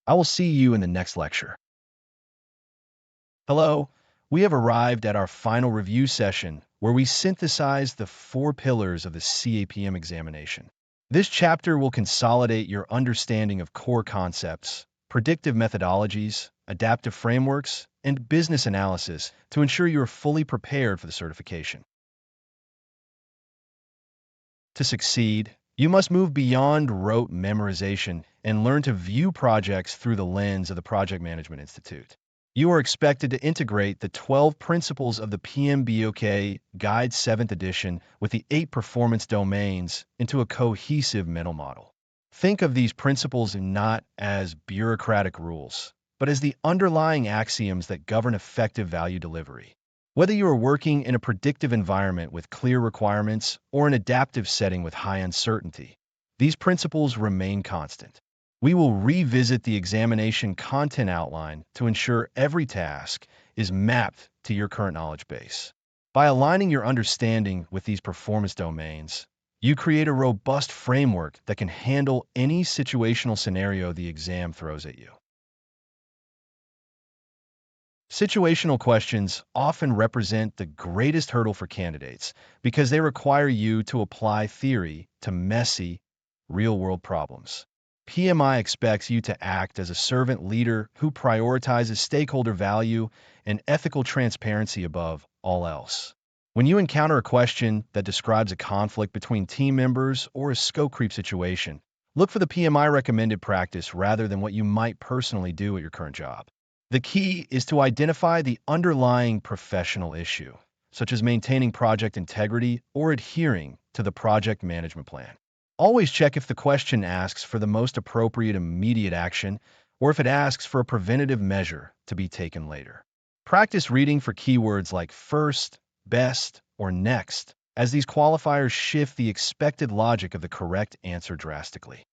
I will see you in the next lecture. Hello, we have arrived at our final review session where we synthesize the 4 pillars of the CAPM examination. This chapter will consolidate your understanding of core concepts, predictive methodologies, adaptive frameworks, and business analysis to ensure you are fully prepared for the certification. To succeed, you must move beyond rote memorization and learn to view projects through the lens of the Project Management Institute. You are expected to integrate the 12 principles of the PMBOK Guide 7th edition with the 8 performance domains into a cohesive mental model. Think of these principles not as bureaucratic rules, but as the underlying axioms that govern effective value delivery. Whether you are working in a predictive environment with clear requirements or an adaptive setting with high uncertainty, these principles remain constant. We will revisit the examination content outline to ensure every task is mapped to your current knowledge base. By aligning your understanding with these performance domains, you create a robust framework that can handle any situational scenario the exam throws at you. Situational questions often represent the greatest hurdle for candidates because they require you to apply theory to messy, real-world problems. PMI expects you to act as a servant leader who prioritizes stakeholder value and ethical transparency above all else. When you encounter a question that describes a conflict between team members or a scope creep situation, look for the PMI recommended practice rather than what you might personally do at your current job. The key is to identify the underlying professional issue, such as maintaining project integrity or adhering to the project management plan. Always check if the question asks for the most appropriate immediate action or if it asks for a preventative measure to be taken later. Practice reading for keywords like first, best, or next, as these qualifiers shift the expected logic of the correct answer drastically.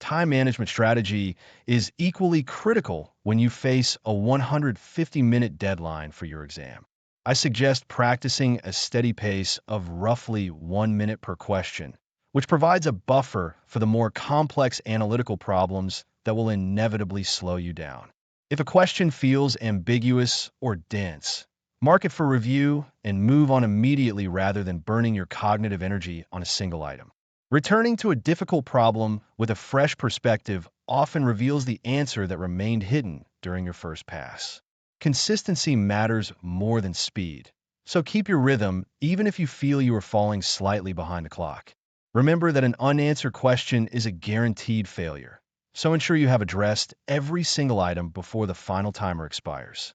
Time management strategy is equally critical when you face a 150-minute deadline for your exam. I suggest practicing a steady pace of roughly 1 minute per question, which provides a buffer for the more complex analytical problems that will inevitably slow you down. If a question feels ambiguous or dense, mark it for review and move on immediately rather than burning your cognitive energy on a single item. Returning to a difficult problem with a fresh perspective often reveals the answer that remained hidden during your first pass. Consistency matters more than speed, so keep your rhythm even if you feel you are falling slightly behind the clock. Remember that an unanswered question is a guaranteed failure, so ensure you have addressed every single item before the final timer expires.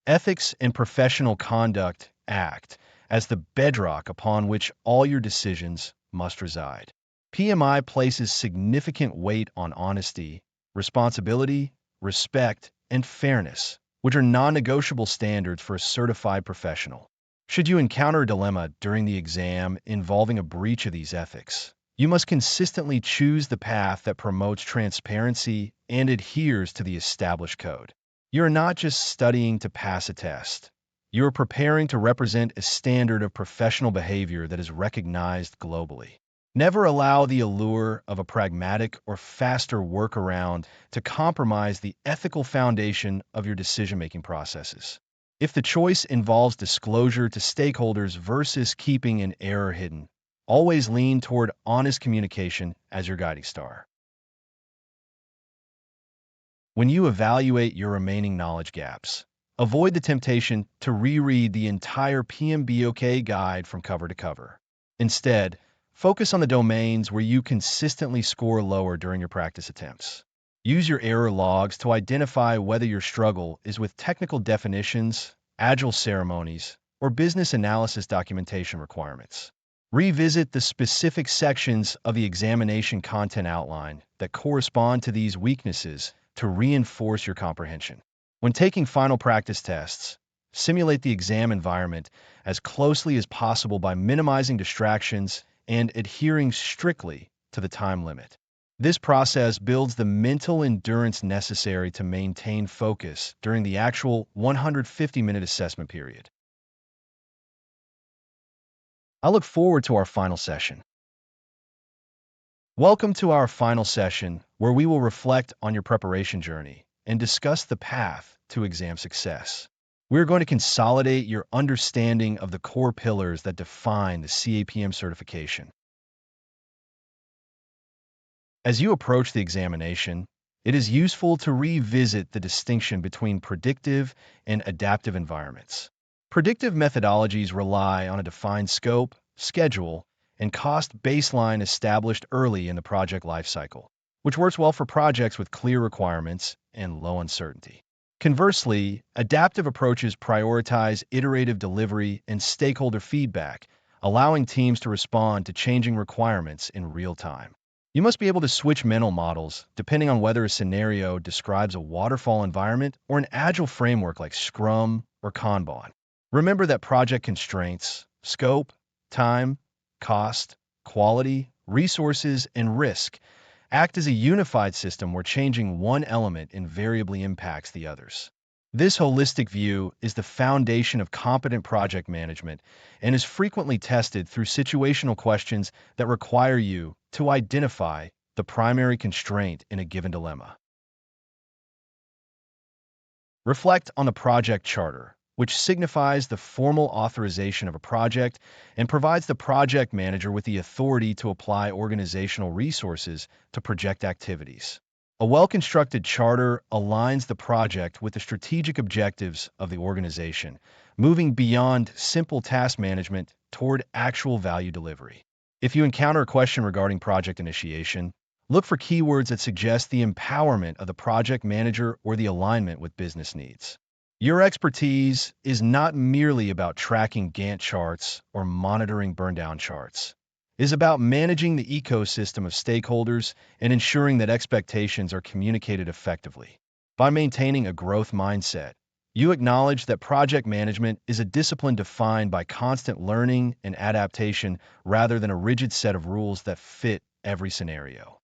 Ethics and Professional Conduct act as the bedrock upon which all your decisions must reside. PMI places significant weight on honesty, responsibility, respect, and fairness, which are non-negotiable standards for a certified professional. Should you encounter a dilemma during the exam involving a breach of these ethics, you must consistently choose the path that promotes transparency and adheres to the established code. You're not just studying to pass a test. You are preparing to represent a standard of professional behavior that is recognized globally. Never allow the allure of a pragmatic or faster workaround to compromise the ethical foundation of your decision-making processes. If the choice involves disclosure to stakeholders versus keeping an error hidden, always lean toward honest communication as your guiding star. When you evaluate your remaining knowledge gaps, avoid the temptation to reread the entire PMBOK guide from cover to cover. Instead, focus on the domains where you consistently score lower during your practice attempts. Use your error logs to identify whether your struggle is with technical definitions, Agile ceremonies, or business analysis documentation requirements. Revisit the specific sections of the examination content outline that correspond to these weaknesses to reinforce your comprehension. When taking final practice tests, simulate the exam environment as closely as possible by minimizing distractions and adhering strictly to the time limit. This process builds the mental endurance necessary to maintain focus during the actual 150-minute assessment period. I look forward to our final session. Welcome to our final session, where we will reflect on your preparation journey and discuss the path to exam success. We're going to consolidate your understanding of the core pillars that define the CAPM certification. As you approach the examination, it is useful to revisit the distinction between predictive and adaptive environments. Predictive methodologies rely on a defined scope, schedule, and cost baseline established early in the project lifecycle, which works well for projects with clear requirements and low uncertainty. Conversely, adaptive approaches prioritize iterative delivery and stakeholder feedback, allowing teams to respond to changing requirements in real time. You must be able to switch mental models depending on whether a scenario describes a waterfall environment or an agile framework like Scrum or Kanban. Remember that project constraints, scope, time, cost, quality, resources, and risk act as a unified system where changing one element invariably impacts the others. This holistic view is the foundation of competent project management and is frequently tested through situational questions that require you to identify the primary constraint in a given dilemma. Reflect on the project charter, which signifies the formal authorization of a project and provides the project manager with the authority to apply organizational resources to project activities. A well-constructed charter aligns the project with the strategic objectives of the organization, moving beyond simple task management toward actual value delivery. If you encounter a question regarding project initiation, look for keywords that suggest the empowerment of the project manager or the alignment with business needs. Your expertise is not merely about tracking Gantt charts or monitoring burndown charts. It is about managing the ecosystem of stakeholders and ensuring that expectations are communicated effectively. By maintaining a growth mindset, you acknowledge that project management is a discipline defined by constant learning and adaptation rather than a rigid set of rules that fit every scenario.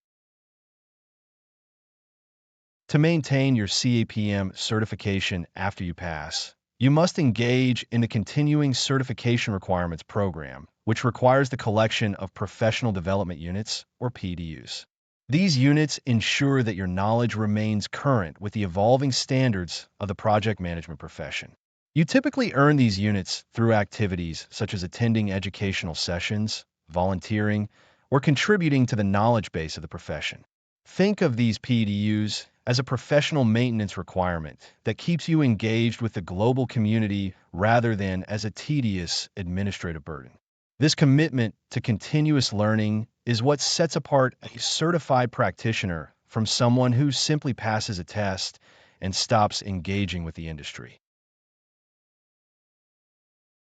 To maintain your CAPM certification after you pass, you must engage in the Continuing Certification Requirements program, which requires the collection of professional development units, or PDUs. These units ensure that your knowledge remains current with the evolving standards of the project management profession. You typically earn these units through activities such as attending educational sessions, volunteering, or contributing to the knowledge base of the profession. Think of these PDUs as a professional maintenance requirement that keeps you engaged with the global community rather than as a tedious administrative burden. This commitment to continuous learning is what sets apart a certified practitioner from someone who simply passes a test and stops engaging with the industry.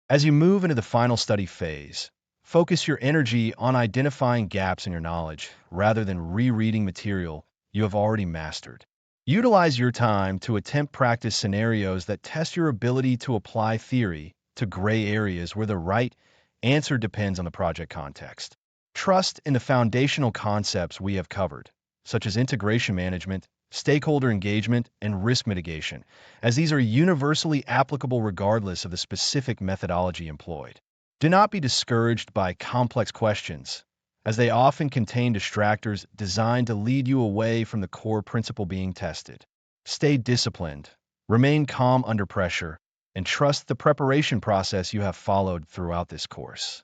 As you move into the final study phase, focus your energy on identifying gaps in your knowledge rather than rereading material you have already mastered. Utilize your time to attempt practice scenarios that test your ability to apply theory to gray areas where the right answer depends on the project context. Trust in the foundational concepts we have covered, such as integration management, stakeholder engagement, and risk mitigation, as these are universally applicable regardless of the specific methodology employed. Do not be discouraged by complex questions, as they often contain distractors designed to lead you away from the core principle being tested. Stay disciplined, remain calm under pressure, and trust the preparation process you have followed throughout this course.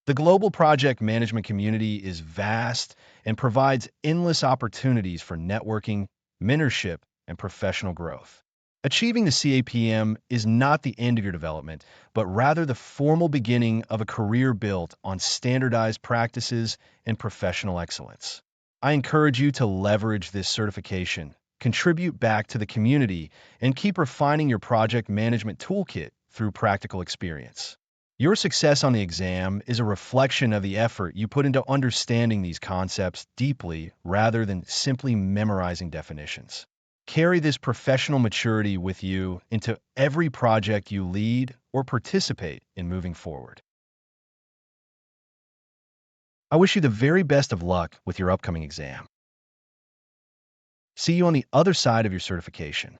The global project management community is vast and provides endless opportunities for networking, mentorship, and professional growth. Achieving the CAPM is not the end of your development, but rather the formal beginning of a career built on standardized practices and professional excellence. I encourage you to leverage this certification, contribute back to the community, and keep refining your project management toolkit through practical experience. Your success on the exam is a reflection of the effort you put into understanding these concepts deeply rather than simply memorizing definitions. Carry this professional maturity with you into every project you lead or participate in moving forward. I wish you the very best of luck with your upcoming exam. See you on the other side of your certification.